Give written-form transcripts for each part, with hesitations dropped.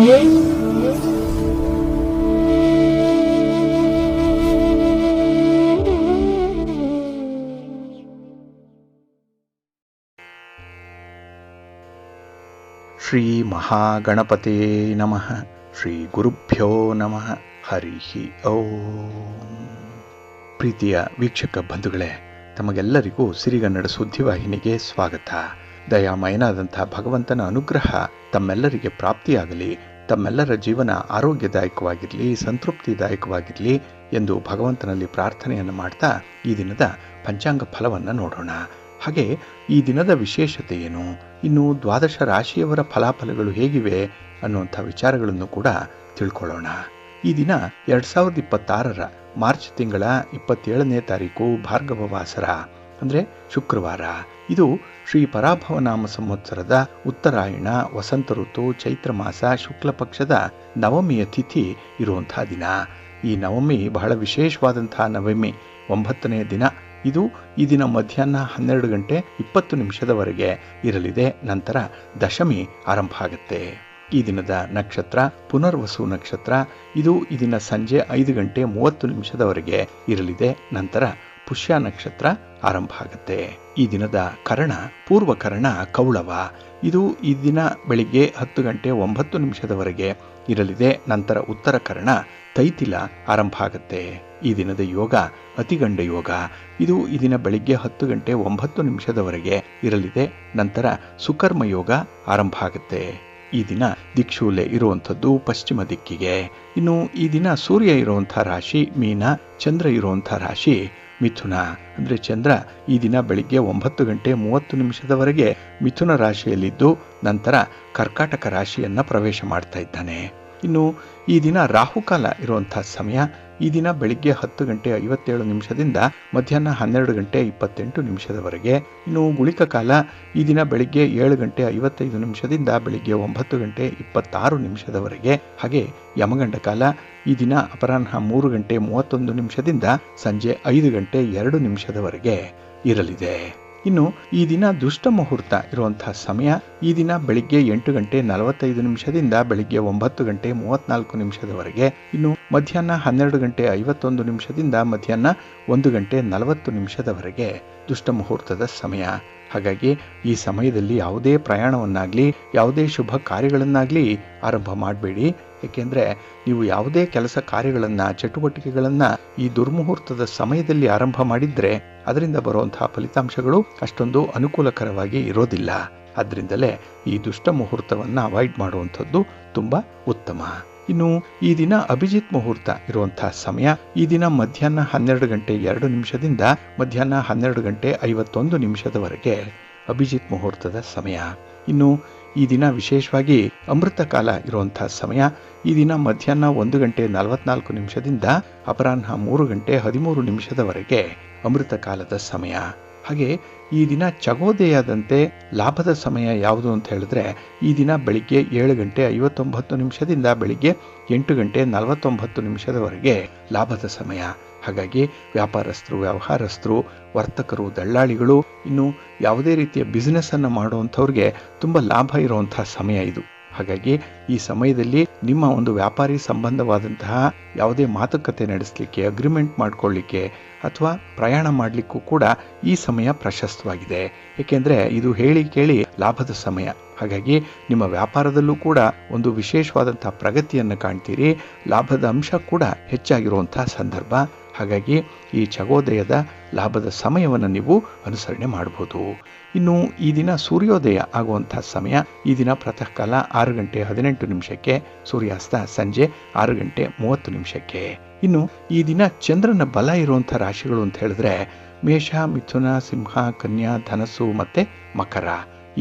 ಶ್ರೀ ಮಹಾಗಣಪತೇ ನಮಃ. ಶ್ರೀ ಗುರುಭ್ಯೋ ನಮಃ. ಹರಿ ಓಂ. ಪ್ರೀತಿಯ ವೀಕ್ಷಕ ಬಂಧುಗಳೇ, ತಮಗೆಲ್ಲರಿಗೂ ಸಿರಿಗನ್ನಡ ಸುದ್ದಿವಾಹಿನಿಗೆ ಸ್ವಾಗತ. ದಯಾಮಯನಾದಂಥ ಭಗವಂತನ ಅನುಗ್ರಹ ತಮ್ಮೆಲ್ಲರಿಗೆ ಪ್ರಾಪ್ತಿಯಾಗಲಿ, ತಮ್ಮೆಲ್ಲರ ಜೀವನ ಆರೋಗ್ಯದಾಯಕವಾಗಿರಲಿ, ಸಂತೃಪ್ತಿದಾಯಕವಾಗಿರಲಿ ಎಂದು ಭಗವಂತನಲ್ಲಿ ಪ್ರಾರ್ಥನೆಯನ್ನು ಮಾಡ್ತಾ ಈ ದಿನದ ಪಂಚಾಂಗ ಫಲವನ್ನು ನೋಡೋಣ. ಹಾಗೆ ಈ ದಿನದ ವಿಶೇಷತೆ ಏನು, ಇನ್ನು ದ್ವಾದಶ ರಾಶಿಯವರ ಫಲಾಫಲಗಳು ಹೇಗಿವೆ ಅನ್ನುವಂಥ ವಿಚಾರಗಳನ್ನು ಕೂಡ ತಿಳ್ಕೊಳ್ಳೋಣ. ಈ ದಿನ 2026 ಮಾರ್ಚ್ ತಿಂಗಳ 27ನೇ ತಾರೀಕು ಭಾರ್ಗವ ವಾಸರ ಅಂದರೆ ಶುಕ್ರವಾರ. ಇದು ಶ್ರೀ ಪರಾಭವನಾಮ ಸಂವತ್ಸರದ ಉತ್ತರಾಯಣ ವಸಂತ ಋತು ಚೈತ್ರ ಮಾಸ ಶುಕ್ಲ ಪಕ್ಷದ ನವಮಿಯ ತಿಥಿ ಇರುವಂಥ ದಿನ. ಈ ನವಮಿ ಬಹಳ ವಿಶೇಷವಾದಂಥ ನವಮಿ, 9ನೇ ದಿನ. ಇದು ಈ ದಿನ ಮಧ್ಯಾಹ್ನ 12 ಗಂಟೆ 20 ನಿಮಿಷದವರೆಗೆ ಇರಲಿದೆ. ನಂತರ ದಶಮಿ ಆರಂಭ ಆಗುತ್ತೆ. ಈ ದಿನದ ನಕ್ಷತ್ರ ಪುನರ್ವಸು ನಕ್ಷತ್ರ. ಇದು ಈ ದಿನ ಸಂಜೆ 5 ಗಂಟೆ 30 ನಿಮಿಷದವರೆಗೆ ಇರಲಿದೆ. ನಂತರ ಪುಷ್ಯ ನಕ್ಷತ್ರ ಆರಂಭ ಆಗುತ್ತೆ. ಈ ದಿನದ ಕರ್ಣ ಪೂರ್ವಕರ್ಣ ಕೌಳವ. ಇದು ಈ ದಿನ ಬೆಳಿಗ್ಗೆ 10 ಗಂಟೆ 9 ನಿಮಿಷದವರೆಗೆ ಇರಲಿದೆ. ನಂತರ ಉತ್ತರ ಕರ್ಣ ತೈತಿಲ ಆರಂಭ ಆಗುತ್ತೆ. ಈ ದಿನದ ಯೋಗ ಅತಿಗಂಡ ಯೋಗ. ಇದು ಈ ದಿನ ಬೆಳಿಗ್ಗೆ 10 ಗಂಟೆ 9 ನಿಮಿಷದವರೆಗೆ ಇರಲಿದೆ. ನಂತರ ಸುಕರ್ಮ ಯೋಗ ಆರಂಭ ಆಗುತ್ತೆ. ಈ ದಿನ ದಿಕ್ಷೂಲೆ ಇರುವಂಥದ್ದು ಪಶ್ಚಿಮ ದಿಕ್ಕಿಗೆ. ಇನ್ನು ಈ ದಿನ ಸೂರ್ಯ ಇರುವಂಥ ರಾಶಿ ಮೀನ, ಚಂದ್ರ ಇರುವಂಥ ರಾಶಿ ಮಿಥುನ. ಅಂದರೆ ಚಂದ್ರ ಈ ದಿನ ಬೆಳಿಗ್ಗೆ 9 ಗಂಟೆ 30 ನಿಮಿಷದವರೆಗೆ ಮಿಥುನ ರಾಶಿಯಲ್ಲಿದ್ದು ನಂತರ ಕರ್ಕಾಟಕ ರಾಶಿಯನ್ನು ಪ್ರವೇಶ ಮಾಡ್ತಾ ಇದ್ದಾನೆ. ಇನ್ನು ಈ ದಿನ ರಾಹುಕಾಲ ಇರುವಂಥ ಸಮಯ ಈ ದಿನ ಬೆಳಿಗ್ಗೆ 10 ಗಂಟೆ 57 ನಿಮಿಷದಿಂದ ಮಧ್ಯಾಹ್ನ 12 ಗಂಟೆ 28 ನಿಮಿಷದವರೆಗೆ. ಇನ್ನು ಗುಳಿಕ ಕಾಲ ಈ ದಿನ ಬೆಳಿಗ್ಗೆ 7 ಗಂಟೆ 55 ನಿಮಿಷದಿಂದ ಬೆಳಿಗ್ಗೆ 9 ಗಂಟೆ 26 ನಿಮಿಷದವರೆಗೆ. ಹಾಗೆ ಯಮಗಂಡ ಕಾಲ ಈ ದಿನ ಅಪರಾಹ್ನ 3 ಗಂಟೆ 31 ನಿಮಿಷದಿಂದ ಸಂಜೆ 5 ಗಂಟೆ 2 ನಿಮಿಷದವರೆಗೆ ಇರಲಿದೆ. ಇನ್ನು ಈ ದಿನ ದುಷ್ಟ ಮುಹೂರ್ತ ಇರುವಂತಹ ಸಮಯ ಈ ದಿನ ಬೆಳಿಗ್ಗೆ 8 ಗಂಟೆ 45 ನಿಮಿಷದಿಂದ ಬೆಳಿಗ್ಗೆ 9 ಗಂಟೆ 34 ನಿಮಿಷದವರೆಗೆ. ಇನ್ನು ಮಧ್ಯಾಹ್ನ 12 ಗಂಟೆ 51 ನಿಮಿಷದಿಂದ ಮಧ್ಯಾಹ್ನ 1 ಗಂಟೆ 40 ನಿಮಿಷದವರೆಗೆ ದುಷ್ಟ ಮುಹೂರ್ತದ ಸಮಯ. ಹಾಗಾಗಿ ಈ ಸಮಯದಲ್ಲಿ ಯಾವುದೇ ಪ್ರಯಾಣವನ್ನಾಗಲಿ ಯಾವುದೇ ಶುಭ ಕಾರ್ಯಗಳನ್ನಾಗಲಿ ಆರಂಭ ಮಾಡಬೇಡಿ. ಏಕೆಂದರೆ ನೀವು ಯಾವುದೇ ಕೆಲಸ ಕಾರ್ಯಗಳನ್ನು ಚಟುವಟಿಕೆಗಳನ್ನು ಈ ದುರ್ಮುಹೂರ್ತದ ಸಮಯದಲ್ಲಿ ಆರಂಭ ಮಾಡಿದರೆ ಅದರಿಂದ ಬರುವಂತಹ ಫಲಿತಾಂಶಗಳು ಅಷ್ಟೊಂದು ಅನುಕೂಲಕರವಾಗಿ ಇರೋದಿಲ್ಲ. ಆದ್ದರಿಂದಲೇ ಈ ದುಷ್ಟ ಮುಹೂರ್ತವನ್ನು ಅವಾಯ್ಡ್ ಮಾಡುವಂಥದ್ದು ತುಂಬ ಉತ್ತಮ. ಇನ್ನು ಈ ದಿನ ಅಭಿಜಿತ್ ಮುಹೂರ್ತ ಇರುವಂತಹ ಸಮಯ ಈ ದಿನ ಮಧ್ಯಾಹ್ನ 12 ಗಂಟೆ 2 ನಿಮಿಷದಿಂದ ಮಧ್ಯಾಹ್ನ 12 ಗಂಟೆ 51 ನಿಮಿಷದವರೆಗೆ ಅಭಿಜಿತ್ ಮುಹೂರ್ತದ ಸಮಯ. ಇನ್ನು ಈ ದಿನ ವಿಶೇಷವಾಗಿ ಅಮೃತ ಕಾಲ ಇರುವಂತಹ ಸಮಯ ಈ ದಿನ ಮಧ್ಯಾಹ್ನ 1 ಗಂಟೆ 44 ನಿಮಿಷದಿಂದ ಅಪರಾಹ್ನ 3 ಗಂಟೆ 13 ನಿಮಿಷದವರೆಗೆ ಅಮೃತ ಕಾಲದ ಸಮಯ. ಹಾಗೆ ಈ ದಿನ ಚಗೋದಯದಂತೆ ಲಾಭದ ಸಮಯ ಯಾವುದು ಅಂತ ಹೇಳಿದ್ರೆ ಈ ದಿನ ಬೆಳಿಗ್ಗೆ 7 ಗಂಟೆ 59 ನಿಮಿಷದಿಂದ ಬೆಳಿಗ್ಗೆ 8 ಗಂಟೆ 49 ನಿಮಿಷದವರೆಗೆ ಲಾಭದ ಸಮಯ. ಹಾಗಾಗಿ ವ್ಯಾಪಾರಸ್ಥರು, ವ್ಯವಹಾರಸ್ಥರು, ವರ್ತಕರು, ದಳ್ಳಾಳಿಗಳು, ಇನ್ನು ಯಾವುದೇ ರೀತಿಯ ಬಿಸ್ನೆಸ್ಸನ್ನು ಮಾಡುವಂಥವ್ರಿಗೆ ತುಂಬ ಲಾಭ ಇರುವಂತಹ ಸಮಯ ಇದು. ಹಾಗಾಗಿ ಈ ಸಮಯದಲ್ಲಿ ನಿಮ್ಮ ಒಂದು ವ್ಯಾಪಾರಿ ಸಂಬಂಧವಾದಂತಹ ಯಾವುದೇ ಮಾತುಕತೆ ನಡೆಸಲಿಕ್ಕೆ, ಅಗ್ರಿಮೆಂಟ್ ಮಾಡಿಕೊಳ್ಳಿಕ್ಕೆ ಅಥವಾ ಪ್ರಯಾಣ ಮಾಡಲಿಕ್ಕೂ ಕೂಡ ಈ ಸಮಯ ಪ್ರಶಸ್ತವಾಗಿದೆ. ಏಕೆಂದರೆ ಇದು ಹೇಳಿ ಕೇಳಿ ಲಾಭದ ಸಮಯ. ಹಾಗಾಗಿ ನಿಮ್ಮ ವ್ಯಾಪಾರದಲ್ಲೂ ಕೂಡ ಒಂದು ವಿಶೇಷವಾದಂಥ ಪ್ರಗತಿಯನ್ನು ಕಾಣ್ತೀರಿ. ಲಾಭದ ಅಂಶ ಕೂಡ ಹೆಚ್ಚಾಗಿರುವಂತಹ ಸಂದರ್ಭ. ಹಾಗಾಗಿ ಈ ಚಗೋದಯದ ಲಾಭದ ಸಮಯವನ್ನು ನೀವು ಅನುಸರಣೆ ಮಾಡಬಹುದು. ಇನ್ನು ಈ ದಿನ ಸೂರ್ಯೋದಯ ಆಗುವಂಥ ಸಮಯ ಈ ದಿನ ಪ್ರಾತಃ ಕಾಲ 6 ಗಂಟೆ 18 ನಿಮಿಷಕ್ಕೆ, ಸೂರ್ಯಾಸ್ತ ಸಂಜೆ 6 ಗಂಟೆ 30 ನಿಮಿಷಕ್ಕೆ. ಇನ್ನು ಈ ದಿನ ಚಂದ್ರನ ಬಲ ಇರುವಂಥ ರಾಶಿಗಳು ಅಂತ ಹೇಳಿದ್ರೆ ಮೇಷ, ಮಿಥುನ, ಸಿಂಹ, ಕನ್ಯಾ, ಧನಸ್ಸು ಮತ್ತು ಮಕರ.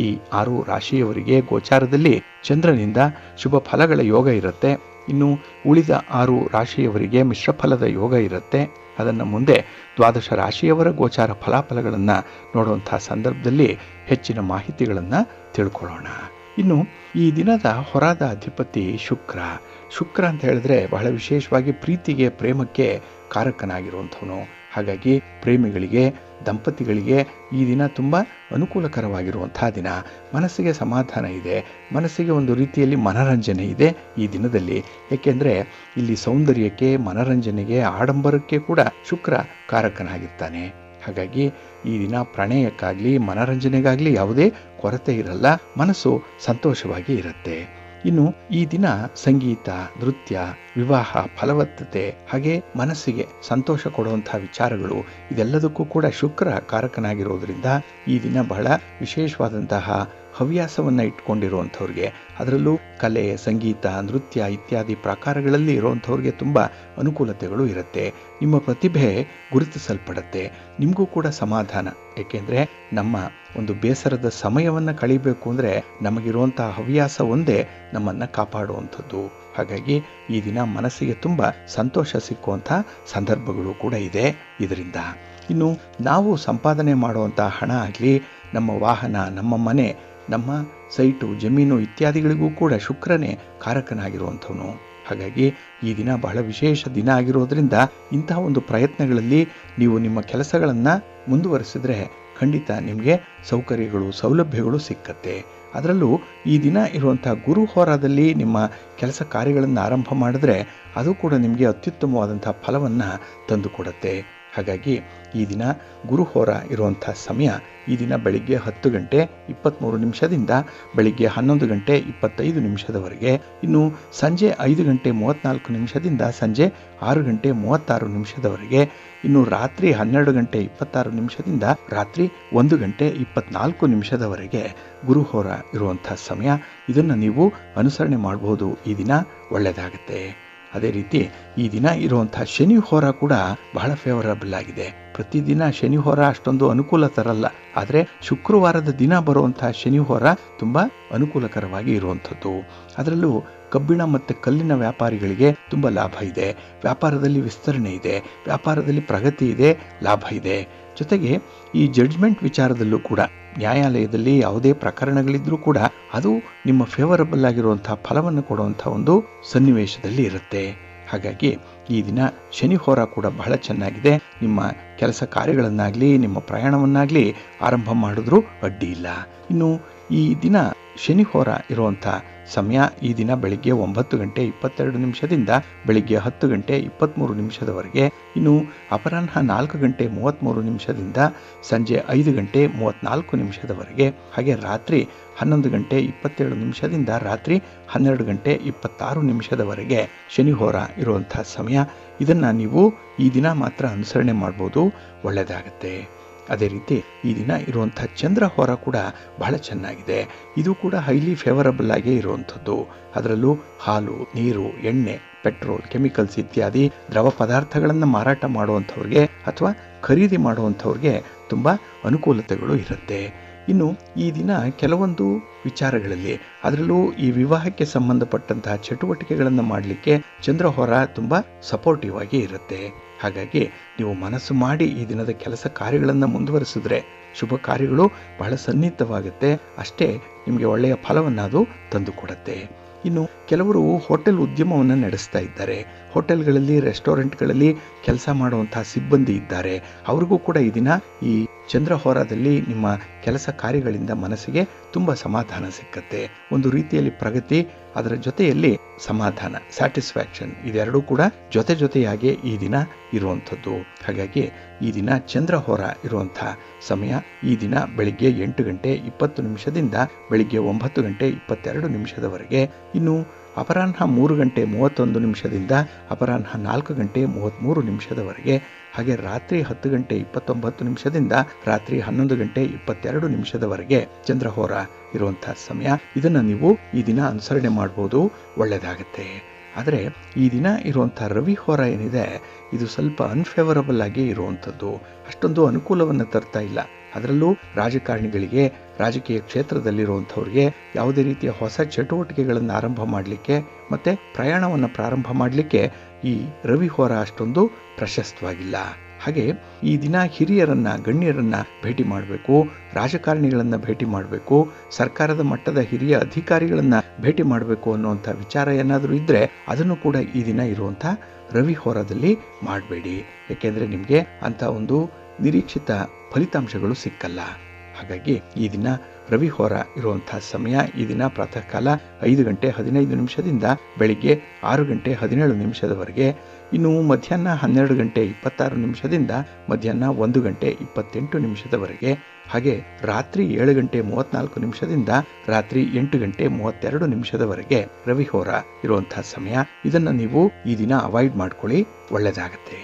ಈ 6 ರಾಶಿಯವರಿಗೆ ಗೋಚಾರದಲ್ಲಿ ಚಂದ್ರನಿಂದ ಶುಭ ಫಲಗಳ ಯೋಗ ಇರುತ್ತೆ. ಇನ್ನು ಉಳಿದ 6 ರಾಶಿಯವರಿಗೆ ಮಿಶ್ರ ಫಲದ ಯೋಗ ಇರುತ್ತೆ. ಅದನ್ನು ಮುಂದೆ ದ್ವಾದಶ ರಾಶಿಯವರ ಗೋಚಾರ ಫಲಾಫಲಗಳನ್ನು ನೋಡುವಂತಹ ಸಂದರ್ಭದಲ್ಲಿ ಹೆಚ್ಚಿನ ಮಾಹಿತಿಗಳನ್ನು ತಿಳ್ಕೊಳ್ಳೋಣ. ಇನ್ನು ಈ ದಿನದ ಹೊರಾದ ಅಧಿಪತಿ ಶುಕ್ರ ಅಂತ ಹೇಳಿದ್ರೆ ಬಹಳ ವಿಶೇಷವಾಗಿ ಪ್ರೀತಿಗೆ, ಪ್ರೇಮಕ್ಕೆ ಕಾರಕನಾಗಿರುವಂಥವನು. ಹಾಗಾಗಿ ಪ್ರೇಮಿಗಳಿಗೆ, ದಂಪತಿಗಳಿಗೆ ಈ ದಿನ ತುಂಬ ಅನುಕೂಲಕರವಾಗಿರುವಂತಹ ದಿನ. ಮನಸ್ಸಿಗೆ ಸಮಾಧಾನ ಇದೆ, ಮನಸ್ಸಿಗೆ ಒಂದು ರೀತಿಯಲ್ಲಿ ಮನರಂಜನೆ ಇದೆ ಈ ದಿನದಲ್ಲಿ. ಏಕೆಂದರೆ ಇಲ್ಲಿ ಸೌಂದರ್ಯಕ್ಕೆ, ಮನರಂಜನೆಗೆ, ಆಡಂಬರಕ್ಕೆ ಕೂಡ ಶುಕ್ರ ಕಾರಕನಾಗಿರ್ತಾನೆ. ಹಾಗಾಗಿ ಈ ದಿನ ಪ್ರಣಯಕ್ಕಾಗಲಿ ಮನರಂಜನೆಗಾಗಲಿ ಯಾವುದೇ ಕೊರತೆ ಇರಲ್ಲ, ಮನಸ್ಸು ಸಂತೋಷವಾಗಿ ಇರುತ್ತೆ. ಇನ್ನು ಈ ದಿನ ಸಂಗೀತ, ನೃತ್ಯ, ವಿವಾಹ, ಫಲವತ್ತತೆ, ಹಾಗೆ ಮನಸ್ಸಿಗೆ ಸಂತೋಷ ಕೊಡುವಂತಹ ವಿಚಾರಗಳು ಇದೆಲ್ಲದಕ್ಕೂ ಕೂಡ ಶುಕ್ರ ಕಾರಕನಾಗಿರೋದ್ರಿಂದ ಈ ದಿನ ಬಹಳ ವಿಶೇಷವಾದಂತಹ ಹವ್ಯಾಸವನ್ನು ಇಟ್ಕೊಂಡಿರುವಂಥವ್ರಿಗೆ, ಅದರಲ್ಲೂ ಕಲೆ, ಸಂಗೀತ, ನೃತ್ಯ ಇತ್ಯಾದಿ ಪ್ರಕಾರಗಳಲ್ಲಿ ಇರುವಂಥವ್ರಿಗೆ ತುಂಬ ಅನುಕೂಲತೆಗಳು ಇರುತ್ತೆ. ನಿಮ್ಮ ಪ್ರತಿಭೆ ಗುರುತಿಸಲ್ಪಡುತ್ತೆ, ನಿಮಗೂ ಕೂಡ ಸಮಾಧಾನ. ಏಕೆಂದರೆ ನಮ್ಮ ಒಂದು ಬೇಸರದ ಸಮಯವನ್ನು ಕಳಿಬೇಕು ಅಂದರೆ ನಮಗಿರುವಂತಹ ಹವ್ಯಾಸ ಒಂದೇ ನಮ್ಮನ್ನು ಕಾಪಾಡುವಂಥದ್ದು. ಹಾಗಾಗಿ ಈ ದಿನ ಮನಸ್ಸಿಗೆ ತುಂಬ ಸಂತೋಷ ಸಿಕ್ಕುವಂಥ ಸಂದರ್ಭಗಳು ಕೂಡ ಇದೆ ಇದರಿಂದ. ಇನ್ನು ನಾವು ಸಂಪಾದನೆ ಮಾಡುವಂಥ ಹಣ ಆಗಲಿ, ನಮ್ಮ ವಾಹನ, ನಮ್ಮ ಮನೆ, ನಮ್ಮ ಸೈಟು, ಜಮೀನು ಇತ್ಯಾದಿಗಳಿಗೂ ಕೂಡ ಶುಕ್ರನೇ ಕಾರಕನಾಗಿರುವಂಥವನು. ಹಾಗಾಗಿ ಈ ದಿನ ಬಹಳ ವಿಶೇಷ ದಿನ ಆಗಿರೋದ್ರಿಂದ ಇಂತಹ ಒಂದು ಪ್ರಯತ್ನಗಳಲ್ಲಿ ನೀವು ನಿಮ್ಮ ಕೆಲಸಗಳನ್ನು ಮುಂದುವರಿಸಿದ್ರೆ ಖಂಡಿತ ನಿಮಗೆ ಸೌಕರ್ಯಗಳು, ಸೌಲಭ್ಯಗಳು ಸಿಕ್ಕತ್ತೆ. ಅದರಲ್ಲೂ ಈ ದಿನ ಇರುವಂಥ ಗುರು ಹೋರಾದಲ್ಲಿ ನಿಮ್ಮ ಕೆಲಸ ಕಾರ್ಯಗಳನ್ನು ಆರಂಭ ಮಾಡಿದ್ರೆ ಅದು ಕೂಡ ನಿಮಗೆ ಅತ್ಯುತ್ತಮವಾದಂಥ ಫಲವನ್ನು ತಂದುಕೊಡುತ್ತೆ. ಹಾಗಾಗಿ ಈ ದಿನ ಗುರುಹೋರ ಇರುವಂಥ ಸಮಯ ಈ ದಿನ ಬೆಳಿಗ್ಗೆ 10 ಗಂಟೆ 23 ನಿಮಿಷದಿಂದ ಬೆಳಿಗ್ಗೆ 11 ಗಂಟೆ 25 ನಿಮಿಷದವರೆಗೆ. ಇನ್ನು ಸಂಜೆ 5 ಗಂಟೆ 34 ನಿಮಿಷದಿಂದ ಸಂಜೆ 6 ಗಂಟೆ 36 ನಿಮಿಷದವರೆಗೆ. ಇನ್ನು ರಾತ್ರಿ 12 ಗಂಟೆ 26 ನಿಮಿಷದಿಂದ ರಾತ್ರಿ 1 ಗಂಟೆ 24 ನಿಮಿಷದವರೆಗೆ ಗುರುಹೋರ ಇರುವಂಥ ಸಮಯ. ಇದನ್ನು ನೀವು ಅನುಸರಣೆ ಮಾಡಬಹುದು, ಈ ದಿನ ಒಳ್ಳೆಯದಾಗುತ್ತೆ. ಅದೇ ರೀತಿ ಈ ದಿನ ಇರುವಂಥ ಶನಿ ಹೋರ ಕೂಡ ಬಹಳ ಫೇವರಬಲ್ ಆಗಿದೆ. ಪ್ರತಿದಿನ ಶನಿ ಹೋರ ಅಷ್ಟೊಂದು ಅನುಕೂಲ ತರಲ್ಲ, ಆದರೆ ಶುಕ್ರವಾರದ ದಿನ ಬರುವಂಥ ಶನಿ ಹೋರ ತುಂಬ ಅನುಕೂಲಕರವಾಗಿ ಇರುವಂಥದ್ದು. ಅದರಲ್ಲೂ ಕಬ್ಬಿಣ ಮತ್ತು ಕಲ್ಲಿನ ವ್ಯಾಪಾರಿಗಳಿಗೆ ತುಂಬ ಲಾಭ ಇದೆ, ವ್ಯಾಪಾರದಲ್ಲಿ ವಿಸ್ತರಣೆ ಇದೆ, ವ್ಯಾಪಾರದಲ್ಲಿ ಪ್ರಗತಿ ಇದೆ, ಲಾಭ ಇದೆ. ಜೊತೆಗೆ ಈ ಜಡ್ಜ್ಮೆಂಟ್ ವಿಚಾರದಲ್ಲೂ ಕೂಡ ನ್ಯಾಯಾಲಯದಲ್ಲಿ ಯಾವುದೇ ಪ್ರಕರಣಗಳಿದ್ರೂ ಕೂಡ ಅದು ನಿಮ್ಮ ಫೇವರಬಲ್ ಆಗಿರುವಂಥ ಫಲವನ್ನು ಕೊಡುವಂಥ ಒಂದು ಸನ್ನಿವೇಶದಲ್ಲಿ ಇರುತ್ತೆ. ಹಾಗಾಗಿ ಈ ದಿನ ಶನಿ ಹೋರ ಕೂಡ ಬಹಳ ಚೆನ್ನಾಗಿದೆ. ನಿಮ್ಮ ಕೆಲಸ ಕಾರ್ಯಗಳನ್ನಾಗಲಿ ನಿಮ್ಮ ಪ್ರಯಾಣವನ್ನಾಗಲಿ ಆರಂಭ ಮಾಡಿದ್ರೂ ಅಡ್ಡಿ ಇಲ್ಲ. ಇನ್ನು ಈ ದಿನ ಶನಿ ಹೋರ ಇರುವಂಥ ಸಮಯ ಈ ದಿನ ಬೆಳಿಗ್ಗೆ 9 ಗಂಟೆ 22 ನಿಮಿಷದಿಂದ ಬೆಳಿಗ್ಗೆ 10 ಗಂಟೆ 23 ನಿಮಿಷದವರೆಗೆ. ಇನ್ನು ಅಪರಾಹ್ನ 4 ಗಂಟೆ 33 ನಿಮಿಷದಿಂದ ಸಂಜೆ 5 ಗಂಟೆ 34 ನಿಮಿಷದವರೆಗೆ. ಹಾಗೆ ರಾತ್ರಿ 11 ಗಂಟೆ 27 ನಿಮಿಷದಿಂದ ರಾತ್ರಿ 12 ಗಂಟೆ 26 ನಿಮಿಷದವರೆಗೆ ಶನಿ ಹೋರ ಇರುವಂಥ ಸಮಯ. ಇದನ್ನು ನೀವು ಈ ದಿನ ಮಾತ್ರ ಅನುಸರಣೆ ಮಾಡ್ಬೋದು, ಒಳ್ಳೆಯದಾಗತ್ತೆ. ಅದೇ ರೀತಿ ಈ ದಿನ ಇರುವಂಥ ಚಂದ್ರ ಹೋರ ಕೂಡ ಬಹಳ ಚೆನ್ನಾಗಿದೆ. ಇದು ಕೂಡ ಹೈಲಿ ಫೇವರಬಲ್ ಆಗೇ ಇರುವಂಥದ್ದು. ಅದರಲ್ಲೂ ಹಾಲು, ನೀರು, ಎಣ್ಣೆ, ಪೆಟ್ರೋಲ್, ಕೆಮಿಕಲ್ಸ್ ಇತ್ಯಾದಿ ದ್ರವ ಪದಾರ್ಥಗಳನ್ನು ಮಾರಾಟ ಮಾಡುವಂಥವ್ರಿಗೆ ಅಥವಾ ಖರೀದಿ ಮಾಡುವಂಥವ್ರಿಗೆ ತುಂಬ ಅನುಕೂಲತೆಗಳು ಇರುತ್ತೆ. ಇನ್ನು ಈ ದಿನ ಕೆಲವೊಂದು ವಿಚಾರಗಳಲ್ಲಿ, ಅದರಲ್ಲೂ ಈ ವಿವಾಹಕ್ಕೆ ಸಂಬಂಧಪಟ್ಟಂತಹ ಚಟುವಟಿಕೆಗಳನ್ನು ಮಾಡಲಿಕ್ಕೆ ಚಂದ್ರಹೋರ ತುಂಬ ಸಪೋರ್ಟಿವ್ ಆಗಿ ಇರುತ್ತೆ. ಹಾಗಾಗಿ ನೀವು ಮನಸ್ಸು ಮಾಡಿ ಈ ದಿನದ ಕೆಲಸ ಕಾರ್ಯಗಳನ್ನು ಮುಂದುವರಿಸಿದ್ರೆ ಶುಭ ಕಾರ್ಯಗಳು ಬಹಳ ಸನ್ನಿಹಿತವಾಗುತ್ತೆ, ಅಷ್ಟೇ ನಿಮಗೆ ಒಳ್ಳೆಯ ಫಲವನ್ನು ಅದು ತಂದುಕೊಡುತ್ತೆ. ಇನ್ನು ಕೆಲವರು ಹೋಟೆಲ್ ಉದ್ಯಮವನ್ನು ನಡೆಸ್ತಾ ಇದ್ದಾರೆ, ಹೋಟೆಲ್ಗಳಲ್ಲಿ, ರೆಸ್ಟೋರೆಂಟ್ಗಳಲ್ಲಿ ಕೆಲಸ ಮಾಡುವಂತಹ ಸಿಬ್ಬಂದಿ ಇದ್ದಾರೆ. ಅವ್ರಿಗೂ ಕೂಡ ಈ ದಿನ ಈ ಚಂದ್ರಹೋರದಲ್ಲಿ ನಿಮ್ಮ ಕೆಲಸ ಕಾರ್ಯಗಳಿಂದ ಮನಸ್ಸಿಗೆ ತುಂಬ ಸಮಾಧಾನ ಸಿಕ್ಕತ್ತೆ. ಒಂದು ರೀತಿಯಲ್ಲಿ ಪ್ರಗತಿ, ಅದರ ಜೊತೆಯಲ್ಲಿ ಸಮಾಧಾನ, ಸ್ಯಾಟಿಸ್ಫ್ಯಾಕ್ಷನ್ ಇದೆರಡೂ ಕೂಡ ಜೊತೆಯಾಗಿ ಈ ದಿನ ಇರುವಂಥದ್ದು. ಹಾಗಾಗಿ ಈ ದಿನ ಚಂದ್ರಹೋರ ಇರುವಂಥ ಸಮಯ ಈ ದಿನ ಬೆಳಿಗ್ಗೆ 8 ಗಂಟೆ 20 ನಿಮಿಷದಿಂದ ಬೆಳಿಗ್ಗೆ 9 ಗಂಟೆ 22 ನಿಮಿಷದವರೆಗೆ. ಇನ್ನು ಅಪರಾಹ್ನ 3 ಗಂಟೆ 31 ನಿಮಿಷದಿಂದ ಅಪರಾಹ್ನ 4 ಗಂಟೆ 33 ನಿಮಿಷದವರೆಗೆ. ಹಾಗೆ ರಾತ್ರಿ 10 ಗಂಟೆ 29 ನಿಮಿಷದಿಂದ ರಾತ್ರಿ 11 ಗಂಟೆ 22 ನಿಮಿಷದವರೆಗೆ ಚಂದ್ರಹೋರ ಇರುವಂಥ ಸಮಯ. ಇದನ್ನು ನೀವು ಈ ದಿನ ಅನುಸರಣೆ ಮಾಡ್ಬೋದು, ಒಳ್ಳೆಯದಾಗತ್ತೆ. ಆದರೆ ಈ ದಿನ ಇರುವಂಥ ರವಿ ಹೋರ ಏನಿದೆ ಇದು ಸ್ವಲ್ಪ ಅನ್ಫೇವರಬಲ್ ಆಗಿ ಇರುವಂಥದ್ದು, ಅಷ್ಟೊಂದು ಅನುಕೂಲವನ್ನು ತರ್ತಾ ಇಲ್ಲ. ಅದರಲ್ಲೂ ರಾಜಕಾರಣಿಗಳಿಗೆ, ರಾಜಕೀಯ ಕ್ಷೇತ್ರದಲ್ಲಿರುವಂಥವ್ರಿಗೆ ಯಾವುದೇ ರೀತಿಯ ಹೊಸ ಚಟುವಟಿಕೆಗಳನ್ನು ಆರಂಭ ಮಾಡಲಿಕ್ಕೆ ಮತ್ತು ಪ್ರಯಾಣವನ್ನು ಪ್ರಾರಂಭ ಮಾಡಲಿಕ್ಕೆ ಈ ರವಿ ಹೋರ ಅಷ್ಟೊಂದು ಪ್ರಶಸ್ತವಾಗಿಲ್ಲ. ಹಾಗೆ ಈ ದಿನ ಹಿರಿಯರನ್ನ, ಗಣ್ಯರನ್ನ ಭೇಟಿ ಮಾಡಬೇಕು, ರಾಜಕಾರಣಿಗಳನ್ನ ಭೇಟಿ ಮಾಡಬೇಕು, ಸರ್ಕಾರದ ಮಟ್ಟದ ಹಿರಿಯ ಅಧಿಕಾರಿಗಳನ್ನ ಭೇಟಿ ಮಾಡಬೇಕು ಅನ್ನುವಂಥ ವಿಚಾರ ಏನಾದರೂ ಇದ್ದರೆ ಅದನ್ನು ಕೂಡ ಈ ದಿನ ಇರುವಂಥ ರವಿ ಹೋರಾದಲ್ಲಿ ಮಾಡಬೇಡಿ. ಯಾಕೆಂದರೆ ನಿಮಗೆ ಅಂಥ ಒಂದು ನಿರೀಕ್ಷಿತ ಫಲಿತಾಂಶಗಳು ಸಿಕ್ಕಲ್ಲ. ಹಾಗಾಗಿ ಈ ದಿನ ರವಿ ಹೋರ ಇರುವಂಥ ಸಮಯ ಈ ದಿನ ಪ್ರಾತಃ ಕಾಲ 5 ಗಂಟೆ 15 ನಿಮಿಷದಿಂದ ಬೆಳಿಗ್ಗೆ 6 ಗಂಟೆ 17 ನಿಮಿಷದವರೆಗೆ, ಇನ್ನು ಮಧ್ಯಾಹ್ನ 12 ಗಂಟೆ 26 ನಿಮಿಷದಿಂದ ಮಧ್ಯಾಹ್ನ 1 ಗಂಟೆ 28 ನಿಮಿಷದವರೆಗೆ, ಹಾಗೆ ರಾತ್ರಿ 7 ಗಂಟೆ 34 ನಿಮಿಷದಿಂದ ರಾತ್ರಿ 8 ಗಂಟೆ 32 ನಿಮಿಷದವರೆಗೆ ರವಿ ಹೋರ ಇರುವಂತಹ ಸಮಯ. ಇದನ್ನು ನೀವು ಈ ದಿನ ಅವಾಯ್ಡ್ ಮಾಡ್ಕೊಳ್ಳಿ, ಒಳ್ಳೆಯದಾಗತ್ತೆ.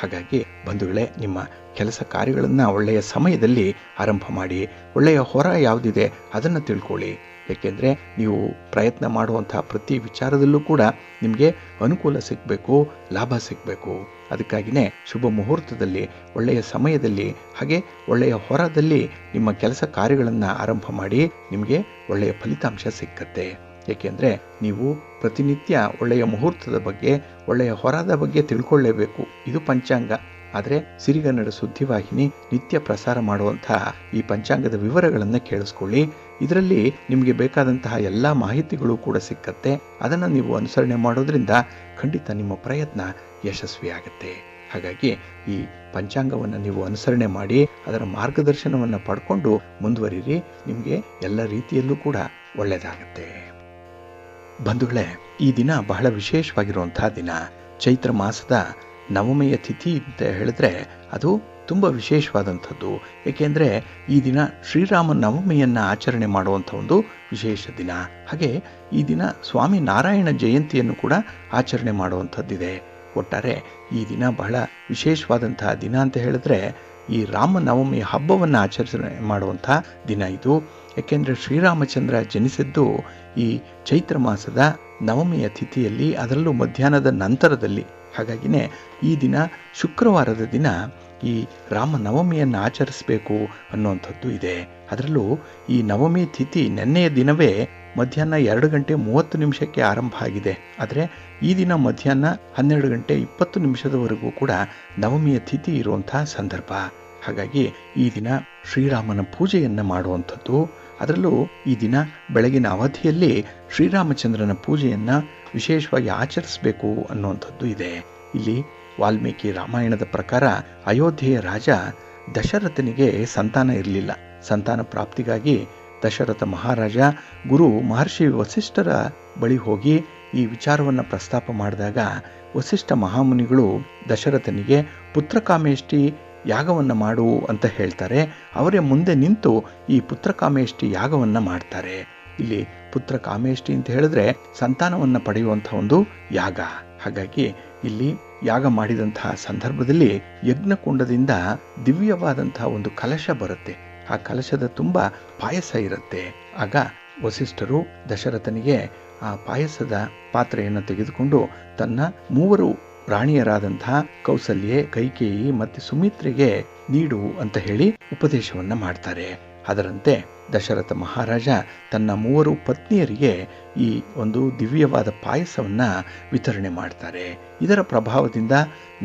ಹಾಗಾಗಿ ಬಂಧುಗಳೇ, ನಿಮ್ಮ ಕೆಲಸ ಕಾರ್ಯಗಳನ್ನು ಒಳ್ಳೆಯ ಸಮಯದಲ್ಲಿ ಆರಂಭ ಮಾಡಿ. ಒಳ್ಳೆಯ ಹೊರ ಯಾವುದಿದೆ ಅದನ್ನು ತಿಳ್ಕೊಳ್ಳಿ. ಏಕೆಂದರೆ ನೀವು ಪ್ರಯತ್ನ ಮಾಡುವಂಥ ಪ್ರತಿ ವಿಚಾರದಲ್ಲೂ ಕೂಡ ನಿಮಗೆ ಅನುಕೂಲ ಸಿಗಬೇಕು, ಲಾಭ ಸಿಗಬೇಕು. ಅದಕ್ಕಾಗಿಯೇ ಶುಭ ಮುಹೂರ್ತದಲ್ಲಿ, ಒಳ್ಳೆಯ ಸಮಯದಲ್ಲಿ, ಹಾಗೆ ಒಳ್ಳೆಯ ಹೊರದಲ್ಲಿ ನಿಮ್ಮ ಕೆಲಸ ಕಾರ್ಯಗಳನ್ನು ಆರಂಭ ಮಾಡಿ. ನಿಮಗೆ ಒಳ್ಳೆಯ ಫಲಿತಾಂಶ ಸಿಕ್ಕತ್ತೆ. ಏಕೆಂದರೆ ನೀವು ಪ್ರತಿನಿತ್ಯ ಒಳ್ಳೆಯ ಮುಹೂರ್ತದ ಬಗ್ಗೆ, ಒಳ್ಳೆಯ ಹೊರದ ಬಗ್ಗೆ ತಿಳ್ಕೊಳ್ಳೇಬೇಕು. ಇದು ಪಂಚಾಂಗ. ಆದರೆ ಸಿರಿಗನ್ನಡ ಸುದ್ದಿವಾಹಿನಿ ನಿತ್ಯ ಪ್ರಸಾರ ಮಾಡುವಂತಹ ಈ ಪಂಚಾಂಗದ ವಿವರಗಳನ್ನು ಕೇಳಿಸ್ಕೊಳ್ಳಿ. ಇದರಲ್ಲಿ ನಿಮಗೆ ಬೇಕಾದಂತಹ ಎಲ್ಲ ಮಾಹಿತಿಗಳು ಕೂಡ ಸಿಕ್ಕತ್ತೆ. ಅದನ್ನು ನೀವು ಅನುಸರಣೆ ಮಾಡೋದ್ರಿಂದ ಖಂಡಿತ ನಿಮ್ಮ ಪ್ರಯತ್ನ ಯಶಸ್ವಿಯಾಗುತ್ತೆ. ಹಾಗಾಗಿ ಈ ಪಂಚಾಂಗವನ್ನು ನೀವು ಅನುಸರಣೆ ಮಾಡಿ, ಅದರ ಮಾರ್ಗದರ್ಶನವನ್ನು ಪಡ್ಕೊಂಡು ಮುಂದುವರಿರಿ. ನಿಮಗೆ ಎಲ್ಲ ರೀತಿಯಲ್ಲೂ ಕೂಡ ಒಳ್ಳೆಯದಾಗತ್ತೆ. ಬಂಧುಗಳೇ, ಈ ದಿನ ಬಹಳ ವಿಶೇಷವಾಗಿರುವಂತಹ ದಿನ. ಚೈತ್ರ ಮಾಸದ ನವಮಿಯ ತಿಥಿ ಅಂತ ಹೇಳಿದ್ರೆ ಅದು ತುಂಬ ವಿಶೇಷವಾದಂಥದ್ದು. ಏಕೆಂದರೆ ಈ ದಿನ ಶ್ರೀರಾಮ ನವಮಿಯನ್ನು ಆಚರಣೆ ಮಾಡುವಂಥ ಒಂದು ವಿಶೇಷ ದಿನ. ಹಾಗೆ ಈ ದಿನ ಸ್ವಾಮಿ ನಾರಾಯಣ ಜಯಂತಿಯನ್ನು ಕೂಡ ಆಚರಣೆ ಮಾಡುವಂಥದ್ದಿದೆ. ಒಟ್ಟಾರೆ ಈ ದಿನ ಬಹಳ ವಿಶೇಷವಾದಂತಹ ದಿನ ಅಂತ ಹೇಳಿದ್ರೆ ಈ ರಾಮನವಮಿ ಹಬ್ಬವನ್ನು ಆಚರಣೆ ಮಾಡುವಂಥ ದಿನ ಇದು. ಏಕೆಂದರೆ ಶ್ರೀರಾಮಚಂದ್ರ ಜನಿಸಿದ್ದು ಈ ಚೈತ್ರ ಮಾಸದ ನವಮಿಯ ತಿಥಿಯಲ್ಲಿ, ಅದರಲ್ಲೂ ಮಧ್ಯಾಹ್ನದ ನಂತರದಲ್ಲಿ. ಹಾಗಾಗಿನೇ ಈ ದಿನ ಶುಕ್ರವಾರದ ದಿನ ಈ ರಾಮನವಮಿಯನ್ನು ಆಚರಿಸಬೇಕು ಅನ್ನುವಂಥದ್ದು ಇದೆ. ಅದರಲ್ಲೂ ಈ ನವಮಿ ತಿಥಿ ನೆನ್ನೆಯ ದಿನವೇ ಮಧ್ಯಾಹ್ನ 2 ಗಂಟೆ 30 ನಿಮಿಷಕ್ಕೆ ಆರಂಭ ಆಗಿದೆ. ಆದರೆ ಈ ದಿನ ಮಧ್ಯಾಹ್ನ 12 ಗಂಟೆ 20 ನಿಮಿಷದವರೆಗೂ ಕೂಡ ನವಮಿಯ ತಿಥಿ ಇರುವಂತಹ ಸಂದರ್ಭ. ಹಾಗಾಗಿ ಈ ದಿನ ಶ್ರೀರಾಮನ ಪೂಜೆಯನ್ನು ಮಾಡುವಂಥದ್ದು. ಅದರಲ್ಲೂ ಈ ದಿನ ಬೆಳಗಿನ ಅವಧಿಯಲ್ಲಿ ಶ್ರೀರಾಮಚಂದ್ರನ ಪೂಜೆಯನ್ನು ವಿಶೇಷವಾಗಿ ಆಚರಿಸಬೇಕು ಅನ್ನುವಂಥದ್ದು ಇದೆ. ಇಲ್ಲಿ ವಾಲ್ಮೀಕಿ ರಾಮಾಯಣದ ಪ್ರಕಾರ ಅಯೋಧ್ಯೆಯ ರಾಜ ದಶರಥನಿಗೆ ಸಂತಾನ ಇರಲಿಲ್ಲ. ಸಂತಾನ ಪ್ರಾಪ್ತಿಗಾಗಿ ದಶರಥ ಮಹಾರಾಜ ಗುರು ಮಹರ್ಷಿ ವಸಿಷ್ಠರ ಬಳಿ ಹೋಗಿ ಈ ವಿಚಾರವನ್ನು ಪ್ರಸ್ತಾಪ ಮಾಡಿದಾಗ ವಸಿಷ್ಠ ಮಹಾಮುನಿಗಳು ದಶರಥನಿಗೆ ಪುತ್ರಕಾಮೇಷ್ಟಿ ಯಾಗವನ್ನು ಮಾಡು ಅಂತ ಹೇಳ್ತಾರೆ. ಅವರೇ ಮುಂದೆ ನಿಂತು ಈ ಪುತ್ರಕಾಮೇಷ್ಟಿ ಯಾಗವನ್ನು ಮಾಡ್ತಾರೆ. ಇಲ್ಲಿ ಪುತ್ರಕಾಮೇಷ್ಟಿ ಅಂತ ಹೇಳಿದ್ರೆ ಸಂತಾನವನ್ನು ಪಡೆಯುವಂಥ ಒಂದು ಯಾಗ. ಹಾಗಾಗಿ ಇಲ್ಲಿ ಯಾಗ ಮಾಡಿದಂತಹ ಸಂದರ್ಭದಲ್ಲಿ ಯಜ್ಞಕುಂಡದಿಂದ ದಿವ್ಯವಾದಂತಹ ಒಂದು ಕಲಶ ಬರುತ್ತೆ. ಆ ಕಲಶದ ತುಂಬ ಪಾಯಸ ಇರುತ್ತೆ. ಆಗ ವಸಿಷ್ಠರು ದಶರಥನಿಗೆ ಆ ಪಾಯಸದ ಪಾತ್ರೆಯನ್ನು ತೆಗೆದುಕೊಂಡು ತನ್ನ 3 ರಾಣಿಯರಾದಂತಹ ಕೌಸಲ್ಯೆ, ಕೈಕೇಯಿ ಮತ್ತು ಸುಮಿತ್ರೆಗೆ ನೀಡು ಅಂತ ಹೇಳಿ ಉಪದೇಶವನ್ನ ಮಾಡ್ತಾರೆ. ಅದರಂತೆ ದಶರಥ ಮಹಾರಾಜ ತನ್ನ 3 ಪತ್ನಿಯರಿಗೆ ಈ ಒಂದು ದಿವ್ಯವಾದ ಪಾಯಸವನ್ನ ವಿತರಣೆ ಮಾಡ್ತಾರೆ. ಇದರ ಪ್ರಭಾವದಿಂದ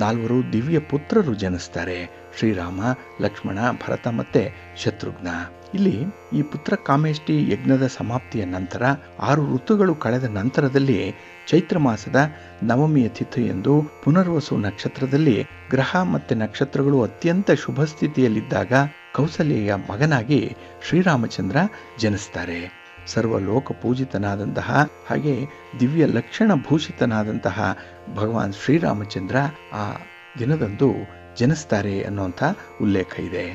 4 ದಿವ್ಯ ಪುತ್ರರು ಜನಿಸ್ತಾರೆ: ಶ್ರೀರಾಮ, ಲಕ್ಷ್ಮಣ, ಭರತ ಮತ್ತೆ ಶತ್ರುಘ್ನ. ಇಲ್ಲಿ ಈ ಪುತ್ರ ಕಾಮೇಷ್ಟಿ ಯಜ್ಞದ ಸಮಾಪ್ತಿಯ ನಂತರ 6 ಋತುಗಳು ಕಳೆದ ನಂತರದಲ್ಲಿ ಚೈತ್ರ ಮಾಸದ ನವಮಿಯ ತಿಥಿಯಂದು ಪುನರ್ವಸು ನಕ್ಷತ್ರದಲ್ಲಿ ಗ್ರಹ ಮತ್ತೆ ನಕ್ಷತ್ರಗಳು ಅತ್ಯಂತ ಶುಭ ಸ್ಥಿತಿಯಲ್ಲಿದ್ದಾಗ ಕೌಸಲ್ಯೆಯ ಮಗನಾಗಿ ಶ್ರೀರಾಮಚಂದ್ರ ಜನಿಸ್ತಾರೆ. ಸರ್ವಲೋಕ ಪೂಜಿತನಾದಂತಹ ಹಾಗೆ ದಿವ್ಯ ಲಕ್ಷಣ ಭೂಷಿತನಾದಂತಹ ಭಗವಾನ್ ಶ್ರೀರಾಮಚಂದ್ರ ಆ ದಿನದಂದು ಜನಿಸ್ತಾರೆ ಅನ್ನುವಂಥ ಉಲ್ಲೇಖ ಇದೆ.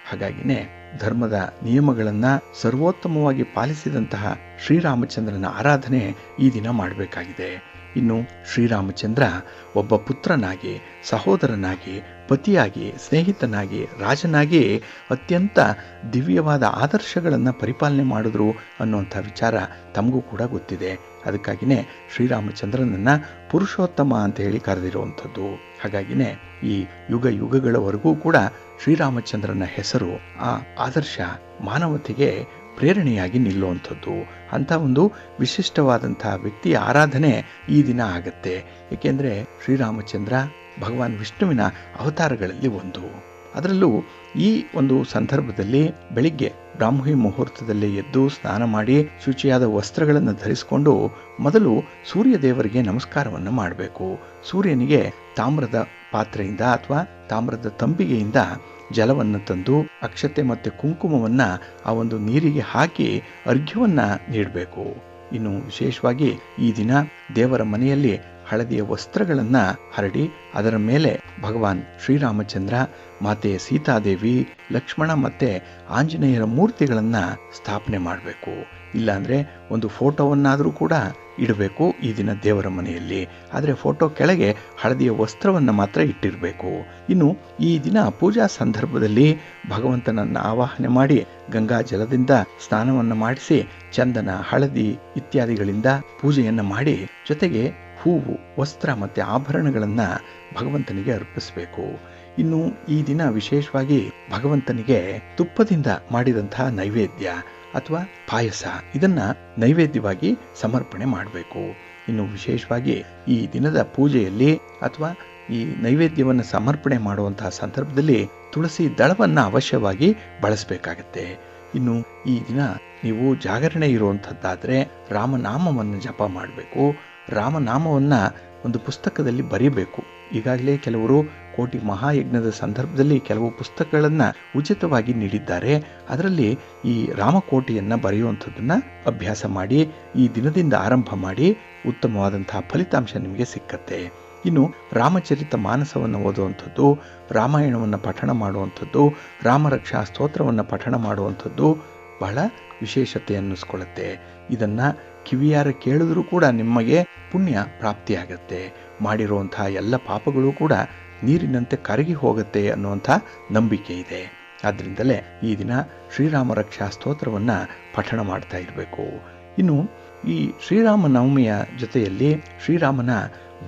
ಹಾಗಾಗಿನೇ ಧರ್ಮದ ನಿಯಮಗಳನ್ನ ಸರ್ವೋತ್ತಮವಾಗಿ ಪಾಲಿಸಿದಂತಹ ಶ್ರೀರಾಮಚಂದ್ರನ ಆರಾಧನೆ ಈ ದಿನ ಮಾಡಬೇಕಾಗಿದೆ. ಇನ್ನು ಶ್ರೀರಾಮಚಂದ್ರ ಒಬ್ಬ ಪುತ್ರನಾಗಿ, ಸಹೋದರನಾಗಿ, ಪತಿಯಾಗಿ, ಸ್ನೇಹಿತನಾಗಿ, ರಾಜನಾಗಿ ಅತ್ಯಂತ ದಿವ್ಯವಾದ ಆದರ್ಶಗಳನ್ನು ಪರಿಪಾಲನೆ ಮಾಡಿದ್ರು ಅನ್ನುವಂಥ ವಿಚಾರ ತಮಗೂ ಕೂಡ ಗೊತ್ತಿದೆ. ಅದಕ್ಕಾಗಿಯೇ ಶ್ರೀರಾಮಚಂದ್ರನನ್ನ ಪುರುಷೋತ್ತಮ ಅಂತ ಹೇಳಿ ಕರೆದಿರುವಂಥದ್ದು. ಹಾಗಾಗಿನೇ ಈ ಯುಗ ಯುಗಗಳವರೆಗೂ ಕೂಡ ಶ್ರೀರಾಮಚಂದ್ರನ ಹೆಸರು, ಆ ಆದರ್ಶ ಮಾನವತೆಗೆ ಪ್ರೇರಣೆಯಾಗಿ ನಿಲ್ಲುವಂಥದ್ದು. ಅಂಥ ಒಂದು ವಿಶಿಷ್ಟವಾದಂತಹ ವ್ಯಕ್ತಿಯ ಆರಾಧನೆ ಈ ದಿನ ಆಗತ್ತೆ. ಏಕೆಂದರೆ ಶ್ರೀರಾಮಚಂದ್ರ ಭಗವಾನ್ ವಿಷ್ಣುವಿನ ಅವತಾರಗಳಲ್ಲಿ ಒಂದು. ಅದರಲ್ಲೂ ಈ ಒಂದು ಸಂದರ್ಭದಲ್ಲಿ ಬೆಳಿಗ್ಗೆ ಬ್ರಾಹ್ಮಿ ಮುಹೂರ್ತದಲ್ಲೇ ಎದ್ದು ಸ್ನಾನ ಮಾಡಿ ಶುಚಿಯಾದ ವಸ್ತ್ರಗಳನ್ನು ಧರಿಸಿಕೊಂಡು ಮೊದಲು ಸೂರ್ಯ ದೇವರಿಗೆ ನಮಸ್ಕಾರವನ್ನು ಮಾಡಬೇಕು. ಸೂರ್ಯನಿಗೆ ತಾಮ್ರದ ಪಾತ್ರೆಯಿಂದ ಅಥವಾ ತಾಮ್ರದ ತಂಬಿಗೆಯಿಂದ ಜಲವನ್ನು ತಂದು ಅಕ್ಷತೆ ಮತ್ತು ಕುಂಕುಮವನ್ನು ಆ ಒಂದು ನೀರಿಗೆ ಹಾಕಿ ಅರ್ಘ್ಯವನ್ನು ನೀಡಬೇಕು. ಇನ್ನು ವಿಶೇಷವಾಗಿ ಈ ದಿನ ದೇವರ ಮನೆಯಲ್ಲಿ ಹಳದಿಯ ವಸ್ತ್ರಗಳನ್ನು ಹರಡಿ ಅದರ ಮೇಲೆ ಭಗವಾನ್ ಶ್ರೀರಾಮಚಂದ್ರ, ಮಾತೆ ಸೀತಾದೇವಿ, ಲಕ್ಷ್ಮಣ ಮತ್ತು ಆಂಜನೇಯರ ಮೂರ್ತಿಗಳನ್ನು ಸ್ಥಾಪನೆ ಮಾಡಬೇಕು. ಇಲ್ಲಾಂದರೆ ಒಂದು ಫೋಟೋವನ್ನಾದರೂ ಕೂಡ ಇಡಬೇಕು ಈ ದಿನ ದೇವರ ಮನೆಯಲ್ಲಿ. ಆದರೆ ಫೋಟೋ ಕೆಳಗೆ ಹಳದಿಯ ವಸ್ತ್ರವನ್ನು ಮಾತ್ರ ಇಟ್ಟಿರಬೇಕು. ಇನ್ನು ಈ ದಿನ ಪೂಜಾ ಸಂದರ್ಭದಲ್ಲಿ ಭಗವಂತನನ್ನು ಆವಾಹನೆ ಮಾಡಿ ಗಂಗಾ ಜಲದಿಂದ ಸ್ನಾನವನ್ನು ಮಾಡಿಸಿ ಚಂದನ, ಹಳದಿ ಇತ್ಯಾದಿಗಳಿಂದ ಪೂಜೆಯನ್ನು ಮಾಡಿ ಜೊತೆಗೆ ಹೂವು, ವಸ್ತ್ರ ಮತ್ತು ಆಭರಣಗಳನ್ನು ಭಗವಂತನಿಗೆ ಅರ್ಪಿಸಬೇಕು. ಇನ್ನು ಈ ದಿನ ವಿಶೇಷವಾಗಿ ಭಗವಂತನಿಗೆ ತುಪ್ಪದಿಂದ ಮಾಡಿದಂತಹ ನೈವೇದ್ಯ ಅಥವಾ ಪಾಯಸ ಇದನ್ನ ನೈವೇದ್ಯವಾಗಿ ಸಮರ್ಪಣೆ ಮಾಡಬೇಕು. ಇನ್ನು ವಿಶೇಷವಾಗಿ ಈ ದಿನದ ಪೂಜೆಯಲ್ಲಿ ಅಥವಾ ಈ ನೈವೇದ್ಯವನ್ನು ಸಮರ್ಪಣೆ ಮಾಡುವಂತಹ ಸಂದರ್ಭದಲ್ಲಿ ತುಳಸಿ ದಳವನ್ನು ಅವಶ್ಯವಾಗಿ ಬಳಸಬೇಕಾಗತ್ತೆ. ಇನ್ನು ಈ ದಿನ ನೀವು ಜಾಗರಣೆ ಇರುವಂಥದ್ದಾದರೆ ರಾಮನಾಮವನ್ನು ಜಪ ಮಾಡಬೇಕು. ರಾಮನಾಮವನ್ನು ಒಂದು ಪುಸ್ತಕದಲ್ಲಿ ಬರೀಬೇಕು. ಈಗಾಗಲೇ ಕೆಲವರು ಕೋಟಿ ಮಹಾಯಜ್ಞದ ಸಂದರ್ಭದಲ್ಲಿ ಕೆಲವು ಪುಸ್ತಕಗಳನ್ನು ಉಚಿತವಾಗಿ ನೀಡಿದ್ದಾರೆ. ಅದರಲ್ಲಿ ಈ ರಾಮಕೋಟಿಯನ್ನು ಬರೆಯುವಂಥದ್ದನ್ನು ಅಭ್ಯಾಸ ಮಾಡಿ ಈ ದಿನದಿಂದ ಆರಂಭ ಮಾಡಿ ಉತ್ತಮವಾದಂತಹ ಫಲಿತಾಂಶ ನಿಮಗೆ ಸಿಕ್ಕತ್ತೆ. ಇನ್ನು ರಾಮಚರಿತ ಮಾನಸವನ್ನು ಓದುವಂಥದ್ದು, ರಾಮಾಯಣವನ್ನು ಪಠಣ ಮಾಡುವಂಥದ್ದು, ರಾಮರಕ್ಷಾ ಸ್ತೋತ್ರವನ್ನು ಪಠಣ ಮಾಡುವಂಥದ್ದು ಬಹಳ ವಿಶೇಷತೆ ಅನ್ನಿಸ್ಕೊಳ್ಳುತ್ತೆ. ಇದನ್ನು ಕಿವಿಯಾರ ಕೇಳಿದ್ರೂ ಕೂಡ ನಿಮಗೆ ಪುಣ್ಯ ಪ್ರಾಪ್ತಿಯಾಗತ್ತೆ. ಮಾಡಿರುವಂತಹ ಎಲ್ಲ ಪಾಪಗಳು ಕೂಡ ನೀರಿನಂತೆ ಕರಗಿ ಹೋಗುತ್ತೆ ಅನ್ನುವಂಥ ನಂಬಿಕೆ ಇದೆ. ಆದ್ದರಿಂದಲೇ ಈ ದಿನ ಶ್ರೀರಾಮ ರಕ್ಷಾ ಸ್ತೋತ್ರವನ್ನು ಪಠಣ ಮಾಡ್ತಾ ಇರಬೇಕು. ಇನ್ನು ಈ ಶ್ರೀರಾಮ ನವಮಿಯ ಜೊತೆಯಲ್ಲಿ ಶ್ರೀರಾಮನ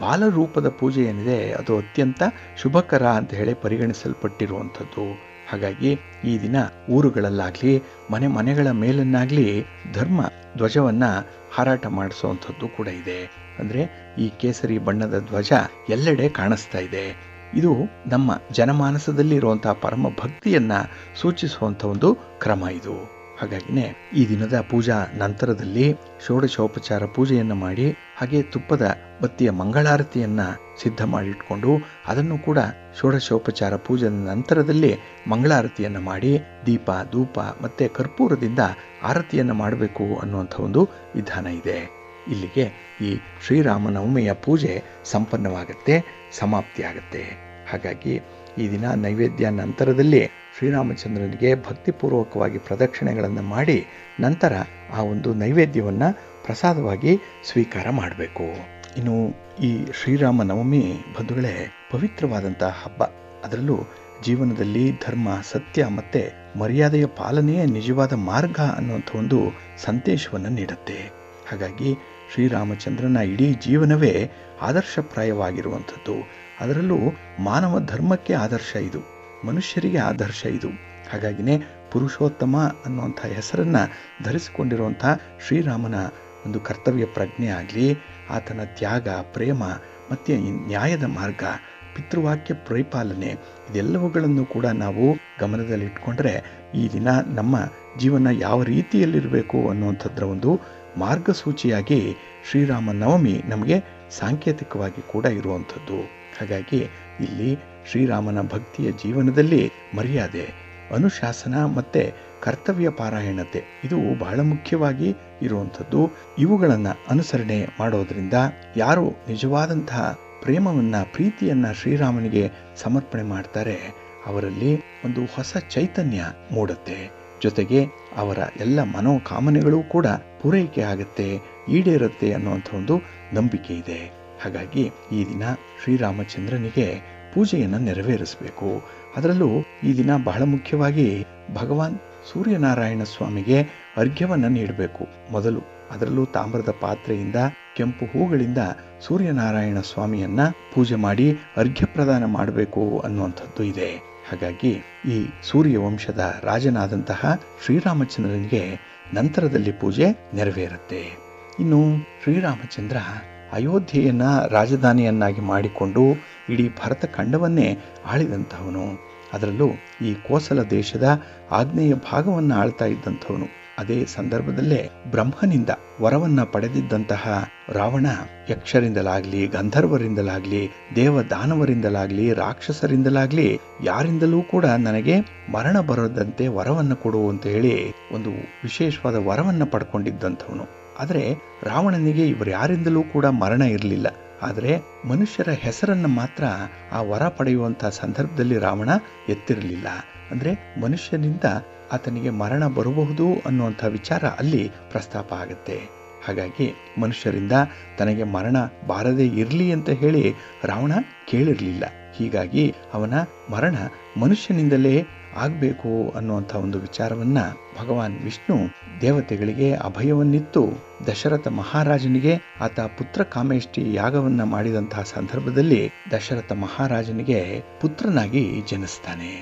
ಬಾಲರೂಪದ ಪೂಜೆ ಏನಿದೆ ಅದು ಅತ್ಯಂತ ಶುಭಕರ ಅಂತ ಹೇಳಿ ಪರಿಗಣಿಸಲ್ಪಟ್ಟಿರುವಂಥದ್ದು. ಹಾಗಾಗಿ ಈ ದಿನ ಊರುಗಳಲ್ಲಾಗಲಿ ಮನೆಗಳ ಮೇಲನ್ನಾಗಲಿ ಧರ್ಮ ಧ್ವಜವನ್ನು ಹಾರಾಟ ಮಾಡಿಸುವಂಥದ್ದು ಕೂಡ ಇದೆ. ಅಂದರೆ ಈ ಕೇಸರಿ ಬಣ್ಣದ ಧ್ವಜ ಎಲ್ಲೆಡೆ ಕಾಣಿಸ್ತಾ ಇದೆ. ಇದು ನಮ್ಮ ಜನಮಾನಸದಲ್ಲಿ ಇರುವಂತಹ ಪರಮ ಭಕ್ತಿಯನ್ನು ಸೂಚಿಸುವಂಥ ಒಂದು ಕ್ರಮ ಇದು. ಹಾಗಾಗಿನೇ ಈ ದಿನದ ಪೂಜಾ ನಂತರದಲ್ಲಿ ಷೋಡಶೋಪಚಾರ ಪೂಜೆಯನ್ನು ಮಾಡಿ ಹಾಗೆ ತುಪ್ಪದ ಬತ್ತಿಯ ಮಂಗಳಾರತಿಯನ್ನು ಸಿದ್ಧ ಮಾಡಿಟ್ಕೊಂಡು ಅದನ್ನು ಕೂಡ ಷೋಡಶೋಪಚಾರ ಪೂಜೆ ನಂತರದಲ್ಲಿ ಮಂಗಳಾರತಿಯನ್ನು ಮಾಡಿ ದೀಪ, ಧೂಪ ಮತ್ತು ಕರ್ಪೂರದಿಂದ ಆರತಿಯನ್ನು ಮಾಡಬೇಕು ಅನ್ನುವಂಥ ಒಂದು ವಿಧಾನ ಇದೆ. ಇಲ್ಲಿಗೆ ಈ ಶ್ರೀರಾಮನವಮಿಯ ಪೂಜೆ ಸಂಪನ್ನವಾಗುತ್ತೆ, ಸಮಾಪ್ತಿಯಾಗುತ್ತೆ. ಹಾಗಾಗಿ ಈ ದಿನ ನೈವೇದ್ಯ ನಂತರದಲ್ಲಿ ಶ್ರೀರಾಮಚಂದ್ರನಿಗೆ ಭಕ್ತಿಪೂರ್ವಕವಾಗಿ ಪ್ರದಕ್ಷಿಣೆಗಳನ್ನು ಮಾಡಿ ನಂತರ ಆ ಒಂದು ನೈವೇದ್ಯವನ್ನು ಪ್ರಸಾದವಾಗಿ ಸ್ವೀಕಾರ ಮಾಡಬೇಕು. ಇನ್ನು ಈ ಶ್ರೀರಾಮನವಮಿ ಬಂಧುಗಳೇ ಪವಿತ್ರವಾದಂತಹ ಹಬ್ಬ. ಅದರಲ್ಲೂ ಜೀವನದಲ್ಲಿ ಧರ್ಮ, ಸತ್ಯ ಮತ್ತು ಮರ್ಯಾದೆಯ ಪಾಲನೆಯೇ ನಿಜವಾದ ಮಾರ್ಗ ಅನ್ನುವಂಥ ಒಂದು ಸಂದೇಶವನ್ನು ನೀಡುತ್ತೆ. ಹಾಗಾಗಿ ಶ್ರೀರಾಮಚಂದ್ರನ ಇಡೀ ಜೀವನವೇ ಆದರ್ಶಪ್ರಾಯವಾಗಿರುವಂಥದ್ದು. ಅದರಲ್ಲೂ ಮಾನವ ಧರ್ಮಕ್ಕೆ ಆದರ್ಶ ಇದು, ಮನುಷ್ಯರಿಗೆ ಆದರ್ಶ ಇದು. ಹಾಗಾಗಿನೇ ಪುರುಷೋತ್ತಮ ಅನ್ನುವಂಥ ಹೆಸರನ್ನು ಧರಿಸಿಕೊಂಡಿರುವಂಥ ಶ್ರೀರಾಮನ ಒಂದು ಕರ್ತವ್ಯ ಪ್ರಜ್ಞೆ ಆಗಲಿ, ಆತನ ತ್ಯಾಗ, ಪ್ರೇಮ ಮತ್ತು ನ್ಯಾಯದ ಮಾರ್ಗ, ಪಿತೃವಾಕ್ಯ ಪರಿಪಾಲನೆ ಇದೆಲ್ಲವುಗಳನ್ನು ಕೂಡ ನಾವು ಗಮನದಲ್ಲಿಟ್ಕೊಂಡ್ರೆ ಈ ದಿನ ನಮ್ಮ ಜೀವನ ಯಾವ ರೀತಿಯಲ್ಲಿರಬೇಕು ಅನ್ನುವಂಥದ್ರ ಒಂದು ಮಾರ್ಗಸೂಚಿಯಾಗಿ ಶ್ರೀರಾಮ ನವಮಿ ನಮಗೆ ಸಾಂಕೇತಿಕವಾಗಿ ಕೂಡ ಇರುವಂಥದ್ದು. ಹಾಗಾಗಿ ಇಲ್ಲಿ ಶ್ರೀರಾಮನ ಭಕ್ತಿಯ ಜೀವನದಲ್ಲಿ ಮರ್ಯಾದೆ, ಅನುಶಾಸನ ಮತ್ತು ಕರ್ತವ್ಯ ಪಾರಾಯಣತೆ ಇದು ಬಹಳ ಮುಖ್ಯವಾಗಿ ಇರುವಂಥದ್ದು. ಇವುಗಳನ್ನು ಅನುಸರಣೆ ಮಾಡೋದರಿಂದ ಯಾರು ನಿಜವಾದಂತಹ ಪ್ರೇಮವನ್ನು, ಪ್ರೀತಿಯನ್ನು ಶ್ರೀರಾಮನಿಗೆ ಸಮರ್ಪಣೆ ಮಾಡ್ತಾರೆ ಅವರಲ್ಲಿ ಒಂದು ಹೊಸ ಚೈತನ್ಯ ಮೂಡುತ್ತೆ. ಜೊತೆಗೆ ಅವರ ಎಲ್ಲ ಮನೋಕಾಮನೆಗಳು ಕೂಡ ಪೂರೈಕೆ ಆಗುತ್ತೆ, ಈಡೇರುತ್ತೆ ಅನ್ನುವಂಥ ಒಂದು ನಂಬಿಕೆ ಇದೆ. ಹಾಗಾಗಿ ಈ ದಿನ ಶ್ರೀರಾಮಚಂದ್ರನಿಗೆ ಪೂಜೆಯನ್ನು ನೆರವೇರಿಸಬೇಕು. ಅದರಲ್ಲೂ ಈ ದಿನ ಬಹಳ ಮುಖ್ಯವಾಗಿ ಭಗವಾನ್ ಸೂರ್ಯನಾರಾಯಣ ಸ್ವಾಮಿಗೆ ಅರ್ಘ್ಯವನ್ನು ನೀಡಬೇಕು ಮೊದಲು. ಅದರಲ್ಲೂ ತಾಮ್ರದ ಪಾತ್ರೆಯಿಂದ ಕೆಂಪು ಹೂಗಳಿಂದ ಸೂರ್ಯನಾರಾಯಣ ಸ್ವಾಮಿಯನ್ನ ಪೂಜೆ ಮಾಡಿ ಅರ್ಘ್ಯ ಪ್ರದಾನ ಮಾಡಬೇಕು ಅನ್ನುವಂಥದ್ದು ಇದೆ. ಹಾಗಾಗಿ ಈ ಸೂರ್ಯ ವಂಶದ ರಾಜನಾದಂತಹ ಶ್ರೀರಾಮಚಂದ್ರನಿಗೆ ನಂತರದಲ್ಲಿ ಪೂಜೆ ನೆರವೇರುತ್ತೆ. ಇನ್ನು ಶ್ರೀರಾಮಚಂದ್ರ ಅಯೋಧ್ಯೆಯನ್ನು ರಾಜಧಾನಿಯನ್ನಾಗಿ ಮಾಡಿಕೊಂಡು ಇಡೀ ಭರತ ಖಂಡವನ್ನೇ ಆಳಿದಂಥವನು. ಅದರಲ್ಲೂ ಈ ಕೋಸಲ ದೇಶದ ಆಗ್ನೇಯ ಭಾಗವನ್ನು ಆಳ್ತಾ ಇದ್ದಂಥವನು. ಅದೇ ಸಂದರ್ಭದಲ್ಲೇ ಬ್ರಹ್ಮನಿಂದ ವರವನ್ನ ಪಡೆದಿದ್ದಂತಹ ರಾವಣ ಯಕ್ಷರಿಂದಲಾಗ್ಲಿ, ಗಂಧರ್ವರಿಂದಲಾಗ್ಲಿ, ದೇವದಾನವರಿಂದಲಾಗ್ಲಿ, ರಾಕ್ಷಸರಿಂದಲಾಗ್ಲಿ ಯಾರಿಂದಲೂ ಕೂಡ ನನಗೆ ಮರಣ ಬರದಂತೆ ವರವನ್ನು ಕೊಡು ಅಂತ ಹೇಳಿ ಒಂದು ವಿಶೇಷವಾದ ವರವನ್ನು ಪಡ್ಕೊಂಡಿದ್ದಂಥವನು. ಆದರೆ ರಾವಣನಿಗೆ ಇವರ್ಯಾರಿಂದಲೂ ಕೂಡ ಮರಣ ಇರಲಿಲ್ಲ. ಆದರೆ ಮನುಷ್ಯರ ಹೆಸರನ್ನು ಮಾತ್ರ ಆ ವರ ಪಡೆಯುವಂತಹ ಸಂದರ್ಭದಲ್ಲಿ ರಾವಣ ಎತ್ತಿರಲಿಲ್ಲ. ಅಂದರೆ ಮನುಷ್ಯನಿಂದ ಆತನಿಗೆ ಮರಣ ಬರಬಹುದು ಅನ್ನುವಂಥ ವಿಚಾರ ಅಲ್ಲಿ ಪ್ರಸ್ತಾಪ ಆಗುತ್ತೆ. ಹಾಗಾಗಿ ಮನುಷ್ಯರಿಂದ ತನಗೆ ಮರಣ ಬಾರದೇ ಇರಲಿ ಅಂತ ಹೇಳಿ ರಾವಣ ಕೇಳಿರಲಿಲ್ಲ. ಹೀಗಾಗಿ ಅವನ ಮರಣ ಮನುಷ್ಯನಿಂದಲೇ ಆಗಬೇಕು ಅನ್ನುವಂಥ ಒಂದು ವಿಚಾರವನ್ನ ಭಗವಾನ್ ವಿಷ್ಣು ದೇವತೆಗಳಿಗೆ ಅಭಯವನ್ನಿತ್ತು ದಶರಥ ಮಹಾರಾಜನಿಗೆ ಆತ ಪುತ್ರ ಕಾಮೇಷ್ಟಿ ಯಾಗವನ್ನ ಮಾಡಿದಂತಹ ಸಂದರ್ಭದಲ್ಲಿ ದಶರಥ ಮಹಾರಾಜನಿಗೆ ಪುತ್ರನಾಗಿ ಜನಿಸ್ತಾನೆ.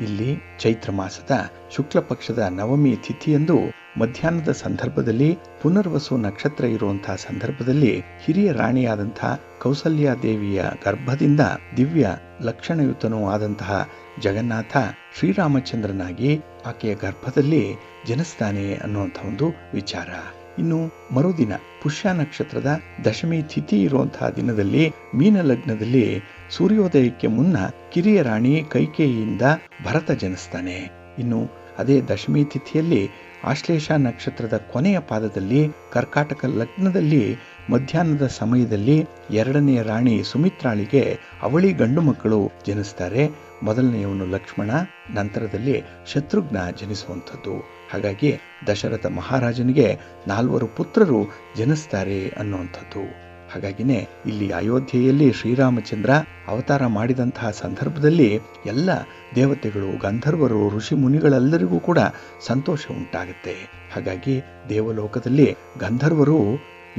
ಇಲ್ಲಿ ಚೈತ್ರ ಮಾಸದ ಶುಕ್ಲ ಪಕ್ಷದ ನವಮಿ ತಿಥಿಯಂದು ಮಧ್ಯಾಹ್ನದ ಸಂದರ್ಭದಲ್ಲಿ ಪುನರ್ವಸು ನಕ್ಷತ್ರ ಇರುವಂತಹ ಸಂದರ್ಭದಲ್ಲಿ ಹಿರಿಯ ರಾಣಿಯಾದಂತಹ ಕೌಸಲ್ಯ ದೇವಿಯ ಗರ್ಭದಿಂದ ದಿವ್ಯ ಲಕ್ಷಣಯುತನೂ ಆದಂತಹ ಜಗನ್ನಾಥ ಶ್ರೀರಾಮಚಂದ್ರನಾಗಿ ಆಕೆಯ ಗರ್ಭದಲ್ಲಿ ಜನಿಸ್ತಾನೆ ಅನ್ನುವಂಥ ಒಂದು ವಿಚಾರ. ಇನ್ನು ಮರುದಿನ ಪುಷ್ಯ ನಕ್ಷತ್ರದ ದಶಮಿ ತಿಥಿ ಇರುವಂತಹ ದಿನದಲ್ಲಿ ಮೀನ ಲಗ್ನದಲ್ಲಿ ಸೂರ್ಯೋದಯಕ್ಕೆ ಮುನ್ನ ಕಿರಿಯ ರಾಣಿ ಕೈಕೇಯಿಯಿಂದ ಭರತ ಜನಿಸ್ತಾನೆ. ಇನ್ನು ಅದೇ ದಶಮಿ ತಿಥಿಯಲ್ಲಿ ಆಶ್ಲೇಷ ನಕ್ಷತ್ರದ ಕೊನೆಯ ಪಾದದಲ್ಲಿ ಕರ್ಕಾಟಕ ಲಗ್ನದಲ್ಲಿ ಮಧ್ಯಾಹ್ನದ ಸಮಯದಲ್ಲಿ ಎರಡನೆಯ ರಾಣಿ ಸುಮಿತ್ರಾಳಿಗೆ ಅವಳಿ ಗಂಡು ಮಕ್ಕಳು ಜನಿಸ್ತಾರೆ. ಮೊದಲನೆಯವನು ಲಕ್ಷ್ಮಣ, ನಂತರದಲ್ಲಿ ಶತ್ರುಘ್ನ ಜನಿಸುವಂಥದ್ದು. ಹಾಗಾಗಿ ದಶರಥ ಮಹಾರಾಜನಿಗೆ 4 ಪುತ್ರರು ಜನಿಸ್ತಾರೆ ಅನ್ನುವಂಥದ್ದು. ಹಾಗಾಗಿನೇ ಇಲ್ಲಿ ಅಯೋಧ್ಯೆಯಲ್ಲಿ ಶ್ರೀರಾಮಚಂದ್ರ ಅವತಾರ ಮಾಡಿದಂತಹ ಸಂದರ್ಭದಲ್ಲಿ ಎಲ್ಲ ದೇವತೆಗಳು, ಗಂಧರ್ವರು, ಋಷಿ ಮುನಿಗಳೆಲ್ಲರಿಗೂ ಕೂಡ ಸಂತೋಷ ಉಂಟಾಗುತ್ತೆ. ಹಾಗಾಗಿ ದೇವಲೋಕದಲ್ಲಿ ಗಂಧರ್ವರು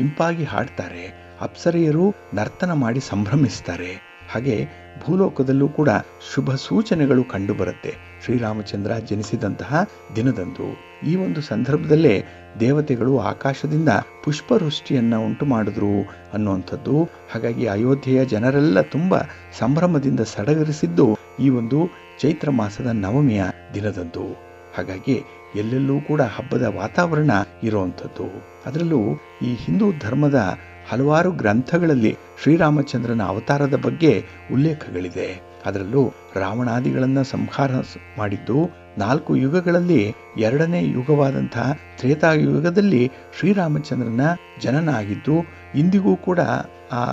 ಇಂಪಾಗಿ ಹಾಡ್ತಾರೆ, ಅಪ್ಸರೆಯರು ನರ್ತನ ಮಾಡಿ ಸಂಭ್ರಮಿಸ್ತಾರೆ. ಹಾಗೆ ಭೂಲೋಕದಲ್ಲೂ ಕೂಡ ಶುಭ ಸೂಚನೆಗಳು ಕಂಡುಬರುತ್ತೆ ಶ್ರೀರಾಮಚಂದ್ರ ಜನಿಸಿದಂತಹ ದಿನದಂದು. ಈ ಒಂದು ಸಂದರ್ಭದಲ್ಲೇ ದೇವತೆಗಳು ಆಕಾಶದಿಂದ ಪುಷ್ಪವೃಷ್ಟಿಯನ್ನ ಉಂಟು ಮಾಡಿದ್ರು ಅನ್ನುವಂಥದ್ದು. ಹಾಗಾಗಿ ಅಯೋಧ್ಯೆಯ ಜನರೆಲ್ಲ ತುಂಬ ಸಂಭ್ರಮದಿಂದ ಸಡಗರಿಸಿದ್ದು ಈ ಒಂದು ಚೈತ್ರ ಮಾಸದ ನವಮಿಯ ದಿನದಂದು. ಹಾಗಾಗಿ ಎಲ್ಲೆಲ್ಲೂ ಕೂಡ ಹಬ್ಬದ ವಾತಾವರಣ ಇರುವಂಥದ್ದು. ಅದರಲ್ಲೂ ಈ ಹಿಂದೂ ಧರ್ಮದ ಹಲವಾರು ಗ್ರಂಥಗಳಲ್ಲಿ ಶ್ರೀರಾಮಚಂದ್ರನ ಅವತಾರದ ಬಗ್ಗೆ ಉಲ್ಲೇಖಗಳಿದೆ. ಅದರಲ್ಲೂ ರಾವಣಾದಿಗಳನ್ನ ಸಂಹಾರ ಮಾಡಿದ್ದು 4 ಯುಗಗಳಲ್ಲಿ 2ನೇ ಯುಗವಾದಂತಹ ತ್ರೇತಾಯುಗದಲ್ಲಿ ಶ್ರೀರಾಮಚಂದ್ರನ ಜನನ ಆಗಿದ್ದು ಇಂದಿಗೂ ಕೂಡ ಆ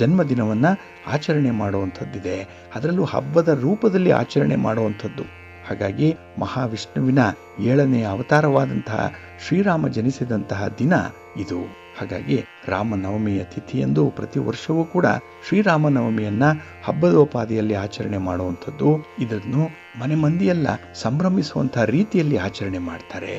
ಜನ್ಮದಿನವನ್ನ ಆಚರಣೆ ಮಾಡುವಂಥದ್ದಿದೆ. ಅದರಲ್ಲೂ ಹಬ್ಬದ ರೂಪದಲ್ಲಿ ಆಚರಣೆ ಮಾಡುವಂಥದ್ದು. ಹಾಗಾಗಿ ಮಹಾವಿಷ್ಣುವಿನ 7ನೇ ಅವತಾರವಾದಂತಹ ಶ್ರೀರಾಮ ಜನಿಸಿದಂತಹ ದಿನ ಇದು. ಹಾಗಾಗಿ ರಾಮನವಮಿಯ ತಿಥಿಯಂದು ಪ್ರತಿ ವರ್ಷವೂ ಕೂಡ ಶ್ರೀರಾಮನವಮಿಯನ್ನ ಹಬ್ಬದೋಪಾದಿಯಲ್ಲಿ ಆಚರಣೆ ಮಾಡುವಂಥದ್ದು. ಇದನ್ನು ಮನೆ ಮಂದಿಯೆಲ್ಲ ಸಂಭ್ರಮಿಸುವಂತಹ ರೀತಿಯಲ್ಲಿ ಆಚರಣೆ ಮಾಡ್ತಾರೆ.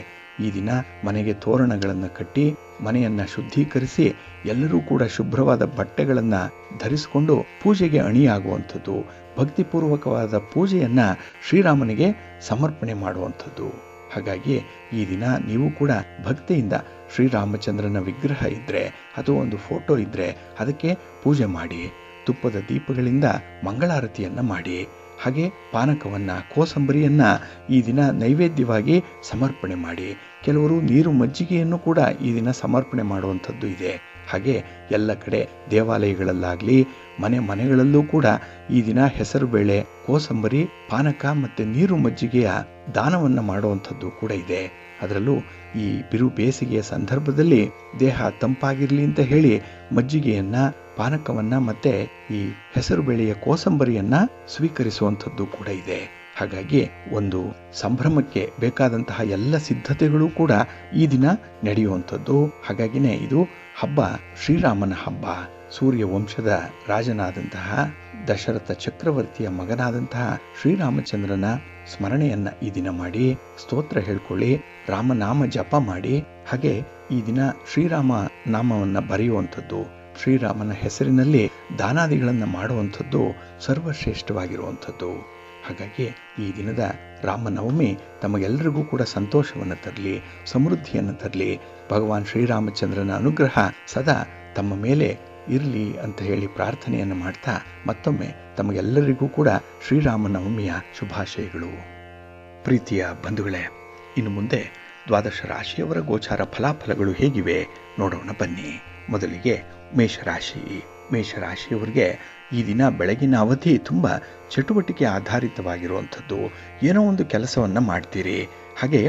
ಈ ದಿನ ಮನೆಗೆ ತೋರಣಗಳನ್ನು ಕಟ್ಟಿ ಮನೆಯನ್ನ ಶುದ್ಧೀಕರಿಸಿ ಎಲ್ಲರೂ ಕೂಡ ಶುಭ್ರವಾದ ಬಟ್ಟೆಗಳನ್ನ ಧರಿಸಿಕೊಂಡು ಪೂಜೆಗೆ ಅಣಿಯಾಗುವಂಥದ್ದು, ಭಕ್ತಿಪೂರ್ವಕವಾದ ಪೂಜೆಯನ್ನ ಶ್ರೀರಾಮನಿಗೆ ಸಮರ್ಪಣೆ ಮಾಡುವಂಥದ್ದು. ಹಾಗಾಗಿ ಈ ದಿನ ನೀವು ಕೂಡ ಭಕ್ತಿಯಿಂದ ಶ್ರೀರಾಮಚಂದ್ರನ ವಿಗ್ರಹ ಇದ್ರೆ ಅಥವಾ ಒಂದು ಫೋಟೋ ಇದ್ರೆ ಅದಕ್ಕೆ ಪೂಜೆ ಮಾಡಿ, ತುಪ್ಪದ ದೀಪಗಳಿಂದ ಮಂಗಳಾರತಿಯನ್ನ ಮಾಡಿ, ಹಾಗೆ ಪಾನಕವನ್ನ, ಕೋಸಂಬರಿಯನ್ನ ಈ ದಿನ ನೈವೇದ್ಯವಾಗಿ ಸಮರ್ಪಣೆ ಮಾಡಿ. ಕೆಲವರು ನೀರು ಮಜ್ಜಿಗೆಯನ್ನು ಕೂಡ ಈ ದಿನ ಸಮರ್ಪಣೆ ಮಾಡುವಂಥದ್ದು ಇದೆ. ಹಾಗೆ ಎಲ್ಲ ಕಡೆ ದೇವಾಲಯಗಳಲ್ಲಾಗ್ಲಿ ಮನೆಗಳಲ್ಲೂ ಕೂಡ ಈ ದಿನ ಹೆಸರು ಬೇಳೆ, ಕೋಸಂಬರಿ, ಪಾನಕ ಮತ್ತೆ ನೀರು ಮಜ್ಜಿಗೆಯ ದಾನವನ್ನ ಮಾಡುವಂಥದ್ದು ಕೂಡ ಇದೆ. ಅದರಲ್ಲೂ ಈ ಬಿರು ಬೇಸಿಗೆಯ ಸಂದರ್ಭದಲ್ಲಿ ದೇಹ ತಂಪಾಗಿರ್ಲಿ ಅಂತ ಹೇಳಿ ಮಜ್ಜಿಗೆಯನ್ನ, ಪಾನಕವನ್ನ ಮತ್ತೆ ಈ ಹೆಸರು ಬೇಳೆಯ ಕೋಸಂಬರಿಯನ್ನ ಸ್ವೀಕರಿಸುವಂಥದ್ದು ಕೂಡ ಇದೆ. ಹಾಗಾಗಿ ಒಂದು ಸಂಭ್ರಮಕ್ಕೆ ಬೇಕಾದಂತಹ ಎಲ್ಲ ಸಿದ್ಧತೆಗಳು ಕೂಡ ಈ ದಿನ ನಡೆಯುವಂಥದ್ದು. ಹಾಗಾಗಿನೇ ಇದು ಹಬ್ಬ ಶ್ರೀರಾಮನ ಹಬ್ಬ. ಸೂರ್ಯ ವಂಶದ ರಾಜನಾದಂತಹ ದಶರಥ ಚಕ್ರವರ್ತಿಯ ಮಗನಾದಂತಹ ಶ್ರೀರಾಮಚಂದ್ರನ ಸ್ಮರಣೆಯನ್ನ ಈ ದಿನ ಮಾಡಿ, ಸ್ತೋತ್ರ ಹೇಳ್ಕೊಳ್ಳಿ, ರಾಮನಾಮ ಜಪ ಮಾಡಿ, ಹಾಗೆ ಈ ದಿನ ಶ್ರೀರಾಮ ನಾಮವನ್ನ ಬರೆಯುವಂಥದ್ದು, ಶ್ರೀರಾಮನ ಹೆಸರಿನಲ್ಲಿ ದಾನಾದಿಗಳನ್ನ ಮಾಡುವಂಥದ್ದು ಸರ್ವಶ್ರೇಷ್ಠವಾಗಿರುವಂಥದ್ದು. ಹಾಗಾಗಿ ಈ ದಿನದ ರಾಮನವಮಿ ತಮಗೆಲ್ಲರಿಗೂ ಕೂಡ ಸಂತೋಷವನ್ನು ತರಲಿ, ಸಮೃದ್ಧಿಯನ್ನು ತರಲಿ. ಭಗವಾನ್ ಶ್ರೀರಾಮಚಂದ್ರನ ಅನುಗ್ರಹ ಸದಾ ತಮ್ಮ ಮೇಲೆ ಇರಲಿ ಅಂತ ಹೇಳಿ ಪ್ರಾರ್ಥನೆಯನ್ನು ಮಾಡ್ತಾ ಮತ್ತೊಮ್ಮೆ ತಮಗೆಲ್ಲರಿಗೂ ಕೂಡ ಶ್ರೀರಾಮನವಮಿಯ ಶುಭಾಶಯಗಳು. ಪ್ರೀತಿಯ ಬಂಧುಗಳೇ, ಇನ್ನು ಮುಂದೆ ದ್ವಾದಶ ರಾಶಿಯವರ ಗೋಚಾರ ಫಲಾಫಲಗಳು ಹೇಗಿವೆ ನೋಡೋಣ ಬನ್ನಿ. ಮೊದಲಿಗೆ ಮೇಷರಾಶಿ. ಮೇಷರಾಶಿಯವರಿಗೆ ಈ ದಿನ ಬೆಳಗಿನ ಅವಧಿ ತುಂಬ ಚಟುವಟಿಕೆ ಆಧಾರಿತವಾಗಿರುವಂಥದ್ದು. ಏನೋ ಒಂದು ಕೆಲಸವನ್ನು ಮಾಡ್ತೀರಿ. ಹಾಗೆ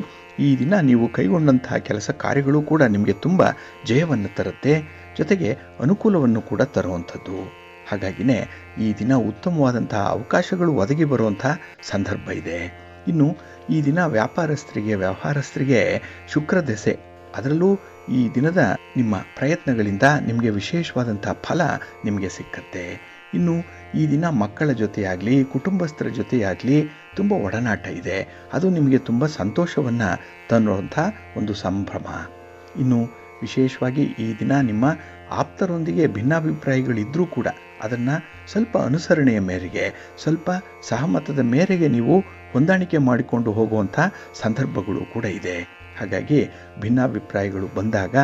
ಈ ದಿನ ನೀವು ಕೈಗೊಂಡಂತಹ ಕೆಲಸ ಕಾರ್ಯಗಳು ಕೂಡ ನಿಮಗೆ ತುಂಬ ಜಯವನ್ನು ತರುತ್ತೆ, ಜೊತೆಗೆ ಅನುಕೂಲವನ್ನು ಕೂಡ ತರುವಂಥದ್ದು. ಹಾಗಾಗಿನೇ ಈ ದಿನ ಉತ್ತಮವಾದಂತಹ ಅವಕಾಶಗಳು ಒದಗಿ ಬರುವಂತಹ ಸಂದರ್ಭ ಇದೆ. ಇನ್ನು ಈ ದಿನ ವ್ಯವಹಾರಸ್ಥರಿಗೆ ಶುಕ್ರ ದೆಸೆ, ಅದರಲ್ಲೂ ಈ ದಿನದ ನಿಮ್ಮ ಪ್ರಯತ್ನಗಳಿಂದ ನಿಮಗೆ ವಿಶೇಷವಾದಂತಹ ಫಲ ನಿಮಗೆ ಸಿಕ್ಕತ್ತೆ. ಇನ್ನು ಈ ದಿನ ಮಕ್ಕಳ ಜೊತೆಯಾಗಲಿ ಕುಟುಂಬಸ್ಥರ ಜೊತೆಯಾಗಲಿ ತುಂಬ ಒಡನಾಟ ಇದೆ. ಅದು ನಿಮಗೆ ತುಂಬ ಸಂತೋಷವನ್ನು ತನ್ನುವಂಥ ಒಂದು ಸಂಭ್ರಮ. ಇನ್ನು ವಿಶೇಷವಾಗಿ ಈ ದಿನ ನಿಮ್ಮ ಆಪ್ತರೊಂದಿಗೆ ಭಿನ್ನಾಭಿಪ್ರಾಯಗಳಿದ್ದರೂ ಕೂಡ ಅದನ್ನು ಸ್ವಲ್ಪ ಅನುಸರಣೆಯ ಮೇರೆಗೆ, ಸ್ವಲ್ಪ ಸಹಮತದ ಮೇರೆಗೆ ನೀವು ಹೊಂದಾಣಿಕೆ ಮಾಡಿಕೊಂಡು ಹೋಗುವಂಥ ಸಂದರ್ಭಗಳು ಕೂಡ ಇದೆ. ಹಾಗಾಗಿ ಭಿನ್ನಾಭಿಪ್ರಾಯಗಳು ಬಂದಾಗ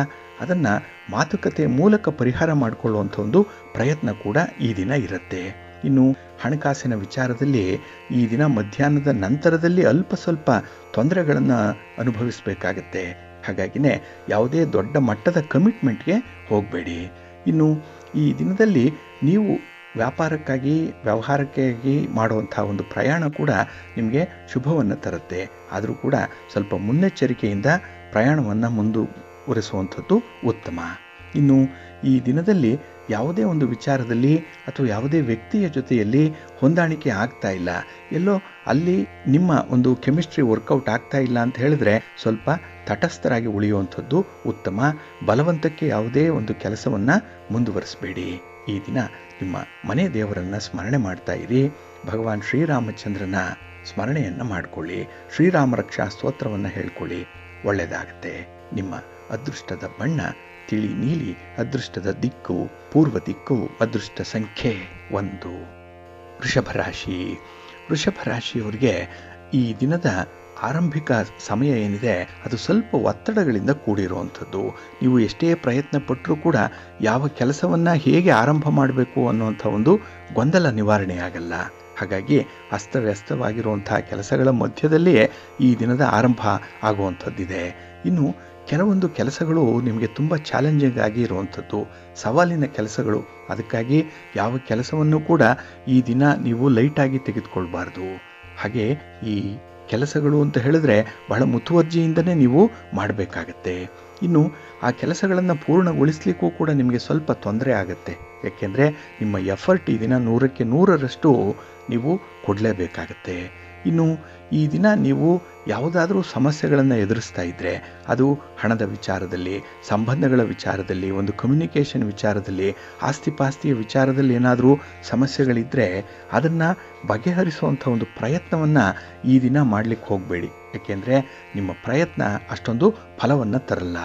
ಅದನ್ನು ಮಾತುಕತೆ ಮೂಲಕ ಪರಿಹಾರ ಮಾಡಿಕೊಳ್ಳುವಂಥ ಒಂದು ಪ್ರಯತ್ನ ಕೂಡ ಈ ದಿನ ಇರುತ್ತೆ. ಇನ್ನು ಹಣಕಾಸಿನ ವಿಚಾರದಲ್ಲಿ ಈ ದಿನ ಮಧ್ಯಾಹ್ನದ ನಂತರದಲ್ಲಿ ಅಲ್ಪ ಸ್ವಲ್ಪ ತೊಂದರೆಗಳನ್ನು ಅನುಭವಿಸಬೇಕಾಗತ್ತೆ. ಹಾಗಾಗಿನೇ ಯಾವುದೇ ದೊಡ್ಡ ಮಟ್ಟದ ಕಮಿಟ್ಮೆಂಟ್ಗೆ ಹೋಗಬೇಡಿ. ಇನ್ನು ಈ ದಿನದಲ್ಲಿ ನೀವು ವ್ಯಾಪಾರಕ್ಕಾಗಿ ವ್ಯವಹಾರಕ್ಕಾಗಿ ಮಾಡುವಂಥ ಒಂದು ಪ್ರಯಾಣ ಕೂಡ ನಿಮಗೆ ಶುಭವನ್ನು ತರುತ್ತೆ. ಆದರೂ ಕೂಡ ಸ್ವಲ್ಪ ಮುನ್ನೆಚ್ಚರಿಕೆಯಿಂದ ಪ್ರಯಾಣವನ್ನು ಮುಂದುವರಿಸುವಂಥದ್ದು ಉತ್ತಮ. ಇನ್ನು ಈ ದಿನದಲ್ಲಿ ಯಾವುದೇ ಒಂದು ವಿಚಾರದಲ್ಲಿ ಅಥವಾ ಯಾವುದೇ ವ್ಯಕ್ತಿಯ ಜೊತೆಯಲ್ಲಿ ಹೊಂದಾಣಿಕೆ ಆಗ್ತಾ ಇಲ್ಲ, ಎಲ್ಲೋ ಅಲ್ಲಿ ನಿಮ್ಮ ಒಂದು ಕೆಮಿಸ್ಟ್ರಿ ವರ್ಕೌಟ್ ಆಗ್ತಾ ಇಲ್ಲ ಅಂತ ಹೇಳಿದ್ರೆ ಸ್ವಲ್ಪ ತಟಸ್ಥರಾಗಿ ಉಳಿಯುವಂಥದ್ದು ಉತ್ತಮ. ಬಲವಂತಕ್ಕೆ ಯಾವುದೇ ಒಂದು ಕೆಲಸವನ್ನು ಮುಂದುವರಿಸಬೇಡಿ. ಈ ದಿನ ನಿಮ್ಮ ಮನೆ ದೇವರನ್ನು ಸ್ಮರಣೆ ಮಾಡ್ತಾ ಇರಿ. ಭಗವಾನ್ ಶ್ರೀರಾಮಚಂದ್ರನ ಸ್ಮರಣೆಯನ್ನು ಮಾಡಿಕೊಳ್ಳಿ. ಶ್ರೀರಾಮ ರಕ್ಷಾ ಸ್ತೋತ್ರವನ್ನು ಹೇಳ್ಕೊಳ್ಳಿ, ಒಳ್ಳೆಯದಾಗತ್ತೆ. ನಿಮ್ಮ ಅದೃಷ್ಟದ ಬಣ್ಣ ತಿಳಿ ನೀಲಿ, ಅದೃಷ್ಟದ ದಿಕ್ಕು ಪೂರ್ವ ದಿಕ್ಕು, ಅದೃಷ್ಟ ಸಂಖ್ಯೆ 1. ವೃಷಭ ರಾಶಿಯವರಿಗೆ ಈ ದಿನದ ಆರಂಭಿಕ ಸಮಯ ಏನಿದೆ ಅದು ಸ್ವಲ್ಪ ಒತ್ತಡಗಳಿಂದ ಕೂಡಿರುವಂಥದ್ದು. ನೀವು ಎಷ್ಟೇ ಪ್ರಯತ್ನ ಪಟ್ಟರೂ ಕೂಡ ಯಾವ ಕೆಲಸವನ್ನು ಹೇಗೆ ಆರಂಭ ಮಾಡಬೇಕು ಅನ್ನುವಂಥ ಒಂದು ಗೊಂದಲ ನಿವಾರಣೆ ಆಗಲ್ಲ. ಹಾಗಾಗಿ ಅಸ್ತವ್ಯಸ್ತವಾಗಿರುವಂಥ ಕೆಲಸಗಳ ಮಧ್ಯದಲ್ಲಿಯೇ ಈ ದಿನದ ಆರಂಭ ಆಗುವಂಥದ್ದಿದೆ. ಇನ್ನು ಕೆಲವೊಂದು ಕೆಲಸಗಳು ನಿಮಗೆ ತುಂಬ ಚಾಲೆಂಜಿಂಗ್ ಆಗಿ ಇರುವಂಥದ್ದು, ಸವಾಲಿನ ಕೆಲಸಗಳು. ಅದಕ್ಕಾಗಿ ಯಾವ ಕೆಲಸವನ್ನು ಕೂಡ ಈ ದಿನ ನೀವು ಲೈಟಾಗಿ ತೆಗೆದುಕೊಳ್ಬಾರ್ದು. ಹಾಗೆ ಈ ಕೆಲಸಗಳು ಅಂತ ಹೇಳಿದ್ರೆ ಬಹಳ ಮುತುವರ್ಜಿಯಿಂದನೇ ನೀವು ಮಾಡಬೇಕಾಗತ್ತೆ. ಇನ್ನು ಆ ಕೆಲಸಗಳನ್ನು ಪೂರ್ಣಗೊಳಿಸಲಿಕ್ಕೂ ಕೂಡ ನಿಮಗೆ ಸ್ವಲ್ಪ ತೊಂದರೆ ಆಗುತ್ತೆ. ಯಾಕೆಂದರೆ ನಿಮ್ಮ ಎಫರ್ಟ್ ಈ ದಿನ 100ಕ್ಕೆ 100ರಷ್ಟು ನೀವು ಕೊಡಲೇಬೇಕಾಗತ್ತೆ. ಇನ್ನು ಈ ದಿನ ನೀವು ಯಾವುದಾದ್ರೂ ಸಮಸ್ಯೆಗಳನ್ನು ಎದುರಿಸ್ತಾ ಇದ್ದರೆ ಅದು ಹಣದ ವಿಚಾರದಲ್ಲಿ, ಸಂಬಂಧಗಳ ವಿಚಾರದಲ್ಲಿ, ಒಂದು ಕಮ್ಯುನಿಕೇಷನ್ ವಿಚಾರದಲ್ಲಿ, ಆಸ್ತಿಪಾಸ್ತಿಯ ವಿಚಾರದಲ್ಲಿ ಏನಾದರೂ ಸಮಸ್ಯೆಗಳಿದ್ದರೆ ಅದನ್ನು ಬಗೆಹರಿಸುವಂಥ ಒಂದು ಪ್ರಯತ್ನವನ್ನು ಈ ದಿನ ಮಾಡಲಿಕ್ಕೆ ಹೋಗಬೇಡಿ. ಯಾಕೆಂದರೆ ನಿಮ್ಮ ಪ್ರಯತ್ನ ಅಷ್ಟೊಂದು ಫಲವನ್ನು ತರಲ್ಲ.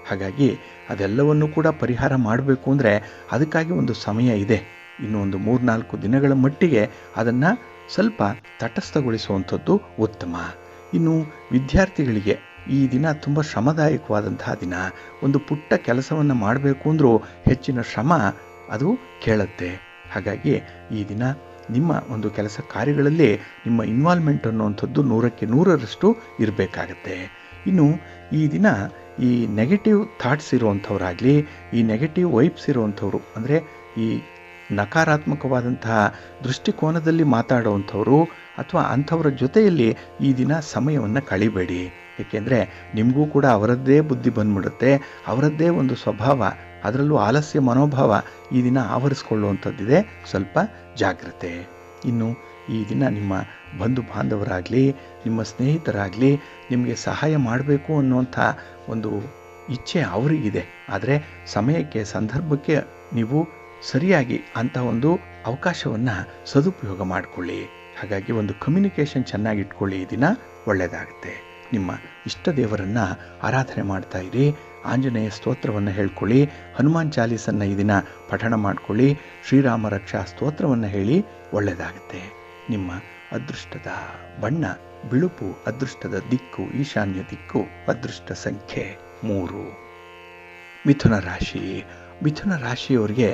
ಹಾಗಾಗಿ ಅದೆಲ್ಲವನ್ನು ಕೂಡ ಪರಿಹಾರ ಮಾಡಬೇಕು ಅಂದರೆ ಅದಕ್ಕಾಗಿ ಒಂದು ಸಮಯ ಇದೆ. ಇನ್ನು ಒಂದು 3-4 ದಿನಗಳ ಮಟ್ಟಿಗೆ ಅದನ್ನು ಸ್ವಲ್ಪ ತಟಸ್ಥಗೊಳಿಸುವಂಥದ್ದು ಉತ್ತಮ. ಇನ್ನು ವಿದ್ಯಾರ್ಥಿಗಳಿಗೆ ಈ ದಿನ ತುಂಬ ಶ್ರಮದಾಯಕವಾದಂತಹ ದಿನ. ಒಂದು ಪುಟ್ಟ ಕೆಲಸವನ್ನು ಮಾಡಬೇಕು ಅಂದರೂ ಹೆಚ್ಚಿನ ಶ್ರಮ ಅದು ಕೇಳುತ್ತೆ. ಹಾಗಾಗಿ ಈ ದಿನ ನಿಮ್ಮ ಒಂದು ಕೆಲಸ ಕಾರ್ಯಗಳಲ್ಲಿ ನಿಮ್ಮ ಇನ್ವಾಲ್ವ್ಮೆಂಟ್ ಅನ್ನುವಂಥದ್ದು 100ಕ್ಕೆ 100ರಷ್ಟು ಇರಬೇಕಾಗತ್ತೆ. ಇನ್ನು ಈ ದಿನ ಈ ನೆಗೆಟಿವ್ ಥಾಟ್ಸ್ ಇರುವಂಥವ್ರಾಗಲಿ, ಈ ನೆಗೆಟಿವ್ ವೈಬ್ಸ್ ಇರುವಂಥವ್ರು, ಅಂದರೆ ಈ ನಕಾರಾತ್ಮಕವಾದಂತಹ ದೃಷ್ಟಿಕೋನದಲ್ಲಿ ಮಾತಾಡುವಂಥವರು ಅಥವಾ ಅಂಥವರ ಜೊತೆಯಲ್ಲಿ ಈ ದಿನ ಸಮಯವನ್ನು ಕಳಿಬೇಡಿ. ಏಕೆಂದರೆ ನಿಮಗೂ ಕೂಡ ಅವರದ್ದೇ ಬುದ್ಧಿ ಬಂದ್ಬಿಡುತ್ತೆ, ಅವರದ್ದೇ ಒಂದು ಸ್ವಭಾವ, ಅದರಲ್ಲೂ ಆಲಸ್ಯ ಮನೋಭಾವ ಈ ದಿನ ಆವರಿಸ್ಕೊಳ್ಳುವಂಥದ್ದಿದೆ. ಸ್ವಲ್ಪ ಜಾಗ್ರತೆ. ಇನ್ನು ಈ ದಿನ ನಿಮ್ಮ ಬಂಧು ಬಾಂಧವರಾಗಲಿ, ನಿಮ್ಮ ಸ್ನೇಹಿತರಾಗಲಿ ನಿಮಗೆ ಸಹಾಯ ಮಾಡಬೇಕು ಅನ್ನುವಂಥ ಒಂದು ಇಚ್ಛೆ ಅವರಿಗಿದೆ. ಆದರೆ ಸಮಯಕ್ಕೆ ಸಂದರ್ಭಕ್ಕೆ ನೀವು ಸರಿಯಾಗಿ ಅಂಥ ಒಂದು ಅವಕಾಶವನ್ನು ಸದುಪಯೋಗ ಮಾಡಿಕೊಳ್ಳಿ. ಹಾಗಾಗಿ ಒಂದು ಕಮ್ಯುನಿಕೇಷನ್ ಚೆನ್ನಾಗಿ ಇಟ್ಕೊಳ್ಳಿ. ಈ ದಿನ ಒಳ್ಳೆಯದಾಗುತ್ತೆ. ನಿಮ್ಮ ಇಷ್ಟ ದೇವರನ್ನು ಆರಾಧನೆ ಮಾಡ್ತಾ ಇರಿ. ಆಂಜನೇಯ ಸ್ತೋತ್ರವನ್ನು ಹೇಳ್ಕೊಳ್ಳಿ. ಹನುಮಾನ್ ಚಾಲೀಸನ್ನು ಈ ದಿನ ಪಠಣ ಮಾಡಿಕೊಳ್ಳಿ. ಶ್ರೀರಾಮ ರಕ್ಷಾ ಸ್ತೋತ್ರವನ್ನು ಹೇಳಿ, ಒಳ್ಳೆಯದಾಗುತ್ತೆ. ನಿಮ್ಮ ಅದೃಷ್ಟದ ಬಣ್ಣ ಬಿಳುಪು, ಅದೃಷ್ಟದ ದಿಕ್ಕು ಈಶಾನ್ಯ ದಿಕ್ಕು, ಅದೃಷ್ಟ ಸಂಖ್ಯೆ 3. ಮಿಥುನ ರಾಶಿ. ಮಿಥುನ ರಾಶಿಯವರಿಗೆ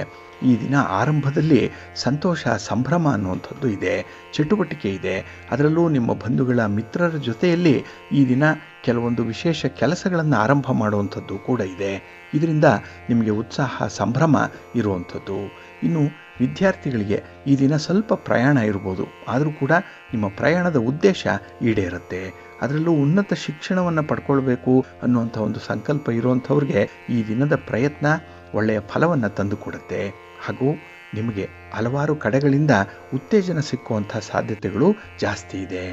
ಈ ದಿನ ಆರಂಭದಲ್ಲಿ ಸಂತೋಷ, ಸಂಭ್ರಮ ಅನ್ನುವಂಥದ್ದು ಇದೆ, ಚಟುವಟಿಕೆ ಇದೆ. ಅದರಲ್ಲೂ ನಿಮ್ಮ ಬಂಧುಗಳ, ಮಿತ್ರರ ಜೊತೆಯಲ್ಲಿ ಈ ದಿನ ಕೆಲವೊಂದು ವಿಶೇಷ ಕೆಲಸಗಳನ್ನು ಆರಂಭ ಮಾಡುವಂಥದ್ದು ಕೂಡ ಇದೆ. ಇದರಿಂದ ನಿಮಗೆ ಉತ್ಸಾಹ, ಸಂಭ್ರಮ ಇರುವಂಥದ್ದು. ಇನ್ನು ವಿದ್ಯಾರ್ಥಿಗಳಿಗೆ ಈ ದಿನ ಸ್ವಲ್ಪ ಪ್ರಯಾಣ ಇರ್ಬೋದು, ಆದರೂ ಕೂಡ ನಿಮ್ಮ ಪ್ರಯಾಣದ ಉದ್ದೇಶ ಈಡೇರುತ್ತೆ. ಅದರಲ್ಲೂ ಉನ್ನತ ಶಿಕ್ಷಣವನ್ನು ಪಡ್ಕೊಳ್ಬೇಕು ಅನ್ನುವಂಥ ಒಂದು ಸಂಕಲ್ಪ ಇರುವಂಥವ್ರಿಗೆ ಈ ದಿನದ ಪ್ರಯತ್ನ ಒಳ್ಳೆಯ ಫಲವನ್ನು ತಂದುಕೊಡುತ್ತೆ. ಹಾಗೂ ನಿಮಗೆ ಹಲವಾರು ಕಡೆಗಳಿಂದ ಉತ್ತೇಜನ ಸಿಕ್ಕುವಂಥ ಸಾಧ್ಯತೆಗಳು ಜಾಸ್ತಿ ಇದೆ.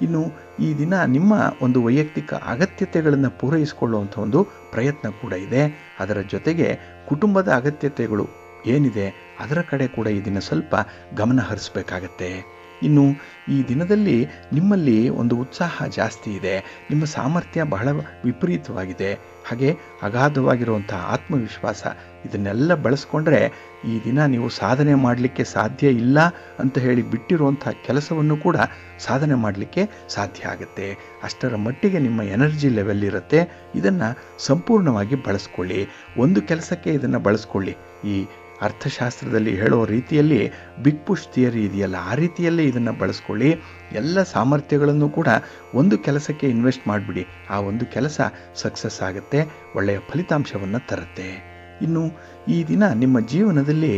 ಇನ್ನು ಈ ದಿನ ನಿಮ್ಮ ಒಂದು ವೈಯಕ್ತಿಕ ಅಗತ್ಯತೆಗಳನ್ನು ಪೂರೈಸಿಕೊಳ್ಳುವಂಥ ಒಂದು ಪ್ರಯತ್ನ ಕೂಡ ಇದೆ. ಅದರ ಜೊತೆಗೆ ಕುಟುಂಬದ ಅಗತ್ಯತೆಗಳು ಏನಿದೆ ಅದರ ಕಡೆ ಕೂಡ ಈ ದಿನ ಸ್ವಲ್ಪ ಗಮನ ಹರಿಸಬೇಕಾಗತ್ತೆ. ಇನ್ನು ಈ ದಿನದಲ್ಲಿ ನಿಮ್ಮಲ್ಲಿ ಒಂದು ಉತ್ಸಾಹ ಜಾಸ್ತಿ ಇದೆ, ನಿಮ್ಮ ಸಾಮರ್ಥ್ಯ ಬಹಳ ವಿಪರೀತವಾಗಿದೆ, ಹಾಗೆ ಅಗಾಧವಾಗಿರುವಂಥ ಆತ್ಮವಿಶ್ವಾಸ, ಇದನ್ನೆಲ್ಲ ಬಳಸ್ಕೊಂಡ್ರೆ ಈ ದಿನ ನೀವು ಸಾಧನೆ ಮಾಡಲಿಕ್ಕೆ ಸಾಧ್ಯ ಇಲ್ಲ ಅಂತ ಹೇಳಿ ಬಿಟ್ಟಿರುವಂಥ ಕೆಲಸವನ್ನು ಕೂಡ ಸಾಧನೆ ಮಾಡಲಿಕ್ಕೆ ಸಾಧ್ಯ ಆಗುತ್ತೆ. ಅಷ್ಟರ ಮಟ್ಟಿಗೆ ನಿಮ್ಮ ಎನರ್ಜಿ ಲೆವೆಲ್ ಇರುತ್ತೆ. ಇದನ್ನು ಸಂಪೂರ್ಣವಾಗಿ ಬಳಸ್ಕೊಳ್ಳಿ. ಒಂದು ಕೆಲಸಕ್ಕೆ ಇದನ್ನು ಬಳಸ್ಕೊಳ್ಳಿ. ಈ ಅರ್ಥಶಾಸ್ತ್ರದಲ್ಲಿ ಹೇಳೋ ರೀತಿಯಲ್ಲಿ ಬಿಗ್ ಪುಷ್ ಥಿಯರಿ ಇದೆಯಲ್ಲ, ಆ ರೀತಿಯಲ್ಲಿ ಇದನ್ನು ಬಳಸ್ಕೊಳ್ಳಿ. ಎಲ್ಲ ಸಾಮರ್ಥ್ಯಗಳನ್ನು ಕೂಡ ಒಂದು ಕೆಲಸಕ್ಕೆ ಇನ್ವೆಸ್ಟ್ ಮಾಡಿಬಿಡಿ. ಆ ಒಂದು ಕೆಲಸ ಸಕ್ಸಸ್ ಆಗುತ್ತೆ, ಒಳ್ಳೆಯ ಫಲಿತಾಂಶವನ್ನು ತರುತ್ತೆ. ಇನ್ನು ಈ ದಿನ ನಿಮ್ಮ ಜೀವನದಲ್ಲಿ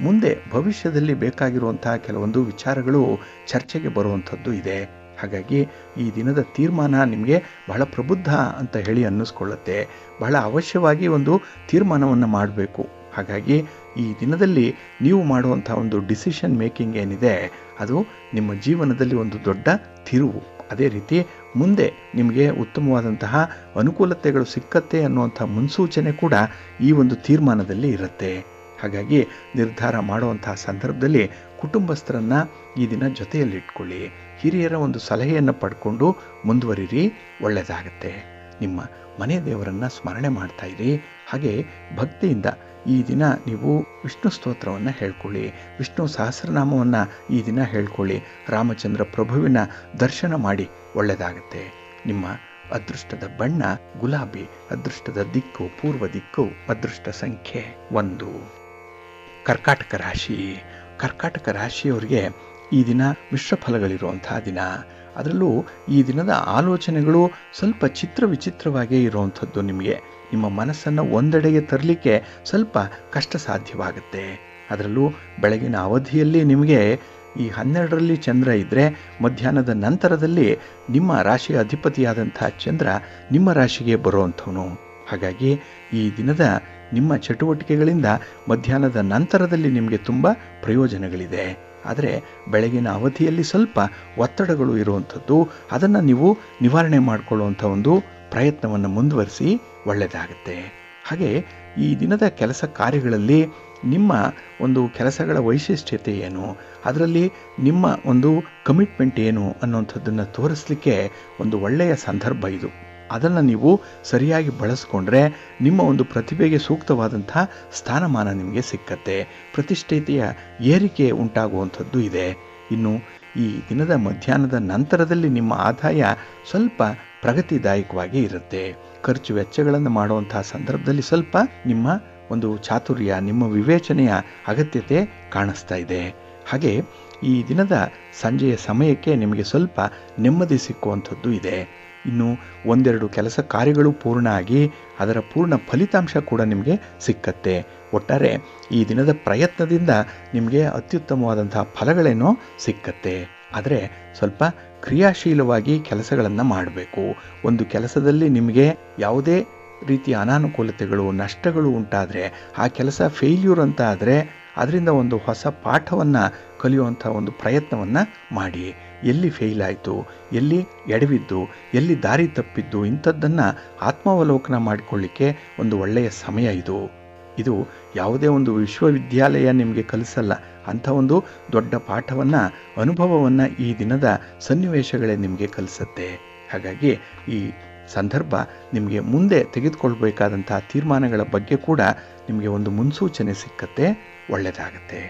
ಮುಂದೆ ಭವಿಷ್ಯದಲ್ಲಿ ಬೇಕಾಗಿರುವಂತಹ ಕೆಲವೊಂದು ವಿಚಾರಗಳು ಚರ್ಚೆಗೆ ಬರುವಂಥದ್ದು ಇದೆ. ಹಾಗಾಗಿ ಈ ದಿನದ ತೀರ್ಮಾನ ನಿಮಗೆ ಬಹಳ ಪ್ರಬುದ್ಧ ಅಂತ ಹೇಳಿ ಅನ್ನಿಸ್ಕೊಳ್ಳುತ್ತೆ. ಬಹಳ ಅವಶ್ಯವಾಗಿ ಒಂದು ತೀರ್ಮಾನವನ್ನು ಮಾಡಬೇಕು. ಹಾಗಾಗಿ ಈ ದಿನದಲ್ಲಿ ನೀವು ಮಾಡುವಂಥ ಒಂದು ಡಿಸಿಷನ್ ಮೇಕಿಂಗ್ ಏನಿದೆ ಅದು ನಿಮ್ಮ ಜೀವನದಲ್ಲಿ ಒಂದು ದೊಡ್ಡ ತಿರುವು. ಅದೇ ರೀತಿ ಮುಂದೆ ನಿಮಗೆ ಉತ್ತಮವಾದಂತಹ ಅನುಕೂಲತೆಗಳು ಸಿಕ್ಕತ್ತೆ ಅನ್ನುವಂಥ ಮುನ್ಸೂಚನೆ ಕೂಡ ಈ ಒಂದು ತೀರ್ಮಾನದಲ್ಲಿ ಇರುತ್ತೆ. ಹಾಗಾಗಿ ನಿರ್ಧಾರ ಮಾಡುವಂತಹ ಸಂದರ್ಭದಲ್ಲಿ ಕುಟುಂಬಸ್ಥರನ್ನು ಈ ದಿನ ಜೊತೆಯಲ್ಲಿಟ್ಕೊಳ್ಳಿ. ಹಿರಿಯರ ಒಂದು ಸಲಹೆಯನ್ನು ಪಡ್ಕೊಂಡು ಮುಂದುವರಿರಿ, ಒಳ್ಳೆಯದಾಗತ್ತೆ. ನಿಮ್ಮ ಮನೆ ದೇವರನ್ನು ಸ್ಮರಣೆ ಮಾಡ್ತಾ ಇರಿ. ಹಾಗೆ ಭಕ್ತಿಯಿಂದ ಈ ದಿನ ನೀವು ವಿಷ್ಣು ಸ್ತೋತ್ರವನ್ನು ಹೇಳ್ಕೊಳ್ಳಿ, ವಿಷ್ಣು ಸಹಸ್ರನಾಮವನ್ನು ಈ ದಿನ ಹೇಳ್ಕೊಳ್ಳಿ. ರಾಮಚಂದ್ರ ಪ್ರಭುವಿನ ದರ್ಶನ ಮಾಡಿ, ಒಳ್ಳೆಯದಾಗತ್ತೆ. ನಿಮ್ಮ ಅದೃಷ್ಟದ ಬಣ್ಣ ಗುಲಾಬಿ, ಅದೃಷ್ಟದ ದಿಕ್ಕು ಪೂರ್ವ ದಿಕ್ಕು, ಅದೃಷ್ಟ ಸಂಖ್ಯೆ 1. ಕರ್ಕಾಟಕ ರಾಶಿ. ಕರ್ಕಾಟಕ ರಾಶಿಯವರಿಗೆ ಈ ದಿನ ಮಿಶ್ರ ಫಲಗಳಿರುವಂತಹ ದಿನ. ಅದರಲ್ಲೂ ಈ ದಿನದ ಆಲೋಚನೆಗಳು ಸ್ವಲ್ಪ ವಿಚಿತ್ರವಾಗೇ ಇರುವಂಥದ್ದು. ನಿಮ್ಮ ಮನಸ್ಸನ್ನು ಒಂದೆಡೆಗೆ ತರಲಿಕ್ಕೆ ಸ್ವಲ್ಪ ಕಷ್ಟ ಸಾಧ್ಯವಾಗುತ್ತೆ. ಅದರಲ್ಲೂ ಬೆಳಗಿನ ಅವಧಿಯಲ್ಲಿ ನಿಮಗೆ ಈ 12ರಲ್ಲಿ ಚಂದ್ರ ಇದ್ದರೆ ಮಧ್ಯಾಹ್ನದ ನಂತರದಲ್ಲಿ ನಿಮ್ಮ ರಾಶಿಯ ಅಧಿಪತಿಯಾದಂಥ ಚಂದ್ರ ನಿಮ್ಮ ರಾಶಿಗೆ ಬರುವಂಥವನು. ಹಾಗಾಗಿ ಈ ದಿನದ ನಿಮ್ಮ ಚಟುವಟಿಕೆಗಳಿಂದ ಮಧ್ಯಾಹ್ನದ ನಂತರದಲ್ಲಿ ನಿಮಗೆ ತುಂಬ ಪ್ರಯೋಜನಗಳಿದೆ. ಆದರೆ ಬೆಳಗಿನ ಅವಧಿಯಲ್ಲಿ ಸ್ವಲ್ಪ ಒತ್ತಡಗಳು ಇರುವಂಥದ್ದು, ಅದನ್ನು ನೀವು ನಿವಾರಣೆ ಮಾಡಿಕೊಳ್ಳುವಂಥ ಒಂದು ಪ್ರಯತ್ನವನ್ನು ಮುಂದುವರಿಸಿ, ಒಳ್ಳೆಯದಾಗುತ್ತೆ. ಹಾಗೆ ಈ ದಿನದ ಕೆಲಸ ಕಾರ್ಯಗಳಲ್ಲಿ ನಿಮ್ಮ ಒಂದು ಕೆಲಸಗಳ ವೈಶಿಷ್ಟ್ಯತೆ ಏನು, ಅದರಲ್ಲಿ ನಿಮ್ಮ ಒಂದು ಕಮಿಟ್ಮೆಂಟ್ ಏನು ಅನ್ನುವಂಥದ್ದನ್ನು ತೋರಿಸಲಿಕ್ಕೆ ಒಂದು ಒಳ್ಳೆಯ ಸಂದರ್ಭ ಇದು. ಅದನ್ನು ನೀವು ಸರಿಯಾಗಿ ಬಳಸ್ಕೊಂಡ್ರೆ ನಿಮ್ಮ ಒಂದು ಪ್ರತಿಭೆಗೆ ಸೂಕ್ತವಾದಂಥ ಸ್ಥಾನಮಾನ ನಿಮಗೆ ಸಿಕ್ಕತ್ತೆ. ಪ್ರತಿಷ್ಠೆಯ ಏರಿಕೆ ಉಂಟಾಗುವಂಥದ್ದು ಇದೆ. ಇನ್ನು ಈ ದಿನದ ಮಧ್ಯಾಹ್ನದ ನಂತರದಲ್ಲಿ ನಿಮ್ಮ ಆದಾಯ ಸ್ವಲ್ಪ ಪ್ರಗತಿದಾಯಕವಾಗಿ ಇರುತ್ತೆ. ಖರ್ಚು ವೆಚ್ಚಗಳನ್ನು ಮಾಡುವಂಥ ಸಂದರ್ಭದಲ್ಲಿ ಸ್ವಲ್ಪ ನಿಮ್ಮ ಒಂದು ಚಾತುರ್ಯ, ನಿಮ್ಮ ವಿವೇಚನೆಯ ಅಗತ್ಯತೆ ಕಾಣಿಸ್ತಾ ಇದೆ. ಹಾಗೆ ಈ ದಿನದ ಸಂಜೆಯ ಸಮಯಕ್ಕೆ ನಿಮಗೆ ಸ್ವಲ್ಪ ನೆಮ್ಮದಿ ಸಿಕ್ಕುವಂಥದ್ದು ಇದೆ. ಇನ್ನು ಒಂದೆರಡು ಕೆಲಸ ಕಾರ್ಯಗಳು ಪೂರ್ಣ ಆಗಿ ಅದರ ಪೂರ್ಣ ಫಲಿತಾಂಶ ಕೂಡ ನಿಮಗೆ ಸಿಕ್ಕತ್ತೆ. ಒಟ್ಟಾರೆ ಈ ದಿನದ ಪ್ರಯತ್ನದಿಂದ ನಿಮಗೆ ಅತ್ಯುತ್ತಮವಾದಂತಹ ಫಲಗಳೇನೋ ಸಿಕ್ಕತ್ತೆ. ಆದರೆ ಸ್ವಲ್ಪ ಕ್ರಿಯಾಶೀಲವಾಗಿ ಕೆಲಸಗಳನ್ನು ಮಾಡಬೇಕು. ಒಂದು ಕೆಲಸದಲ್ಲಿ ನಿಮಗೆ ಯಾವುದೇ ರೀತಿಯ ಅನಾನುಕೂಲತೆಗಳು, ನಷ್ಟಗಳು ಉಂಟಾದರೆ, ಆ ಕೆಲಸ ಫೇಲ್ಯೂರ್ ಅಂತ ಆದರೆ ಅದರಿಂದ ಒಂದು ಹೊಸ ಪಾಠವನ್ನು ಕಲಿಯುವಂಥ ಒಂದು ಪ್ರಯತ್ನವನ್ನು ಮಾಡಿ. ಎಲ್ಲಿ ಫೇಲ್ ಆಯಿತು, ಎಲ್ಲಿ ಎಡವಿದ್ದು, ಎಲ್ಲಿ ದಾರಿ ತಪ್ಪಿದ್ದು, ಇಂಥದ್ದನ್ನು ಆತ್ಮಾವಲೋಕನ ಮಾಡಿಕೊಳ್ಳಿಕ್ಕೆ ಒಂದು ಒಳ್ಳೆಯ ಸಮಯ ಇದು ಯಾವುದೇ ಒಂದು ವಿಶ್ವವಿದ್ಯಾಲಯ ನಿಮಗೆ ಕಲಿಸಲ್ಲ. ಅಂಥ ಒಂದು ದೊಡ್ಡ ಪಾಠವನ್ನು, ಅನುಭವವನ್ನು ಈ ದಿನದ ಸನ್ನಿವೇಶಗಳೇ ನಿಮಗೆ ಕಲಿಸುತ್ತೆ. ಹಾಗಾಗಿ ಈ ಸಂದರ್ಭ ನಿಮಗೆ ಮುಂದೆ ತೆಗೆದುಕೊಳ್ಬೇಕಾದಂಥ ತೀರ್ಮಾನಗಳ ಬಗ್ಗೆ ಕೂಡ ನಿಮಗೆ ಒಂದು ಮುನ್ಸೂಚನೆ ಸಿಕ್ಕತ್ತೆ, ಒಳ್ಳೆಯದಾಗತ್ತೆ.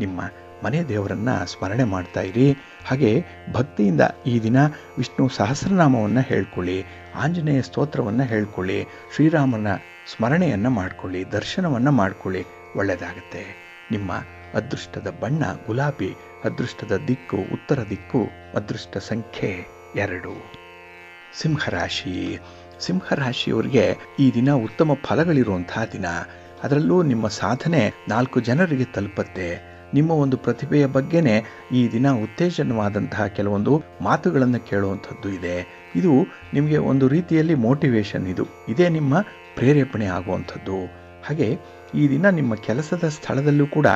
ನಿಮ್ಮ ಮನೆ ದೇವರನ್ನು ಸ್ಮರಣೆ ಮಾಡ್ತಾ ಇರಿ. ಹಾಗೆ ಭಕ್ತಿಯಿಂದ ಈ ದಿನ ವಿಷ್ಣು ಸಹಸ್ರನಾಮವನ್ನು ಹೇಳ್ಕೊಳ್ಳಿ, ಆಂಜನೇಯ ಸ್ತೋತ್ರವನ್ನು ಹೇಳ್ಕೊಳ್ಳಿ, ಶ್ರೀರಾಮನ ಸ್ಮರಣೆಯನ್ನು ಮಾಡಿಕೊಳ್ಳಿ, ದರ್ಶನವನ್ನು ಮಾಡಿಕೊಳ್ಳಿ, ಒಳ್ಳೆಯದಾಗುತ್ತೆ. ನಿಮ್ಮ ಅದೃಷ್ಟದ ಬಣ್ಣ ಗುಲಾಬಿ, ಅದೃಷ್ಟದ ದಿಕ್ಕು ಉತ್ತರ ದಿಕ್ಕು, ಅದೃಷ್ಟ ಸಂಖ್ಯೆ 2. ಸಿಂಹರಾಶಿ. ಸಿಂಹರಾಶಿಯವರಿಗೆ ಈ ದಿನ ಉತ್ತಮ ಫಲಗಳಿರುವಂತಹ ದಿನ. ಅದರಲ್ಲೂ ನಿಮ್ಮ ಸಾಧನೆ 4 ಜನರಿಗೆ ತಲುಪತ್ತೆ. ನಿಮ್ಮ ಒಂದು ಪ್ರತಿಭೆಯ ಬಗ್ಗೆನೇ ಈ ದಿನ ಉತ್ತೇಜನವಾದಂತಹ ಕೆಲವೊಂದು ಮಾತುಗಳನ್ನು ಕೇಳುವಂಥದ್ದು ಇದೆ. ಇದು ನಿಮಗೆ ಒಂದು ರೀತಿಯಲ್ಲಿ ಮೋಟಿವೇಶನ್, ಇದೇ ನಿಮ್ಮ ಪ್ರೇರೇಪಣೆ ಆಗುವಂಥದ್ದು. ಹಾಗೆ ಈ ದಿನ ನಿಮ್ಮ ಕೆಲಸದ ಸ್ಥಳದಲ್ಲೂ ಕೂಡ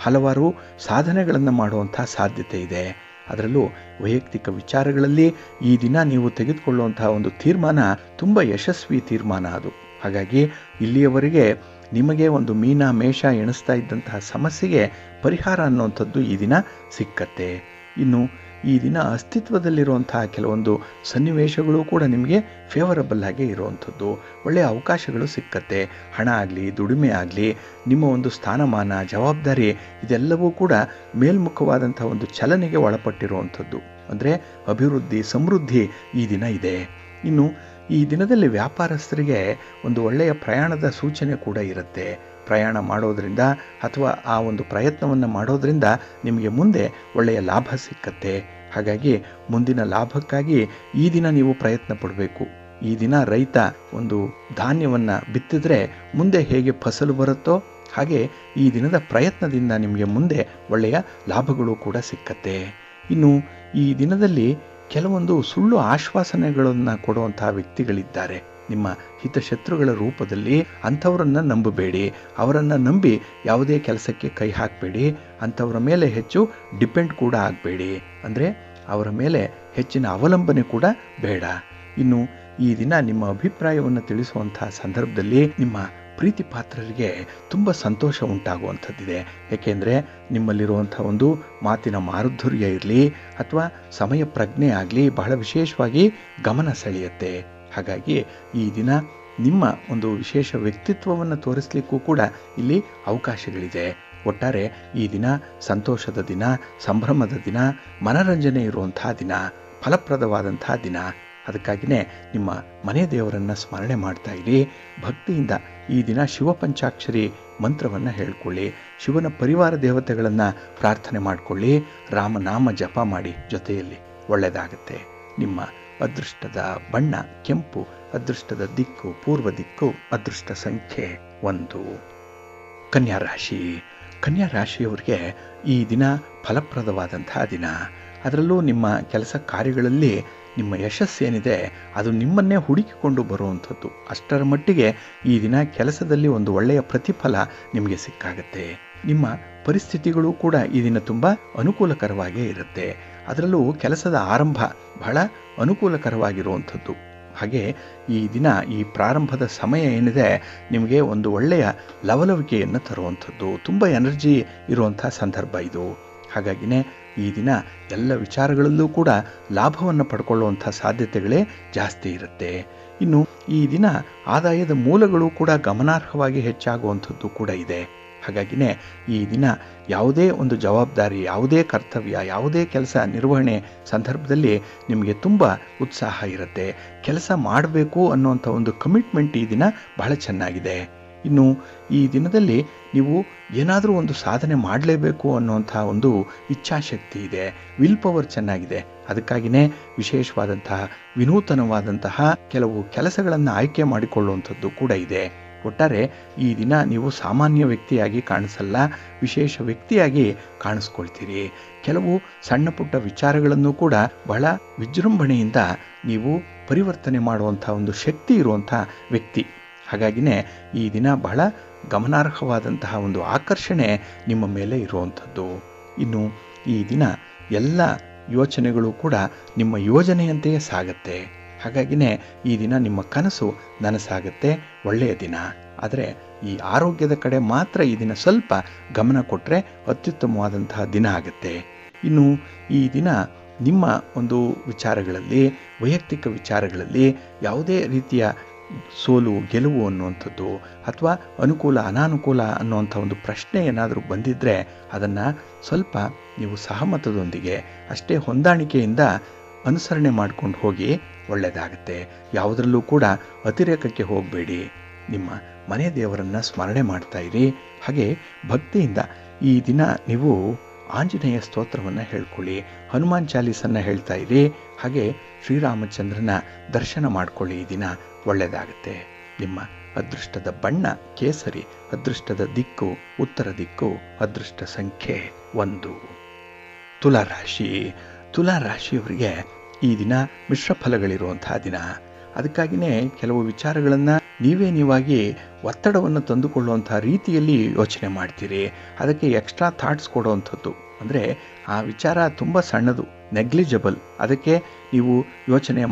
ಹಲವಾರು ಸಾಧನೆಗಳನ್ನು ಮಾಡುವಂಥ ಸಾಧ್ಯತೆ ಇದೆ. ಅದರಲ್ಲೂ ವೈಯಕ್ತಿಕ ವಿಚಾರಗಳಲ್ಲಿ ಈ ದಿನ ನೀವು ತೆಗೆದುಕೊಳ್ಳುವಂತಹ ಒಂದು ತೀರ್ಮಾನ ತುಂಬ ಯಶಸ್ವಿ ತೀರ್ಮಾನ ಅದು. ಹಾಗಾಗಿ ಇಲ್ಲಿಯವರೆಗೆ ನಿಮಗೆ ಒಂದು ಮೀನ ಮೇಷ ಎಣಿಸ್ತಾ ಇದ್ದಂತಹ ಸಮಸ್ಯೆಗೆ ಪರಿಹಾರ ಅನ್ನುವಂಥದ್ದು ಈ ದಿನ ಸಿಕ್ಕತ್ತೆ. ಇನ್ನು ಈ ದಿನ ಅಸ್ತಿತ್ವದಲ್ಲಿರುವಂತಹ ಕೆಲವೊಂದು ಸನ್ನಿವೇಶಗಳು ಕೂಡ ನಿಮಗೆ ಫೇವರಬಲ್ ಆಗಿ ಇರುವಂಥದ್ದು, ಒಳ್ಳೆಯ ಅವಕಾಶಗಳು ಸಿಕ್ಕತ್ತೆ. ಹಣ ಆಗಲಿ, ದುಡಿಮೆ ಆಗಲಿ, ನಿಮ್ಮ ಒಂದು ಸ್ಥಾನಮಾನ, ಜವಾಬ್ದಾರಿ ಇದೆಲ್ಲವೂ ಕೂಡ ಮೇಲ್ಮುಖವಾದಂಥ ಒಂದು ಚಲನೆಗೆ ಒಳಪಟ್ಟಿರುವಂಥದ್ದು. ಅಂದರೆ ಅಭಿವೃದ್ಧಿ, ಸಮೃದ್ಧಿ ಈ ದಿನ ಇದೆ. ಇನ್ನು ಈ ದಿನದಲ್ಲಿ ವ್ಯಾಪಾರಸ್ಥರಿಗೆ ಒಂದು ಒಳ್ಳೆಯ ಪ್ರಯಾಣದ ಸೂಚನೆ ಕೂಡ ಇರುತ್ತೆ. ಪ್ರಯಾಣ ಮಾಡೋದರಿಂದ ಅಥವಾ ಆ ಒಂದು ಪ್ರಯತ್ನವನ್ನು ಮಾಡೋದರಿಂದ ನಿಮಗೆ ಮುಂದೆ ಒಳ್ಳೆಯ ಲಾಭ ಸಿಕ್ಕತ್ತೆ. ಹಾಗಾಗಿ ಮುಂದಿನ ಲಾಭಕ್ಕಾಗಿ ಈ ದಿನ ನೀವು ಪ್ರಯತ್ನ ಪಡಬೇಕು. ಈ ದಿನ ರೈತ ಒಂದು ಧಾನ್ಯವನ್ನು ಬಿತ್ತಿದ್ರೆ ಮುಂದೆ ಹೇಗೆ ಫಸಲು ಬರುತ್ತೋ ಹಾಗೆ ಈ ದಿನದ ಪ್ರಯತ್ನದಿಂದ ನಿಮಗೆ ಮುಂದೆ ಒಳ್ಳೆಯ ಲಾಭಗಳು ಕೂಡ ಸಿಕ್ಕತ್ತೆ. ಇನ್ನು ಈ ದಿನದಲ್ಲಿ ಕೆಲವೊಂದು ಸುಳ್ಳು ಆಶ್ವಾಸನೆಗಳನ್ನು ಕೊಡುವಂತಹ ವ್ಯಕ್ತಿಗಳಿದ್ದಾರೆ ನಿಮ್ಮ ಹಿತಶತ್ರುಗಳ ರೂಪದಲ್ಲಿ. ಅಂಥವರನ್ನು ನಂಬಬೇಡಿ, ಅವರನ್ನು ನಂಬಿ ಯಾವುದೇ ಕೆಲಸಕ್ಕೆ ಕೈ ಹಾಕಬೇಡಿ. ಅಂಥವರ ಮೇಲೆ ಹೆಚ್ಚು ಡಿಪೆಂಡ್ ಕೂಡ ಆಗಬೇಡಿ, ಅಂದರೆ ಅವರ ಮೇಲೆ ಹೆಚ್ಚಿನ ಅವಲಂಬನೆ ಕೂಡ ಬೇಡ. ಇನ್ನು ಈ ದಿನ ನಿಮ್ಮ ಅಭಿಪ್ರಾಯವನ್ನು ತಿಳಿಸುವಂತಹ ಸಂದರ್ಭದಲ್ಲಿ ನಿಮ್ಮ ಪ್ರೀತಿ ಪಾತ್ರರಿಗೆ ತುಂಬ ಸಂತೋಷ ಉಂಟಾಗುವಂಥದ್ದಿದೆ. ಏಕೆಂದರೆ ನಿಮ್ಮಲ್ಲಿರುವಂಥ ಒಂದು ಮಾತಿನ ಮಾಧುರ್ಯ ಇರಲಿ ಅಥವಾ ಸಮಯ ಪ್ರಜ್ಞೆ ಆಗಲಿ ಬಹಳ ವಿಶೇಷವಾಗಿ ಗಮನ ಸೆಳೆಯುತ್ತೆ. ಹಾಗಾಗಿ ಈ ದಿನ ನಿಮ್ಮ ಒಂದು ವಿಶೇಷ ವ್ಯಕ್ತಿತ್ವವನ್ನು ತೋರಿಸಲಿಕ್ಕೂ ಕೂಡ ಇಲ್ಲಿ ಅವಕಾಶಗಳಿದೆ. ಒಟ್ಟಾರೆ ಈ ದಿನ ಸಂತೋಷದ ದಿನ, ಸಂಭ್ರಮದ ದಿನ, ಮನರಂಜನೆ ಇರುವಂತಹ ದಿನ, ಫಲಪ್ರದವಾದಂತಹ ದಿನ. ಅದಕ್ಕಾಗಿಯೇ ನಿಮ್ಮ ಮನೆ ದೇವರನ್ನು ಸ್ಮರಣೆ ಮಾಡ್ತಾ ಇರಿ. ಭಕ್ತಿಯಿಂದ ಈ ದಿನ ಶಿವಪಂಚಾಕ್ಷರಿ ಮಂತ್ರವನ್ನು ಹೇಳ್ಕೊಳ್ಳಿ. ಶಿವನ ಪರಿವಾರ ದೇವತೆಗಳನ್ನು ಪ್ರಾರ್ಥನೆ ಮಾಡಿಕೊಳ್ಳಿ. ರಾಮನಾಮ ಜಪ ಮಾಡಿ ಜೊತೆಯಲ್ಲಿ, ಒಳ್ಳೆಯದಾಗುತ್ತೆ. ನಿಮ್ಮ ಅದೃಷ್ಟದ ಬಣ್ಣ ಕೆಂಪು, ಅದೃಷ್ಟದ ದಿಕ್ಕು ಪೂರ್ವ ದಿಕ್ಕು, ಅದೃಷ್ಟ ಸಂಖ್ಯೆ 1. ಕನ್ಯಾ ರಾಶಿ. ಕನ್ಯಾ ರಾಶಿಯವರಿಗೆ ಈ ದಿನ ಫಲಪ್ರದವಾದಂತಹ ದಿನ. ಅದರಲ್ಲೂ ನಿಮ್ಮ ಕೆಲಸ ಕಾರ್ಯಗಳಲ್ಲಿ ನಿಮ್ಮ ಯಶಸ್ಸೇನಿದೆ ಅದು ನಿಮ್ಮನ್ನೇ ಹುಡುಕಿಕೊಂಡು ಬರುವಂಥದ್ದು. ಅಷ್ಟರ ಮಟ್ಟಿಗೆ ಈ ದಿನ ಕೆಲಸದಲ್ಲಿ ಒಂದು ಒಳ್ಳೆಯ ಪ್ರತಿಫಲ ನಿಮಗೆ ಸಿಕ್ಕಾಗತ್ತೆ. ನಿಮ್ಮ ಪರಿಸ್ಥಿತಿಗಳು ಕೂಡ ಈ ದಿನ ತುಂಬ ಅನುಕೂಲಕರವಾಗೇ ಇರುತ್ತೆ. ಅದರಲ್ಲೂ ಕೆಲಸದ ಆರಂಭ ಬಹಳ ಅನುಕೂಲಕರವಾಗಿರುವಂಥದ್ದು. ಹಾಗೆ ಈ ದಿನ ಈ ಪ್ರಾರಂಭದ ಸಮಯ ಏನಿದೆ ನಿಮಗೆ ಒಂದು ಒಳ್ಳೆಯ ಲವಲವಿಕೆಯನ್ನು ತರುವಂಥದ್ದು, ತುಂಬ ಎನರ್ಜಿ ಇರುವಂಥ ಸಂದರ್ಭ ಇದು. ಹಾಗಾಗಿನೇ ಈ ದಿನ ಎಲ್ಲ ವಿಚಾರಗಳಲ್ಲೂ ಕೂಡ ಲಾಭವನ್ನು ಪಡ್ಕೊಳ್ಳುವಂಥ ಸಾಧ್ಯತೆಗಳೇ ಜಾಸ್ತಿ ಇರುತ್ತೆ. ಇನ್ನು ಈ ದಿನ ಆದಾಯದ ಮೂಲಗಳು ಕೂಡ ಗಮನಾರ್ಹವಾಗಿ ಹೆಚ್ಚಾಗುವಂಥದ್ದು ಕೂಡ ಇದೆ. ಹಾಗಾಗಿನೇ ಈ ದಿನ ಯಾವುದೇ ಒಂದು ಜವಾಬ್ದಾರಿ, ಯಾವುದೇ ಕರ್ತವ್ಯ, ಯಾವುದೇ ಕೆಲಸ ನಿರ್ವಹಣೆ ಸಂದರ್ಭದಲ್ಲಿ ನಿಮಗೆ ತುಂಬ ಉತ್ಸಾಹ ಇರುತ್ತೆ. ಕೆಲಸ ಮಾಡಬೇಕು ಅನ್ನುವಂಥ ಒಂದು ಕಮಿಟ್ಮೆಂಟ್ ಈ ದಿನ ಬಹಳ ಚೆನ್ನಾಗಿದೆ. ಇನ್ನು ಈ ದಿನದಲ್ಲಿ ನೀವು ಏನಾದರೂ ಒಂದು ಸಾಧನೆ ಮಾಡಲೇಬೇಕು ಅನ್ನುವಂಥ ಒಂದು ಇಚ್ಛಾಶಕ್ತಿ ಇದೆ, ವಿಲ್ ಪವರ್ ಚೆನ್ನಾಗಿದೆ. ಅದಕ್ಕಾಗಿಯೇ ವಿಶೇಷವಾದಂತಹ ವಿನೂತನವಾದಂತಹ ಕೆಲವು ಕೆಲಸಗಳನ್ನು ಆಯ್ಕೆ ಮಾಡಿಕೊಳ್ಳುವಂಥದ್ದು ಕೂಡ ಇದೆ. ಒಟ್ಟಾರೆ ಈ ದಿನ ನೀವು ಸಾಮಾನ್ಯ ವ್ಯಕ್ತಿಯಾಗಿ ಕಾಣಿಸಲ್ಲ, ವಿಶೇಷ ವ್ಯಕ್ತಿಯಾಗಿ ಕಾಣಿಸ್ಕೊಳ್ತೀರಿ. ಕೆಲವು ಸಣ್ಣ ಪುಟ್ಟ ವಿಚಾರಗಳನ್ನು ಕೂಡ ಬಹಳ ವಿಜೃಂಭಣೆಯಿಂದ ನೀವು ಪರಿವರ್ತನೆ ಮಾಡುವಂಥ ಒಂದು ಶಕ್ತಿ ಇರುವಂಥ ವ್ಯಕ್ತಿ. ಹಾಗಾಗಿನೇ ಈ ದಿನ ಬಹಳ ಗಮನಾರ್ಹವಾದಂತಹ ಒಂದು ಆಕರ್ಷಣೆ ನಿಮ್ಮ ಮೇಲೆ ಇರುವಂಥದ್ದು. ಇನ್ನು ಈ ದಿನ ಎಲ್ಲ ಯೋಚನೆಗಳು ಕೂಡ ನಿಮ್ಮ ಯೋಜನೆಯಂತೆಯೇ ಸಾಗತ್ತೆ. ಹಾಗಾಗಿನೇ ಈ ದಿನ ನಿಮ್ಮ ಕನಸು ನನಸಾಗತ್ತೆ, ಒಳ್ಳೆಯ ದಿನ. ಆದರೆ ಈ ಆರೋಗ್ಯದ ಕಡೆ ಮಾತ್ರ ಈ ದಿನ ಸ್ವಲ್ಪ ಗಮನ ಕೊಟ್ಟರೆ ಅತ್ಯುತ್ತಮವಾದಂತಹ ದಿನ ಆಗುತ್ತೆ. ಇನ್ನು ಈ ದಿನ ನಿಮ್ಮ ಒಂದು ವಿಚಾರಗಳಲ್ಲಿ, ವೈಯಕ್ತಿಕ ವಿಚಾರಗಳಲ್ಲಿ ಯಾವುದೇ ರೀತಿಯ ಸೋಲು ಗೆಲುವು ಅನ್ನುವಂಥದ್ದು ಅಥವಾ ಅನುಕೂಲ ಅನಾನುಕೂಲ ಅನ್ನುವಂಥ ಒಂದು ಪ್ರಶ್ನೆ ಏನಾದರೂ ಬಂದಿದ್ದರೆ ಅದನ್ನು ಸ್ವಲ್ಪ ನೀವು ಸಹಮತದೊಂದಿಗೆ ಅಷ್ಟೇ ಹೊಂದಾಣಿಕೆಯಿಂದ ಅನುಸರಣೆ ಮಾಡ್ಕೊಂಡು ಹೋಗಿ, ಒಳ್ಳೆಯದಾಗುತ್ತೆ. ಯಾವುದರಲ್ಲೂ ಕೂಡ ಅತಿರೇಕಕ್ಕೆ ಹೋಗಬೇಡಿ. ನಿಮ್ಮ ಮನೆ ದೇವರನ್ನು ಸ್ಮರಣೆ ಮಾಡ್ತಾ ಇರಿ. ಹಾಗೆ ಭಕ್ತಿಯಿಂದ ಈ ದಿನ ನೀವು ಆಂಜನೇಯ ಸ್ತೋತ್ರವನ್ನು ಹೇಳ್ಕೊಳ್ಳಿ, ಹನುಮಾನ್ ಚಾಲೀಸನ್ನು ಹೇಳ್ತಾ ಇರಿ. ಹಾಗೆ ಶ್ರೀರಾಮಚಂದ್ರನ ದರ್ಶನ ಮಾಡ್ಕೊಳ್ಳಿ. ಈ ದಿನ ಒಳ್ಳೆಯದಾಗುತ್ತೆ. ನಿಮ್ಮ ಅದೃಷ್ಟದ ಬಣ್ಣ ಕೇಸರಿ, ಅದೃಷ್ಟದ ದಿಕ್ಕು ಉತ್ತರ ದಿಕ್ಕು, ಅದೃಷ್ಟ ಸಂಖ್ಯೆ 1. ತುಲಾರಾಶಿ. ತುಲಾರಾಶಿಯವರಿಗೆ ಈ ದಿನ ಮಿಶ್ರ ಫಲಗಳಿರುವಂತಹ ದಿನ. ಅದಕ್ಕಾಗಿಯೇ ಕೆಲವು ವಿಚಾರಗಳನ್ನು ನೀವಾಗಿ ಒತ್ತಡವನ್ನು ತಂದುಕೊಳ್ಳುವಂಥ ರೀತಿಯಲ್ಲಿ ಯೋಚನೆ ಮಾಡ್ತೀರಿ. ಅದಕ್ಕೆ ಎಕ್ಸ್ಟ್ರಾ ಥಾಟ್ಸ್ ಕೊಡುವಂಥದ್ದು. ಅಂದರೆ ಆ ವಿಚಾರ ತುಂಬ ಸಣ್ಣದು, ನೆಗ್ಲಿಜಬಲ್. ಅದಕ್ಕೆ ನೀವು ಯೋಚನೆ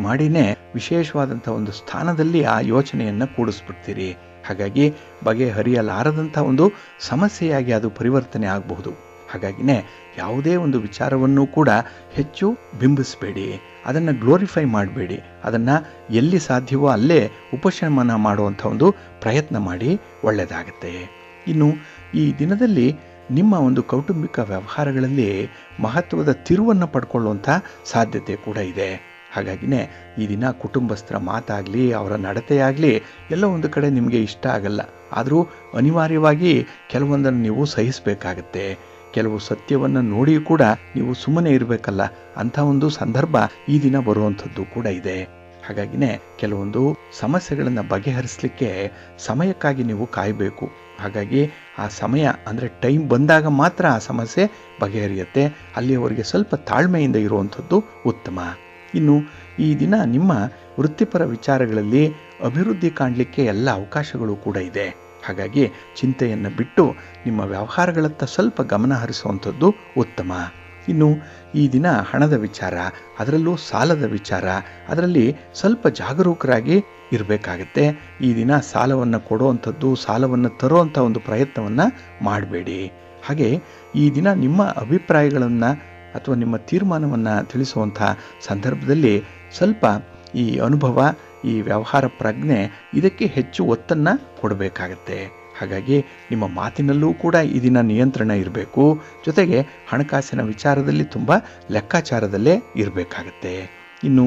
ಮಾಡಿನೇ ವಿಶೇಷವಾದಂಥ ಒಂದು ಸ್ಥಾನದಲ್ಲಿ ಆ ಯೋಚನೆಯನ್ನು ಕೂಡಿಸ್ಬಿಡ್ತೀರಿ. ಹಾಗಾಗಿ ಬಗೆಹರಿಯಲಾರದಂಥ ಒಂದು ಸಮಸ್ಯೆಯಾಗಿ ಅದು ಪರಿವರ್ತನೆ ಆಗಬಹುದು. ಹಾಗಾಗಿನೇ ಯಾವುದೇ ಒಂದು ವಿಚಾರವನ್ನು ಕೂಡ ಹೆಚ್ಚು ಬಿಂಬಿಸಬೇಡಿ, ಅದನ್ನು ಗ್ಲೋರಿಫೈ ಮಾಡಬೇಡಿ. ಅದನ್ನು ಎಲ್ಲಿ ಸಾಧ್ಯವೋ ಅಲ್ಲೇ ಉಪಶಮನ ಮಾಡುವಂಥ ಒಂದು ಪ್ರಯತ್ನ ಮಾಡಿ, ಒಳ್ಳೆಯದಾಗುತ್ತೆ. ಇನ್ನು ಈ ದಿನದಲ್ಲಿ ನಿಮ್ಮ ಒಂದು ಕೌಟುಂಬಿಕ ವ್ಯವಹಾರಗಳಲ್ಲಿ ಮಹತ್ವದ ತಿರುವನ್ನು ಪಡ್ಕೊಳ್ಳುವಂಥ ಸಾಧ್ಯತೆ ಕೂಡ ಇದೆ. ಹಾಗಾಗಿನೇ ಈ ದಿನ ಕುಟುಂಬಸ್ಥರ ಮಾತಾಗಲಿ ಅವರ ನಡತೆಯಾಗಲಿ ಎಲ್ಲ ಒಂದು ಕಡೆ ನಿಮಗೆ ಇಷ್ಟ ಆಗಲ್ಲ. ಆದರೂ ಅನಿವಾರ್ಯವಾಗಿ ಕೆಲವೊಂದನ್ನು ನೀವು ಸಹಿಸಬೇಕಾಗತ್ತೆ. ಕೆಲವು ಸತ್ಯವನ್ನು ನೋಡಿ ಕೂಡ ನೀವು ಸುಮ್ಮನೆ ಇರಬೇಕಲ್ಲ, ಅಂಥ ಒಂದು ಸಂದರ್ಭ ಈ ದಿನ ಬರುವಂಥದ್ದು ಕೂಡ ಇದೆ. ಹಾಗಾಗಿನೇ ಕೆಲವೊಂದು ಸಮಸ್ಯೆಗಳನ್ನು ಬಗೆಹರಿಸಲಿಕ್ಕೆ ಸಮಯಕ್ಕಾಗಿ ನೀವು ಕಾಯಬೇಕು. ಹಾಗಾಗಿ ಆ ಸಮಯ ಅಂದರೆ ಟೈಮ್ ಬಂದಾಗ ಮಾತ್ರ ಆ ಸಮಸ್ಯೆ ಬಗೆಹರಿಯುತ್ತೆ. ಅಲ್ಲಿಯವರೆಗೆ ಸ್ವಲ್ಪ ತಾಳ್ಮೆಯಿಂದ ಇರುವಂಥದ್ದು ಉತ್ತಮ. ಇನ್ನು ಈ ದಿನ ನಿಮ್ಮ ವೃತ್ತಿಪರ ವಿಚಾರಗಳಲ್ಲಿ ಅಭಿವೃದ್ಧಿ ಕಾಣಲಿಕ್ಕೆ ಎಲ್ಲ ಅವಕಾಶಗಳು ಕೂಡ ಇದೆ. ಹಾಗಾಗಿ ಚಿಂತೆಯನ್ನು ಬಿಟ್ಟು ನಿಮ್ಮ ವ್ಯವಹಾರಗಳತ್ತ ಸ್ವಲ್ಪ ಗಮನ ಹರಿಸುವಂಥದ್ದು ಉತ್ತಮ. ಇನ್ನು ಈ ದಿನ ಹಣದ ವಿಚಾರ, ಅದರಲ್ಲೂ ಸಾಲದ ವಿಚಾರ, ಅದರಲ್ಲಿ ಸ್ವಲ್ಪ ಜಾಗರೂಕರಾಗಿ ಇರಬೇಕಾಗತ್ತೆ. ಈ ದಿನ ಸಾಲವನ್ನು ಕೊಡುವಂಥದ್ದು, ಸಾಲವನ್ನು ತರುವಂಥ ಒಂದು ಪ್ರಯತ್ನವನ್ನು ಮಾಡಬೇಡಿ. ಹಾಗೆ ಈ ದಿನ ನಿಮ್ಮ ಅಭಿಪ್ರಾಯಗಳನ್ನು ಅಥವಾ ನಿಮ್ಮ ತೀರ್ಮಾನವನ್ನು ತಿಳಿಸುವಂಥ ಸಂದರ್ಭದಲ್ಲಿ ಸ್ವಲ್ಪ ಈ ಅನುಭವ, ಈ ವ್ಯವಹಾರ ಪ್ರಜ್ಞೆ ಇದಕ್ಕೆ ಹೆಚ್ಚು ಒತ್ತನ್ನು ಕೊಡಬೇಕಾಗತ್ತೆ. ಹಾಗಾಗಿ ನಿಮ್ಮ ಮಾತಿನಲ್ಲೂ ಕೂಡ ಈ ದಿನ ನಿಯಂತ್ರಣ ಇರಬೇಕು. ಜೊತೆಗೆ ಹಣಕಾಸಿನ ವಿಚಾರದಲ್ಲಿ ತುಂಬ ಲೆಕ್ಕಾಚಾರದಲ್ಲೇ ಇರಬೇಕಾಗತ್ತೆ. ಇನ್ನು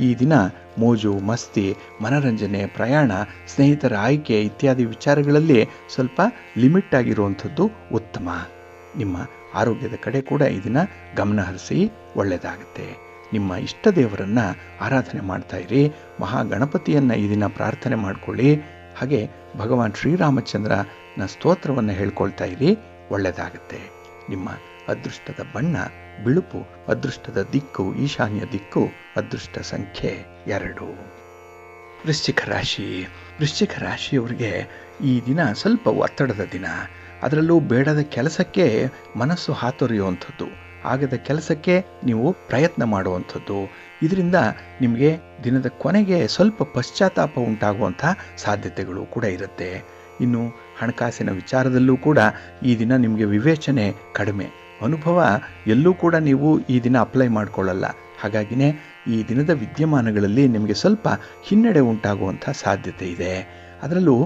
ಈ ದಿನ ಮೋಜು ಮಸ್ತಿ, ಮನರಂಜನೆ, ಪ್ರಯಾಣ, ಸ್ನೇಹಿತರ ಆಯ್ಕೆ ಇತ್ಯಾದಿ ವಿಚಾರಗಳಲ್ಲಿ ಸ್ವಲ್ಪ ಲಿಮಿಟ್ ಆಗಿರುವಂಥದ್ದು ಉತ್ತಮ. ನಿಮ್ಮ ಆರೋಗ್ಯದ ಕಡೆ ಕೂಡ ಈ ದಿನ ಗಮನ ಹರಿಸಿ, ಒಳ್ಳೆಯದಾಗುತ್ತೆ. ನಿಮ್ಮ ಇಷ್ಟ ದೇವರನ್ನು ಆರಾಧನೆ ಮಾಡ್ತಾ ಇರಿ. ಮಹಾಗಣಪತಿಯನ್ನು ಈ ದಿನ ಪ್ರಾರ್ಥನೆ ಮಾಡಿಕೊಳ್ಳಿ. ಹಾಗೆ ಭಗವಾನ್ ಶ್ರೀರಾಮಚಂದ್ರನ ಸ್ತೋತ್ರವನ್ನು ಹೇಳ್ಕೊಳ್ತಾ ಇರಿ, ಒಳ್ಳೆಯದಾಗುತ್ತೆ. ನಿಮ್ಮ ಅದೃಷ್ಟದ ಬಣ್ಣ ಬಿಳುಪು, ಅದೃಷ್ಟದ ದಿಕ್ಕು ಈಶಾನ್ಯ ದಿಕ್ಕು, ಅದೃಷ್ಟ ಸಂಖ್ಯೆ 2. ವೃಶ್ಚಿಕ ರಾಶಿ. ವೃಶ್ಚಿಕ ರಾಶಿಯವರಿಗೆ ಈ ದಿನ ಸ್ವಲ್ಪ ಒತ್ತಡದ ದಿನ. ಅದರಲ್ಲೂ ಬೇಡದ ಕೆಲಸಕ್ಕೆ ಮನಸ್ಸು ಹಾತೊರೆಯುವಂಥದ್ದು, ಆಗದ ಕೆಲಸಕ್ಕೆ ನೀವು ಪ್ರಯತ್ನ ಮಾಡುವಂಥದ್ದು. ಇದರಿಂದ ನಿಮಗೆ ದಿನದ ಕೊನೆಗೆ ಸ್ವಲ್ಪ ಪಶ್ಚಾತ್ತಾಪ ಉಂಟಾಗುವಂಥ ಸಾಧ್ಯತೆಗಳು ಕೂಡ ಇರುತ್ತೆ. ಇನ್ನು ಹಣಕಾಸಿನ ವಿಚಾರದಲ್ಲೂ ಕೂಡ ಈ ದಿನ ನಿಮಗೆ ವಿವೇಚನೆ ಕಡಿಮೆ, ಅನುಭವ ಎಲ್ಲೂ ಕೂಡ ನೀವು ಈ ದಿನ ಅಪ್ಲೈ ಮಾಡಿಕೊಳ್ಳಲ್ಲ. ಹಾಗಾಗಿನೇ ಈ ದಿನದ ವಿದ್ಯಮಾನಗಳಲ್ಲಿ ನಿಮಗೆ ಸ್ವಲ್ಪ ಹಿನ್ನಡೆ ಉಂಟಾಗುವಂಥ ಸಾಧ್ಯತೆ ಇದೆ. ಅದರಲ್ಲೂ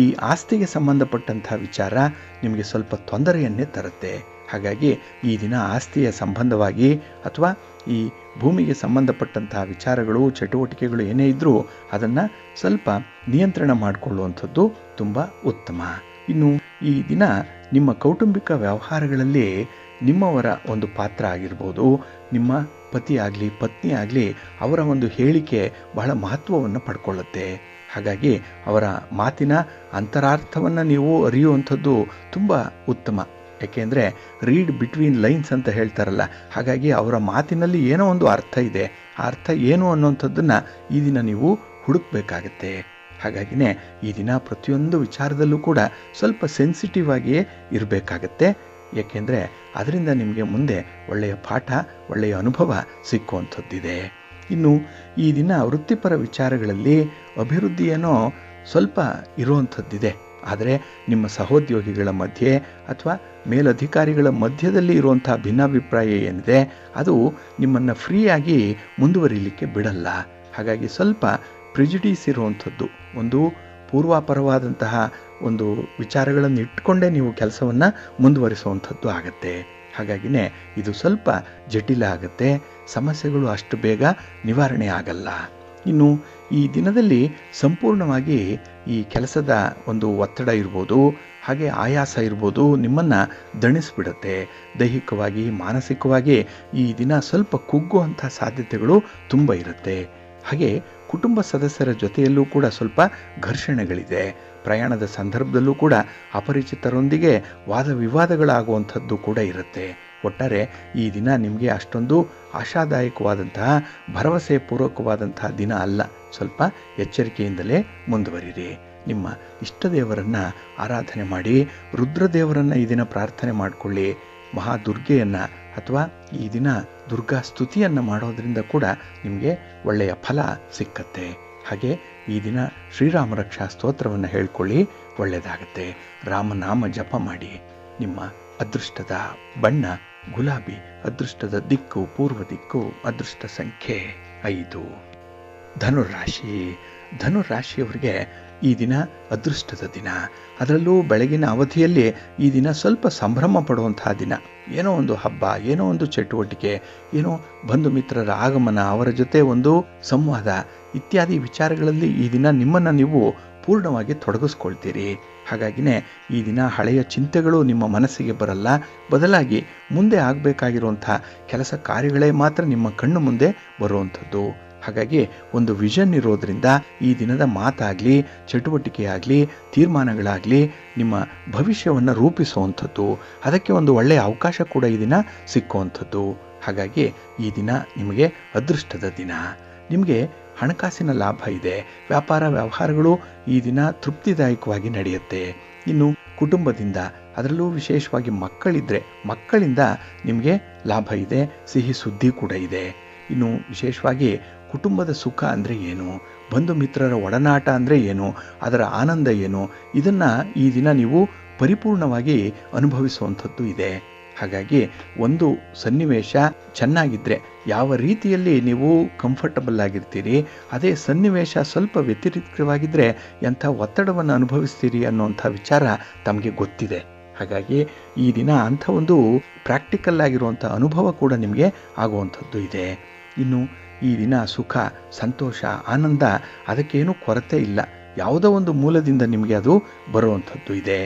ಈ ಆಸ್ತಿಗೆ ಸಂಬಂಧಪಟ್ಟಂಥ ವಿಚಾರ ನಿಮಗೆ ಸ್ವಲ್ಪ ತೊಂದರೆಯನ್ನೇ ತರುತ್ತೆ. ಹಾಗಾಗಿ ಈ ದಿನ ಆಸ್ತಿಯ ಸಂಬಂಧವಾಗಿ ಅಥವಾ ಈ ಭೂಮಿಗೆ ಸಂಬಂಧಪಟ್ಟಂತಹ ವಿಚಾರಗಳು, ಚಟುವಟಿಕೆಗಳು ಏನೇ ಇದ್ದರೂ ಅದನ್ನು ಸ್ವಲ್ಪ ನಿಯಂತ್ರಣ ಮಾಡಿಕೊಳ್ಳುವಂಥದ್ದು ತುಂಬ ಉತ್ತಮ. ಇನ್ನು ಈ ದಿನ ನಿಮ್ಮ ಕೌಟುಂಬಿಕ ವ್ಯವಹಾರಗಳಲ್ಲಿ ನಿಮ್ಮವರ ಒಂದು ಪಾತ್ರ ಆಗಿರ್ಬೋದು, ನಿಮ್ಮ ಪತಿ ಆಗಲಿ ಪತ್ನಿ ಆಗಲಿ ಅವರ ಒಂದು ಹೇಳಿಕೆ ಬಹಳ ಮಹತ್ವವನ್ನು ಪಡ್ಕೊಳ್ಳುತ್ತೆ. ಹಾಗಾಗಿ ಅವರ ಮಾತಿನ ಅಂತರಾರ್ಥವನ್ನು ನೀವು ಅರಿಯುವಂಥದ್ದು ತುಂಬ ಉತ್ತಮ. ಏಕೆಂದರೆ ರೀಡ್ ಬಿಟ್ವೀನ್ ಲೈನ್ಸ್ ಅಂತ ಹೇಳ್ತಾರಲ್ಲ, ಹಾಗಾಗಿ ಅವರ ಮಾತಿನಲ್ಲಿ ಏನೋ ಒಂದು ಅರ್ಥ ಇದೆ. ಆ ಅರ್ಥ ಏನು ಅನ್ನೋಂಥದ್ದನ್ನು ಈ ದಿನ ನೀವು ಹುಡುಕಬೇಕಾಗತ್ತೆ. ಹಾಗಾಗಿನೇ ಈ ದಿನ ಪ್ರತಿಯೊಂದು ವಿಚಾರದಲ್ಲೂ ಕೂಡ ಸ್ವಲ್ಪ ಸೆನ್ಸಿಟಿವ್ ಆಗಿಯೇ ಇರಬೇಕಾಗತ್ತೆ. ಏಕೆಂದರೆ ಅದರಿಂದ ನಿಮಗೆ ಮುಂದೆ ಒಳ್ಳೆಯ ಪಾಠ, ಒಳ್ಳೆಯ ಅನುಭವ ಸಿಕ್ಕುವಂಥದ್ದಿದೆ. ಇನ್ನು ಈ ದಿನ ವೃತ್ತಿಪರ ವಿಚಾರಗಳಲ್ಲಿ ಅಭಿವೃದ್ಧಿ ಏನೋ ಸ್ವಲ್ಪ ಇರುವಂಥದ್ದಿದೆ. ಆದರೆ ನಿಮ್ಮ ಸಹೋದ್ಯೋಗಿಗಳ ಮಧ್ಯೆ ಅಥವಾ ಮೇಲಧಿಕಾರಿಗಳ ಮಧ್ಯದಲ್ಲಿ ಇರುವಂಥ ಭಿನ್ನಾಭಿಪ್ರಾಯ ಏನಿದೆ ಅದು ನಿಮ್ಮನ್ನು ಫ್ರೀಯಾಗಿ ಮುಂದುವರಿಲಿಕ್ಕೆ ಬಿಡಲ್ಲ. ಹಾಗಾಗಿ ಸ್ವಲ್ಪ ಪ್ರಿಜುಡೀಸ್ ಇರುವಂಥದ್ದು, ಒಂದು ಪೂರ್ವಾಪರವಾದಂತಹ ಒಂದು ವಿಚಾರಗಳನ್ನು ಇಟ್ಕೊಂಡೇ ನೀವು ಕೆಲಸವನ್ನು ಮುಂದುವರಿಸುವಂಥದ್ದು ಆಗತ್ತೆ. ಹಾಗಾಗಿನೇ ಇದು ಸ್ವಲ್ಪ ಜಟಿಲ ಆಗುತ್ತೆ, ಸಮಸ್ಯೆಗಳು ಅಷ್ಟು ಬೇಗ ನಿವಾರಣೆ ಆಗಲ್ಲ. ಇನ್ನು ಈ ದಿನದಲ್ಲಿ ಸಂಪೂರ್ಣವಾಗಿ ಈ ಕೆಲಸದ ಒಂದು ಒತ್ತಡ ಇರ್ಬೋದು, ಹಾಗೆ ಆಯಾಸ ಇರ್ಬೋದು, ನಿಮ್ಮನ್ನು ದಣಿಸ್ಬಿಡುತ್ತೆ. ದೈಹಿಕವಾಗಿ ಮಾನಸಿಕವಾಗಿ ಈ ದಿನ ಸ್ವಲ್ಪ ಕುಗ್ಗುವಂಥ ಸಾಧ್ಯತೆಗಳು ತುಂಬ ಇರುತ್ತೆ. ಹಾಗೆ ಕುಟುಂಬ ಸದಸ್ಯರ ಜೊತೆಯಲ್ಲೂ ಕೂಡ ಸ್ವಲ್ಪ ಘರ್ಷಣೆಗಳಿದೆ. ಪ್ರಯಾಣದ ಸಂದರ್ಭದಲ್ಲೂ ಕೂಡ ಅಪರಿಚಿತರೊಂದಿಗೆ ವಾದ ವಿವಾದಗಳಾಗುವಂಥದ್ದು ಕೂಡ ಇರುತ್ತೆ. ಒಟ್ಟಾರೆ ಈ ದಿನ ನಿಮಗೆ ಅಷ್ಟೊಂದು ಆಶಾದಾಯಕವಾದಂತಹ ಭರವಸೆ ಪೂರ್ವಕವಾದಂತಹ ದಿನ ಅಲ್ಲ. ಸ್ವಲ್ಪ ಎಚ್ಚರಿಕೆಯಿಂದಲೇ ಮುಂದುವರಿರಿ. ನಿಮ್ಮ ಇಷ್ಟ ದೇವರನ್ನು ಆರಾಧನೆ ಮಾಡಿ, ರುದ್ರದೇವರನ್ನು ಈ ದಿನ ಪ್ರಾರ್ಥನೆ ಮಾಡಿಕೊಳ್ಳಿ. ಮಹಾದುರ್ಗೆಯನ್ನು ಅಥವಾ ಈ ದಿನ ದುರ್ಗಾ ಸ್ತುತಿಯನ್ನು ಮಾಡೋದ್ರಿಂದ ಕೂಡ ನಿಮಗೆ ಒಳ್ಳೆಯ ಫಲ ಸಿಕ್ಕತ್ತೆ. ಹಾಗೆ ಈ ದಿನ ಶ್ರೀರಾಮ ರಕ್ಷಾ ಸ್ತೋತ್ರವನ್ನು ಹೇಳ್ಕೊಳ್ಳಿ, ಒಳ್ಳೆಯದಾಗತ್ತೆ. ರಾಮನಾಮ ಜಪ ಮಾಡಿ. ನಿಮ್ಮ ಅದೃಷ್ಟದ ಬಣ್ಣ ಗುಲಾಬಿ, ಅದೃಷ್ಟದ ದಿಕ್ಕು ಪೂರ್ವ ದಿಕ್ಕು, ಅದೃಷ್ಟ ಸಂಖ್ಯೆ 5. ಧನುರಾಶಿ. ಧನುರಾಶಿಯವರಿಗೆ ಈ ದಿನ ಅದೃಷ್ಟದ ದಿನ. ಅದರಲ್ಲೂ ಬೆಳಗಿನ ಅವಧಿಯಲ್ಲಿ ಈ ದಿನ ಸ್ವಲ್ಪ ಸಂಭ್ರಮ ಪಡುವಂತಹ ದಿನ. ಏನೋ ಒಂದು ಹಬ್ಬ, ಏನೋ ಒಂದು ಚಟುವಟಿಕೆ, ಏನೋ ಬಂಧು ಮಿತ್ರರ ಆಗಮನ, ಅವರ ಜೊತೆ ಒಂದು ಸಂವಾದ ಇತ್ಯಾದಿ ವಿಚಾರಗಳಲ್ಲಿ ಈ ದಿನ ನಿಮ್ಮನ್ನು ನೀವು ಪೂರ್ಣವಾಗಿ ತೊಡಗಿಸ್ಕೊಳ್ತೀರಿ. ಹಾಗಾಗಿನೇ ಈ ದಿನ ಹಳೆಯ ಚಿಂತೆಗಳು ನಿಮ್ಮ ಮನಸ್ಸಿಗೆ ಬರಲ್ಲ. ಬದಲಾಗಿ ಮುಂದೆ ಆಗಬೇಕಾಗಿರುವಂಥ ಕೆಲಸ ಕಾರ್ಯಗಳೇ ಮಾತ್ರ ನಿಮ್ಮ ಕಣ್ಣು ಮುಂದೆ ಬರುವಂಥದ್ದು. ಹಾಗಾಗಿ ಒಂದು ವಿಷನ್ ಇರೋದ್ರಿಂದ ಈ ದಿನದ ಮಾತಾಗಲಿ, ಚಟುವಟಿಕೆಯಾಗಲಿ, ತೀರ್ಮಾನಗಳಾಗಲಿ ನಿಮ್ಮ ಭವಿಷ್ಯವನ್ನು ರೂಪಿಸುವಂಥದ್ದು, ಅದಕ್ಕೆ ಒಂದು ಒಳ್ಳೆಯ ಅವಕಾಶ ಕೂಡ ಈ ದಿನ ಸಿಕ್ಕುವಂಥದ್ದು. ಹಾಗಾಗಿ ಈ ದಿನ ನಿಮಗೆ ಅದೃಷ್ಟದ ದಿನ. ನಿಮಗೆ ಹಣಕಾಸಿನ ಲಾಭ ಇದೆ. ವ್ಯಾಪಾರ ವ್ಯವಹಾರಗಳು ಈ ದಿನ ತೃಪ್ತಿದಾಯಕವಾಗಿ ನಡೆಯುತ್ತೆ. ಇನ್ನು ಕುಟುಂಬದಿಂದ, ಅದರಲ್ಲೂ ವಿಶೇಷವಾಗಿ ಮಕ್ಕಳಿದ್ದರೆ ಮಕ್ಕಳಿಂದ ನಿಮಗೆ ಲಾಭ ಇದೆ. ಸಿಹಿ ಸುದ್ದಿ ಕೂಡ ಇದೆ. ಇನ್ನು ವಿಶೇಷವಾಗಿ ಕುಟುಂಬದ ಸುಖ ಅಂದರೆ ಏನು, ಬಂಧು ಮಿತ್ರರ ಒಡನಾಟ ಅಂದರೆ ಏನು, ಅದರ ಆನಂದ ಏನು, ಇದನ್ನು ಈ ದಿನ ನೀವು ಪರಿಪೂರ್ಣವಾಗಿ ಅನುಭವಿಸುವಂಥದ್ದು ಇದೆ. ಹಾಗಾಗಿ ಒಂದು ಸನ್ನಿವೇಶ ಚೆನ್ನಾಗಿದ್ದರೆ ಯಾವ ರೀತಿಯಲ್ಲಿ ನೀವು ಕಂಫರ್ಟಬಲ್ ಆಗಿರ್ತೀರಿ, ಅದೇ ಸನ್ನಿವೇಶ ಸ್ವಲ್ಪ ವ್ಯತಿರಿಕ್ತವಾಗಿದ್ದರೆ ಎಂಥ ಒತ್ತಡವನ್ನು ಅನುಭವಿಸ್ತೀರಿ ಅನ್ನೋಂಥ ವಿಚಾರ ತಮಗೆ ಗೊತ್ತಿದೆ. ಹಾಗಾಗಿ ಈ ದಿನ ಅಂಥ ಒಂದು ಪ್ರಾಕ್ಟಿಕಲ್ ಆಗಿರುವಂಥ ಅನುಭವ ಕೂಡ ನಿಮಗೆ ಆಗುವಂಥದ್ದು ಇದೆ. ಇನ್ನು ಈ ದಿನ ಸುಖ, ಸಂತೋಷ, ಆನಂದ ಅದಕ್ಕೇನೂ ಕೊರತೆ ಇಲ್ಲ. ಯಾವುದೋ ಒಂದು ಮೂಲದಿಂದ ನಿಮಗೆ ಅದು ಬರುವಂಥದ್ದು ಇದೆ.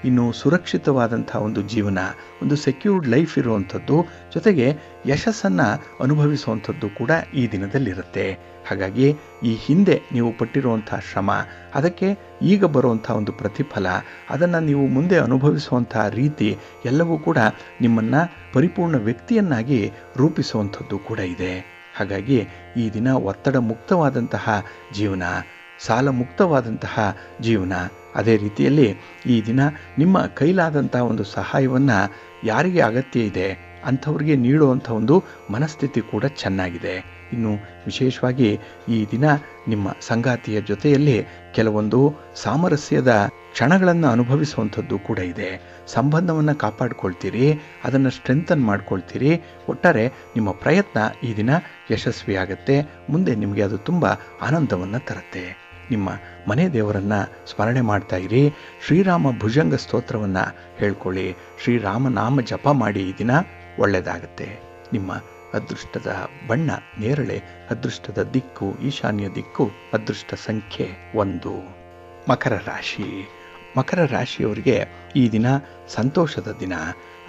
ಇನ್ನು ಸುರಕ್ಷಿತವಾದಂಥ ಒಂದು ಜೀವನ, ಒಂದು ಸೆಕ್ಯೂರ್ಡ್ ಲೈಫ್ ಇರುವಂಥದ್ದು, ಜೊತೆಗೆ ಯಶಸ್ಸನ್ನು ಅನುಭವಿಸುವಂಥದ್ದು ಕೂಡ ಈ ದಿನದಲ್ಲಿರುತ್ತೆ. ಹಾಗಾಗಿ ಈ ಹಿಂದೆ ನೀವು ಪಟ್ಟಿರುವಂಥ ಶ್ರಮ, ಅದಕ್ಕೆ ಈಗ ಬರುವಂಥ ಒಂದು ಪ್ರತಿಫಲ, ಅದನ್ನು ನೀವು ಮುಂದೆ ಅನುಭವಿಸುವಂಥ ರೀತಿ ಎಲ್ಲವೂ ಕೂಡ ನಿಮ್ಮನ್ನು ಪರಿಪೂರ್ಣ ವ್ಯಕ್ತಿಯನ್ನಾಗಿ ರೂಪಿಸುವಂಥದ್ದು ಕೂಡ ಇದೆ. ಹಾಗಾಗಿ ಈ ದಿನ ಒತ್ತಡ ಮುಕ್ತವಾದಂತಹ ಜೀವನ, ಸಾಲ ಮುಕ್ತವಾದಂತಹ ಜೀವನ, ಅದೇ ರೀತಿಯಲ್ಲಿ ಈ ದಿನ ನಿಮ್ಮ ಕೈಲಾದಂತಹ ಒಂದು ಸಹಾಯವನ್ನು ಯಾರಿಗೆ ಅಗತ್ಯ ಇದೆ ಅಂಥವ್ರಿಗೆ ನೀಡುವಂಥ ಒಂದು ಮನಸ್ಥಿತಿ ಕೂಡ ಚೆನ್ನಾಗಿದೆ. ಇನ್ನು ವಿಶೇಷವಾಗಿ ಈ ದಿನ ನಿಮ್ಮ ಸಂಗಾತಿಯ ಜೊತೆಯಲ್ಲಿ ಕೆಲವೊಂದು ಸಾಮರಸ್ಯದ ಕ್ಷಣಗಳನ್ನು ಅನುಭವಿಸುವಂಥದ್ದು ಕೂಡ ಇದೆ. ಸಂಬಂಧವನ್ನು ಕಾಪಾಡ್ಕೊಳ್ತೀರಿ, ಅದನ್ನು ಸ್ಟ್ರೆಂಥನ್ ಮಾಡ್ಕೊಳ್ತೀರಿ. ಒಟ್ಟಾರೆ ನಿಮ್ಮ ಪ್ರಯತ್ನ ಈ ದಿನ ಯಶಸ್ವಿಯಾಗತ್ತೆ. ಮುಂದೆ ನಿಮಗೆ ಅದು ತುಂಬ ಆನಂದವನ್ನು ತರುತ್ತೆ. ನಿಮ್ಮ ಮನೆ ದೇವರನ್ನು ಸ್ಮರಣೆ ಮಾಡ್ತಾ ಇರಿ. ಶ್ರೀರಾಮ ಭುಜಂಗ ಸ್ತೋತ್ರವನ್ನು ಹೇಳ್ಕೊಳ್ಳಿ. ಶ್ರೀರಾಮನಾಮ ಜಪ ಮಾಡಿ. ಈ ದಿನ ಒಳ್ಳೆಯದಾಗುತ್ತೆ. ನಿಮ್ಮ ಅದೃಷ್ಟದ ಬಣ್ಣ ನೇರಳೆ, ಅದೃಷ್ಟದ ದಿಕ್ಕು ಈಶಾನ್ಯ ದಿಕ್ಕು, ಅದೃಷ್ಟ ಸಂಖ್ಯೆ 1. ಮಕರ ರಾಶಿ. ಮಕರ ರಾಶಿಯವರಿಗೆ ಈ ದಿನ ಸಂತೋಷದ ದಿನ.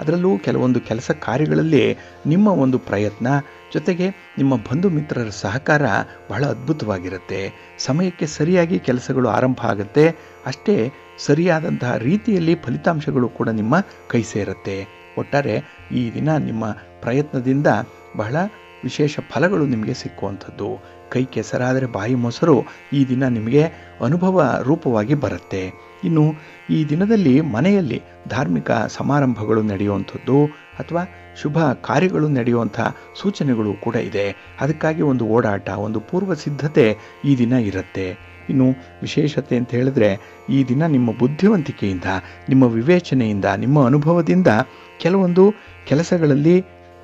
ಅದರಲ್ಲೂ ಕೆಲವೊಂದು ಕೆಲಸ ಕಾರ್ಯಗಳಲ್ಲಿ ನಿಮ್ಮ ಒಂದು ಪ್ರಯತ್ನ, ಜೊತೆಗೆ ನಿಮ್ಮ ಬಂಧು ಮಿತ್ರರ ಸಹಕಾರ ಬಹಳ ಅದ್ಭುತವಾಗಿರುತ್ತೆ. ಸಮಯಕ್ಕೆ ಸರಿಯಾಗಿ ಕೆಲಸಗಳು ಆರಂಭ ಆಗುತ್ತೆ. ಅಷ್ಟೇ ಸರಿಯಾದಂತಹ ರೀತಿಯಲ್ಲಿ ಫಲಿತಾಂಶಗಳು ಕೂಡ ನಿಮ್ಮ ಕೈ ಸೇರುತ್ತೆ. ಒಟ್ಟಾರೆ ಈ ದಿನ ನಿಮ್ಮ ಪ್ರಯತ್ನದಿಂದ ಬಹಳ ವಿಶೇಷ ಫಲಗಳು ನಿಮಗೆ ಸಿಕ್ಕುವಂಥದ್ದು. ಕೈ ಕೆಸರಾದರೆ ಬಾಯಿ ಮೊಸರು ಈ ದಿನ ನಿಮಗೆ ಅನುಭವ ರೂಪವಾಗಿ ಬರುತ್ತೆ. ಇನ್ನು ಈ ದಿನದಲ್ಲಿ ಮನೆಯಲ್ಲಿ ಧಾರ್ಮಿಕ ಸಮಾರಂಭಗಳು ನಡೆಯುವಂಥದ್ದು ಅಥವಾ ಶುಭ ಕಾರ್ಯಗಳು ನಡೆಯುವಂಥ ಸೂಚನೆಗಳು ಕೂಡ ಇದೆ. ಅದಕ್ಕಾಗಿ ಒಂದು ಓಡಾಟ, ಒಂದು ಪೂರ್ವ ಸಿದ್ಧತೆ ಈ ದಿನ ಇರುತ್ತೆ. ಇನ್ನು ವಿಶೇಷತೆ ಅಂತ ಹೇಳಿದ್ರೆ ಈ ದಿನ ನಿಮ್ಮ ಬುದ್ಧಿವಂತಿಕೆಯಿಂದ, ನಿಮ್ಮ ವಿವೇಚನೆಯಿಂದ, ನಿಮ್ಮ ಅನುಭವದಿಂದ ಕೆಲವೊಂದು ಕೆಲಸಗಳಲ್ಲಿ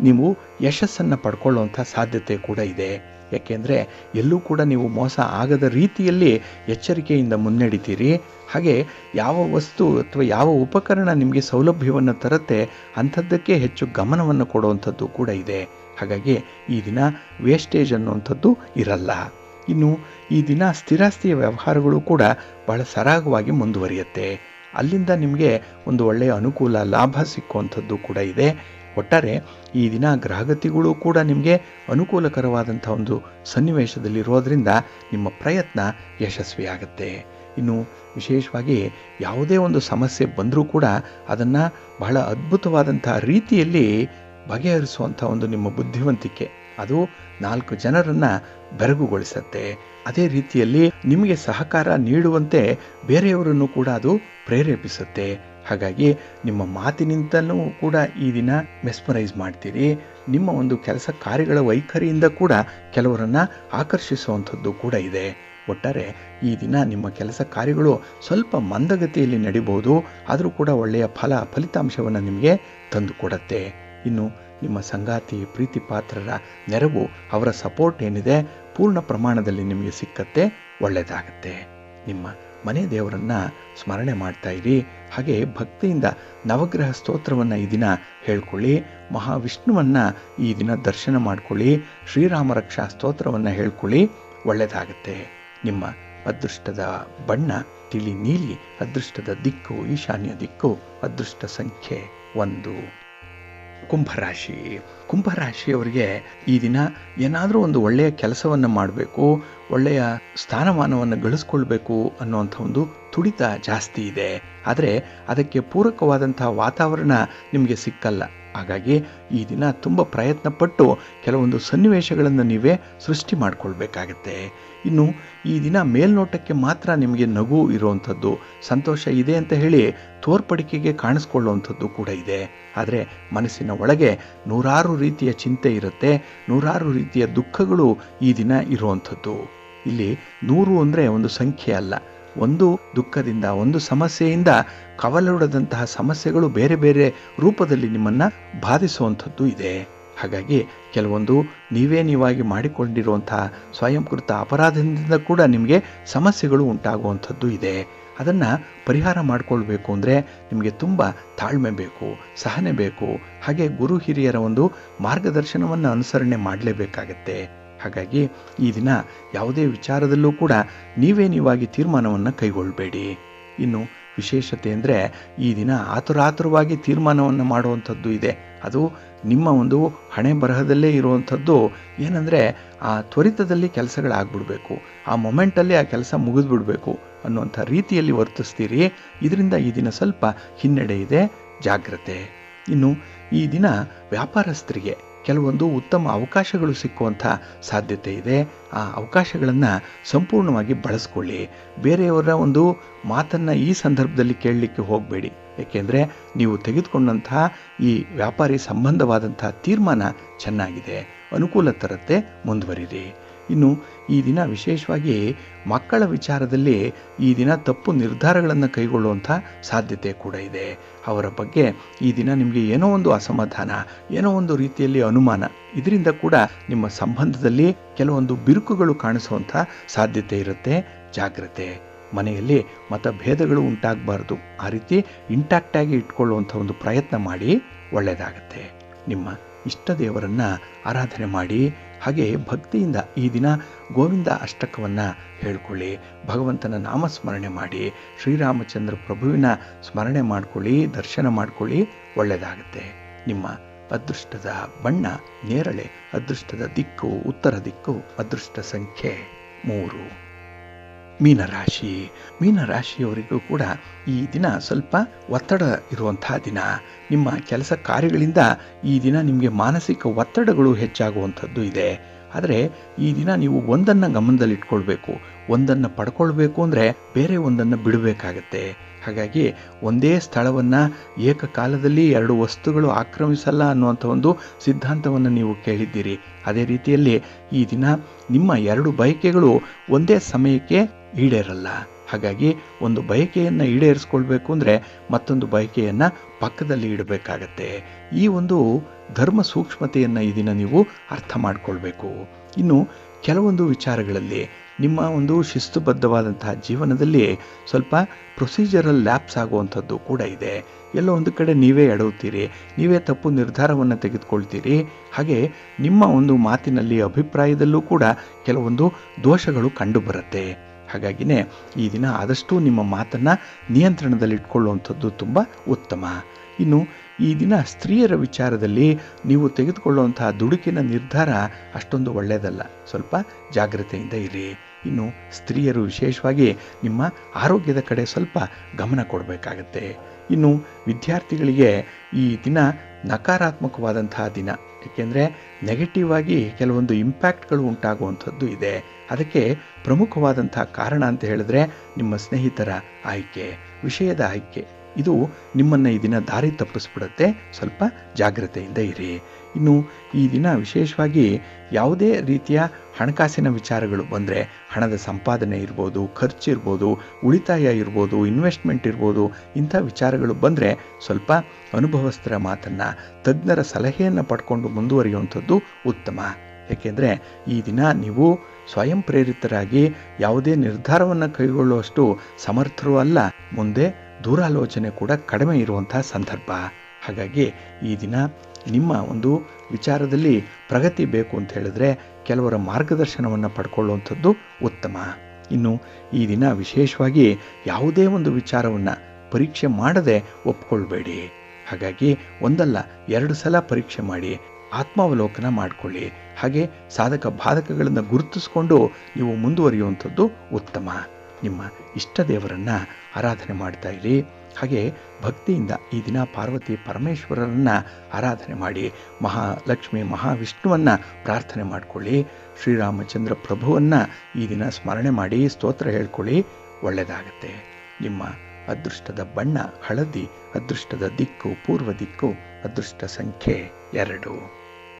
ನೀವು ಯಶಸ್ಸನ್ನು ಪಡ್ಕೊಳ್ಳುವಂಥ ಸಾಧ್ಯತೆ ಕೂಡ ಇದೆ. ಯಾಕೆಂದರೆ ಎಲ್ಲೂ ಕೂಡ ನೀವು ಮೋಸ ಆಗದ ರೀತಿಯಲ್ಲಿ ಎಚ್ಚರಿಕೆಯಿಂದ ಮುನ್ನಡೆತೀರಿ. ಹಾಗೆ ಯಾವ ವಸ್ತು ಅಥವಾ ಯಾವ ಉಪಕರಣ ನಿಮಗೆ ಸೌಲಭ್ಯವನ್ನು ತರುತ್ತೆ ಅಂಥದ್ದಕ್ಕೆ ಹೆಚ್ಚು ಗಮನವನ್ನು ಕೊಡುವಂಥದ್ದು ಕೂಡ ಇದೆ. ಹಾಗಾಗಿ ಈ ದಿನ ವೇಸ್ಟೇಜ್ ಅನ್ನುವಂಥದ್ದು ಇರಲ್ಲ. ಇನ್ನು ಈ ದಿನ ಸ್ಥಿರಾಸ್ತಿಯ ವ್ಯವಹಾರಗಳು ಕೂಡ ಬಹಳ ಸರಾಗವಾಗಿ ಮುಂದುವರಿಯುತ್ತೆ. ಅಲ್ಲಿಂದ ನಿಮಗೆ ಒಂದು ಒಳ್ಳೆಯ ಅನುಕೂಲ ಲಾಭ ಸಿಕ್ಕುವಂಥದ್ದು ಕೂಡ ಇದೆ. ಒಟ್ಟಾರೆ ಈ ದಿನ ಗ್ರಹಗತಿಗಳು ಕೂಡ ನಿಮಗೆ ಅನುಕೂಲಕರವಾದಂಥ ಒಂದು ಸನ್ನಿವೇಶದಲ್ಲಿರೋದ್ರಿಂದ ನಿಮ್ಮ ಪ್ರಯತ್ನ ಯಶಸ್ವಿಯಾಗುತ್ತೆ. ಇನ್ನು ವಿಶೇಷವಾಗಿ ಯಾವುದೇ ಒಂದು ಸಮಸ್ಯೆ ಬಂದರೂ ಕೂಡ ಅದನ್ನು ಬಹಳ ಅದ್ಭುತವಾದಂಥ ರೀತಿಯಲ್ಲಿ ಬಗೆಹರಿಸುವಂಥ ಒಂದು ನಿಮ್ಮ ಬುದ್ಧಿವಂತಿಕೆ ಅದು 4 ಜನರನ್ನು ಬೆರಗುಗೊಳಿಸುತ್ತೆ. ಅದೇ ರೀತಿಯಲ್ಲಿ ನಿಮಗೆ ಸಹಕಾರ ನೀಡುವಂತೆ ಬೇರೆಯವರನ್ನು ಕೂಡ ಅದು ಪ್ರೇರೇಪಿಸುತ್ತೆ. ಹಾಗಾಗಿ ನಿಮ್ಮ ಮಾತಿನಿಂದಲೂ ಕೂಡ ಈ ದಿನ ಮೆಸ್ಮರೈಸ್ ಮಾಡ್ತೀರಿ. ನಿಮ್ಮ ಒಂದು ಕೆಲಸ ಕಾರ್ಯಗಳ ವೈಖರಿಯಿಂದ ಕೂಡ ಕೆಲವರನ್ನು ಆಕರ್ಷಿಸುವಂಥದ್ದು ಕೂಡ ಇದೆ. ಒಟ್ಟಾರೆ ಈ ದಿನ ನಿಮ್ಮ ಕೆಲಸ ಕಾರ್ಯಗಳು ಸ್ವಲ್ಪ ಮಂದಗತಿಯಲ್ಲಿ ನಡಿಬಹುದು, ಆದರೂ ಕೂಡ ಒಳ್ಳೆಯ ಫಲಿತಾಂಶವನ್ನು ನಿಮಗೆ ತಂದು ಕೊಡುತ್ತೆ. ಇನ್ನು ನಿಮ್ಮ ಸಂಗಾತಿ ಪ್ರೀತಿ ಪಾತ್ರರ ನೆರವು, ಅವರ ಸಪೋರ್ಟ್ ಏನಿದೆ ಪೂರ್ಣ ಪ್ರಮಾಣದಲ್ಲಿ ನಿಮಗೆ ಸಿಕ್ಕತ್ತೆ, ಒಳ್ಳೆಯದಾಗತ್ತೆ. ನಿಮ್ಮ ಮನೆ ದೇವರನ್ನು ಸ್ಮರಣೆ ಮಾಡ್ತಾ ಇರಿ. ಹಾಗೆ ಭಕ್ತಿಯಿಂದ ನವಗ್ರಹ ಸ್ತೋತ್ರವನ್ನು ಈ ದಿನ ಹೇಳ್ಕೊಳ್ಳಿ. ಮಹಾವಿಷ್ಣುವನ್ನು ಈ ದಿನ ದರ್ಶನ ಮಾಡ್ಕೊಳ್ಳಿ. ಶ್ರೀರಾಮ ರಕ್ಷಾ ಸ್ತೋತ್ರವನ್ನು ಹೇಳ್ಕೊಳ್ಳಿ, ಒಳ್ಳೆಯದಾಗತ್ತೆ. ನಿಮ್ಮ ಅದೃಷ್ಟದ ಬಣ್ಣ ತಿಳಿ ನೀಲಿ, ಅದೃಷ್ಟದ ದಿಕ್ಕು ಈಶಾನ್ಯ ದಿಕ್ಕು, ಅದೃಷ್ಟ ಸಂಖ್ಯೆ 1. ಕುಂಭರಾಶಿ. ಕುಂಭರಾಶಿಯವರಿಗೆ ಈ ದಿನ ಏನಾದರೂ ಒಂದು ಒಳ್ಳೆಯ ಕೆಲಸವನ್ನು ಮಾಡಬೇಕು, ಒಳ್ಳೆಯ ಸ್ಥಾನಮಾನವನ್ನು ಗಳಿಸ್ಕೊಳ್ಬೇಕು ಅನ್ನುವಂಥ ಒಂದು ತುಡಿತ ಜಾಸ್ತಿ ಇದೆ. ಆದರೆ ಅದಕ್ಕೆ ಪೂರಕವಾದಂಥ ವಾತಾವರಣ ನಿಮಗೆ ಸಿಕ್ಕಲ್ಲ. ಹಾಗಾಗಿ ಈ ದಿನ ತುಂಬ ಪ್ರಯತ್ನ ಪಟ್ಟು ಕೆಲವೊಂದು ಸನ್ನಿವೇಶಗಳನ್ನು ನೀವೇ ಸೃಷ್ಟಿ ಮಾಡಿಕೊಳ್ಬೇಕಾಗತ್ತೆ. ಇನ್ನು ಈ ದಿನ ಮೇಲ್ನೋಟಕ್ಕೆ ಮಾತ್ರ ನಿಮಗೆ ನಗು ಇರುವಂಥದ್ದು, ಸಂತೋಷ ಇದೆ ಅಂತ ಹೇಳಿ ತೋರ್ಪಡಿಕೆಗೆ ಕಾಣಿಸ್ಕೊಳ್ಳುವಂಥದ್ದು ಕೂಡ ಇದೆ. ಆದರೆ ಮನಸ್ಸಿನ ಒಳಗೆ ನೂರಾರು ರೀತಿಯ ಚಿಂತೆ ಇರುತ್ತೆ, ನೂರಾರು ರೀತಿಯ ದುಃಖಗಳು ಈ ದಿನ ಇರುವಂಥದ್ದು. ಇಲ್ಲಿ 100 ಅಂದರೆ ಒಂದು ಸಂಖ್ಯೆ ಅಲ್ಲ. ಒಂದು ದುಃಖದಿಂದ, ಒಂದು ಸಮಸ್ಯೆಯಿಂದ ಕವಲೊಡೆದಂತಹ ಸಮಸ್ಯೆಗಳು ಬೇರೆ ಬೇರೆ ರೂಪದಲ್ಲಿ ನಿಮ್ಮನ್ನು ಬಾಧಿಸುವಂಥದ್ದು ಇದೆ. ಹಾಗಾಗಿ ಕೆಲವೊಂದು ನೀವಾಗಿ ಮಾಡಿಕೊಂಡಿರುವಂತಹ ಸ್ವಯಂಕೃತ ಅಪರಾಧದಿಂದ ಕೂಡ ನಿಮಗೆ ಸಮಸ್ಯೆಗಳು ಉಂಟಾಗುವಂಥದ್ದು ಇದೆ. ಅದನ್ನು ಪರಿಹಾರ ಮಾಡಿಕೊಳ್ಬೇಕು ಅಂದರೆ ನಿಮಗೆ ತುಂಬ ತಾಳ್ಮೆ ಬೇಕು, ಸಹನೆ ಬೇಕು. ಹಾಗೆ ಗುರು ಹಿರಿಯರ ಒಂದು ಮಾರ್ಗದರ್ಶನವನ್ನು ಅನುಸರಣೆ ಮಾಡಲೇಬೇಕಾಗತ್ತೆ. ಹಾಗಾಗಿ ಈ ದಿನ ಯಾವುದೇ ವಿಚಾರದಲ್ಲೂ ಕೂಡ ನೀವಾಗಿ ತೀರ್ಮಾನವನ್ನು ಕೈಗೊಳ್ಳಬೇಡಿ. ಇನ್ನು ವಿಶೇಷತೆ ಅಂದರೆ ಈ ದಿನ ಆತುರಾತುರವಾಗಿ ತೀರ್ಮಾನವನ್ನು ಮಾಡುವಂಥದ್ದು ಇದೆ. ಅದು ನಿಮ್ಮ ಒಂದು ಹಣೆ ಬರಹದಲ್ಲೇ ಇರುವಂಥದ್ದು. ಏನಂದರೆ ಆ ತ್ವರಿತದಲ್ಲಿ ಕೆಲಸಗಳಾಗ್ಬಿಡ್ಬೇಕು, ಆ ಮೊಮೆಂಟಲ್ಲಿ ಆ ಕೆಲಸ ಮುಗಿದ್ಬಿಡ್ಬೇಕು ಅನ್ನುವಂಥ ರೀತಿಯಲ್ಲಿ ವರ್ತಿಸ್ತೀರಿ. ಇದರಿಂದ ಈ ದಿನ ಸ್ವಲ್ಪ ಹಿನ್ನಡೆ ಇದೆ, ಜಾಗ್ರತೆ. ಇನ್ನು ಈ ದಿನ ವ್ಯಾಪಾರಸ್ಥರಿಗೆ ಕೆಲವೊಂದು ಉತ್ತಮ ಅವಕಾಶಗಳು ಸಿಕ್ಕುವಂಥ ಸಾಧ್ಯತೆ ಇದೆ. ಆ ಅವಕಾಶಗಳನ್ನು ಸಂಪೂರ್ಣವಾಗಿ ಬಳಸ್ಕೊಳ್ಳಿ. ಬೇರೆಯವರ ಒಂದು ಮಾತನ್ನು ಈ ಸಂದರ್ಭದಲ್ಲಿ ಕೇಳಲಿಕ್ಕೆ ಹೋಗಬೇಡಿ. ಏಕೆಂದರೆ ನೀವು ತೆಗೆದುಕೊಂಡಂತಹ ಈ ವ್ಯಾಪಾರಿ ಸಂಬಂಧವಾದಂಥ ತೀರ್ಮಾನ ಚೆನ್ನಾಗಿದೆ, ಅನುಕೂಲ ತರುತ್ತೆ, ಮುಂದುವರಿರಿ. ಇನ್ನು ಈ ದಿನ ವಿಶೇಷವಾಗಿ ಮಕ್ಕಳ ವಿಚಾರದಲ್ಲಿ ಈ ದಿನ ತಪ್ಪು ನಿರ್ಧಾರಗಳನ್ನು ಕೈಗೊಳ್ಳುವಂಥ ಸಾಧ್ಯತೆ ಕೂಡ ಇದೆ. ಅವರ ಬಗ್ಗೆ ಈ ದಿನ ನಿಮಗೆ ಏನೋ ಒಂದು ಅಸಮಾಧಾನ, ಏನೋ ಒಂದು ರೀತಿಯಲ್ಲಿ ಅನುಮಾನ, ಇದರಿಂದ ಕೂಡ ನಿಮ್ಮ ಸಂಬಂಧದಲ್ಲಿ ಕೆಲವೊಂದು ಬಿರುಕುಗಳು ಕಾಣಿಸುವಂಥ ಸಾಧ್ಯತೆ ಇರುತ್ತೆ, ಜಾಗ್ರತೆ. ಮನೆಯಲ್ಲಿ ಮತಭೇದಗಳು ಉಂಟಾಗಬಾರ್ದು, ಆ ರೀತಿ ಇಂಟ್ಯಾಕ್ಟಾಗಿ ಇಟ್ಕೊಳ್ಳುವಂಥ ಒಂದು ಪ್ರಯತ್ನ ಮಾಡಿ, ಒಳ್ಳೆಯದಾಗತ್ತೆ. ನಿಮ್ಮ ಇಷ್ಟ ದೇವರನ್ನು ಆರಾಧನೆ ಮಾಡಿ. ಹಾಗೆ ಭಕ್ತಿಯಿಂದ ಈ ದಿನ ಗೋವಿಂದ ಅಷ್ಟಕವನ್ನು ಹೇಳ್ಕೊಳ್ಳಿ, ಭಗವಂತನ ನಾಮಸ್ಮರಣೆ ಮಾಡಿ, ಶ್ರೀರಾಮಚಂದ್ರ ಪ್ರಭುವಿನ ಸ್ಮರಣೆ ಮಾಡ್ಕೊಳ್ಳಿ, ದರ್ಶನ ಮಾಡ್ಕೊಳ್ಳಿ, ಒಳ್ಳೆಯದಾಗುತ್ತೆ. ನಿಮ್ಮ ಅದೃಷ್ಟದ ಬಣ್ಣ ನೇರಳೆ, ಅದೃಷ್ಟದ ದಿಕ್ಕು ಉತ್ತರ ದಿಕ್ಕು, ಅದೃಷ್ಟ ಸಂಖ್ಯೆ 3. ಮೀನರಾಶಿ. ಮೀನರಾಶಿಯವರಿಗೂ ಕೂಡ ಈ ದಿನ ಸ್ವಲ್ಪ ಒತ್ತಡ ಇರುವಂತಹ ದಿನ. ನಿಮ್ಮ ಕೆಲಸ ಕಾರ್ಯಗಳಿಂದ ಈ ದಿನ ನಿಮಗೆ ಮಾನಸಿಕ ಒತ್ತಡಗಳು ಹೆಚ್ಚಾಗುವಂಥದ್ದು ಇದೆ. ಆದರೆ ಈ ದಿನ ನೀವು ಒಂದನ್ನು ಗಮನದಲ್ಲಿಟ್ಕೊಳ್ಬೇಕು. ಒಂದನ್ನು ಪಡ್ಕೊಳ್ಬೇಕು ಅಂದರೆ ಬೇರೆ ಒಂದನ್ನು ಬಿಡಬೇಕಾಗತ್ತೆ. ಹಾಗಾಗಿ ಒಂದೇ ಸ್ಥಳವನ್ನು ಏಕಕಾಲದಲ್ಲಿ 2 ವಸ್ತುಗಳು ಆಕ್ರಮಿಸಲ್ಲ ಅನ್ನುವಂಥ ಒಂದು ಸಿದ್ಧಾಂತವನ್ನು ನೀವು ಕೇಳಿದ್ದೀರಿ. ಅದೇ ರೀತಿಯಲ್ಲಿ ಈ ದಿನ ನಿಮ್ಮ 2 ಬಯಕೆಗಳು ಒಂದೇ ಸಮಯಕ್ಕೆ ಈಡೇರಲ್ಲ. ಹಾಗಾಗಿ ಒಂದು ಬಯಕೆಯನ್ನು ಈಡೇರಿಸ್ಕೊಳ್ಬೇಕು ಅಂದರೆ ಮತ್ತೊಂದು ಬಯಕೆಯನ್ನು ಪಕ್ಕದಲ್ಲಿ ಇಡಬೇಕಾಗತ್ತೆ. ಈ ಒಂದು ಧರ್ಮ ಸೂಕ್ಷ್ಮತೆಯನ್ನು ಈ ದಿನ ನೀವು ಅರ್ಥ ಮಾಡಿಕೊಳ್ಬೇಕು. ಇನ್ನು ಕೆಲವೊಂದು ವಿಚಾರಗಳಲ್ಲಿ ನಿಮ್ಮ ಒಂದು ಶಿಸ್ತುಬದ್ಧವಾದಂತಹ ಜೀವನದಲ್ಲಿ ಸ್ವಲ್ಪ ಪ್ರೊಸೀಜರಲ್ ಲ್ಯಾಪ್ಸ್ ಆಗುವಂಥದ್ದು ಕೂಡ ಇದೆ. ಎಲ್ಲೋ ಒಂದು ಕಡೆ ನೀವೇ ಎಡವುತ್ತೀರಿ, ನೀವೇ ತಪ್ಪು ನಿರ್ಧಾರವನ್ನು ತೆಗೆದುಕೊಳ್ತೀರಿ. ಹಾಗೆ ನಿಮ್ಮ ಒಂದು ಮಾತಿನಲ್ಲಿ, ಅಭಿಪ್ರಾಯದಲ್ಲೂ ಕೂಡ ಕೆಲವೊಂದು ದೋಷಗಳು ಕಂಡುಬರುತ್ತೆ. ಹಾಗಾಗಿನೇ ಈ ದಿನ ಆದಷ್ಟು ನಿಮ್ಮ ಮಾತನ್ನು ನಿಯಂತ್ರಣದಲ್ಲಿಟ್ಕೊಳ್ಳುವಂಥದ್ದು ತುಂಬ ಉತ್ತಮ. ಇನ್ನು ಈ ದಿನ ಸ್ತ್ರೀಯರ ವಿಚಾರದಲ್ಲಿ ನೀವು ತೆಗೆದುಕೊಳ್ಳುವಂತಹ ದುಡುಕಿನ ನಿರ್ಧಾರ ಅಷ್ಟೊಂದು ಒಳ್ಳೆಯದಲ್ಲ. ಸ್ವಲ್ಪ ಜಾಗ್ರತೆಯಿಂದ ಇರಿ. ಇನ್ನು ಸ್ತ್ರೀಯರು ವಿಶೇಷವಾಗಿ ನಿಮ್ಮ ಆರೋಗ್ಯದ ಕಡೆ ಸ್ವಲ್ಪ ಗಮನ ಕೊಡಬೇಕಾಗತ್ತೆ. ಇನ್ನು ವಿದ್ಯಾರ್ಥಿಗಳಿಗೆ ಈ ದಿನ ನಕಾರಾತ್ಮಕವಾದಂತಹ ದಿನ. ಏಕೆಂದರೆ ನೆಗೆಟಿವ್ ಆಗಿ ಕೆಲವೊಂದು ಇಂಪ್ಯಾಕ್ಟ್ಗಳು ಉಂಟಾಗುವಂಥದ್ದು ಇದೆ. ಅದಕ್ಕೆ ಪ್ರಮುಖವಾದಂಥ ಕಾರಣ ಅಂತ ಹೇಳಿದ್ರೆ ನಿಮ್ಮ ಸ್ನೇಹಿತರ ಆಯ್ಕೆ, ವಿಷಯದ ಆಯ್ಕೆ. ಇದು ನಿಮ್ಮನ್ನು ಈ ದಿನ ದಾರಿ ತಪ್ಪಿಸ್ಬಿಡುತ್ತೆ. ಸ್ವಲ್ಪ ಜಾಗ್ರತೆಯಿಂದ ಇರಿ. ಇನ್ನು ಈ ದಿನ ವಿಶೇಷವಾಗಿ ಯಾವುದೇ ರೀತಿಯ ಹಣಕಾಸಿನ ವಿಚಾರಗಳು ಬಂದರೆ, ಹಣದ ಸಂಪಾದನೆ ಇರ್ಬೋದು, ಖರ್ಚಿರ್ಬೋದು, ಉಳಿತಾಯ ಇರ್ಬೋದು, ಇನ್ವೆಸ್ಟ್ಮೆಂಟ್ ಇರ್ಬೋದು, ಇಂಥ ವಿಚಾರಗಳು ಬಂದರೆ ಸ್ವಲ್ಪ ಅನುಭವಸ್ಥರ ಮಾತನ್ನು, ತಜ್ಞರ ಸಲಹೆಯನ್ನು ಪಡ್ಕೊಂಡು ಮುಂದುವರಿಯುವಂಥದ್ದು ಉತ್ತಮ. ಏಕೆಂದರೆ ಈ ದಿನ ನೀವು ಸ್ವಯಂ ಪ್ರೇರಿತರಾಗಿ ಯಾವುದೇ ನಿರ್ಧಾರವನ್ನು ಕೈಗೊಳ್ಳುವಷ್ಟು ಸಮರ್ಥರೂ ಅಲ್ಲ, ಮುಂದೆ ದೂರಾಲೋಚನೆ ಕೂಡ ಕಡಿಮೆ ಇರುವಂತಹ ಸಂದರ್ಭ. ಹಾಗಾಗಿ ಈ ದಿನ ನಿಮ್ಮ ಒಂದು ವಿಚಾರದಲ್ಲಿ ಪ್ರಗತಿ ಬೇಕು ಅಂತ ಹೇಳಿದ್ರೆ ಕೆಲವರ ಮಾರ್ಗದರ್ಶನವನ್ನು ಪಡ್ಕೊಳ್ಳುವಂಥದ್ದು ಉತ್ತಮ. ಇನ್ನು ಈ ದಿನ ವಿಶೇಷವಾಗಿ ಯಾವುದೇ ಒಂದು ವಿಚಾರವನ್ನು ಪರೀಕ್ಷೆ ಮಾಡದೆ ಒಪ್ಕೊಳ್ಬೇಡಿ. ಹಾಗಾಗಿ ಒಂದಲ್ಲ 2 ಸಲ ಪರೀಕ್ಷೆ ಮಾಡಿ ಆತ್ಮಾವಲೋಕನ ಮಾಡಿಕೊಳ್ಳಿ. ಹಾಗೆ ಸಾಧಕ ಬಾಧಕಗಳನ್ನು ಗುರುತಿಸಿಕೊಂಡು ನೀವು ಮುಂದುವರಿಯುವಂಥದ್ದು ಉತ್ತಮ. ನಿಮ್ಮ ಇಷ್ಟ ದೇವರನ್ನು ಆರಾಧನೆ ಮಾಡ್ತಾ ಇರಿ. ಹಾಗೆ ಭಕ್ತಿಯಿಂದ ಈ ದಿನ ಪಾರ್ವತಿ ಪರಮೇಶ್ವರರನ್ನು ಆರಾಧನೆ ಮಾಡಿ, ಮಹಾಲಕ್ಷ್ಮಿ ಮಹಾವಿಷ್ಣುವನ್ನು ಪ್ರಾರ್ಥನೆ ಮಾಡಿಕೊಳ್ಳಿ. ಶ್ರೀರಾಮಚಂದ್ರ ಪ್ರಭುವನ್ನು ಈ ದಿನ ಸ್ಮರಣೆ ಮಾಡಿ ಸ್ತೋತ್ರ ಹೇಳ್ಕೊಳ್ಳಿ. ಒಳ್ಳೆಯದಾಗತ್ತೆ. ನಿಮ್ಮ ಅದೃಷ್ಟದ ಬಣ್ಣ ಹಳದಿ, ಅದೃಷ್ಟದ ದಿಕ್ಕು ಪೂರ್ವ ದಿಕ್ಕು, ಅದೃಷ್ಟ ಸಂಖ್ಯೆ 2.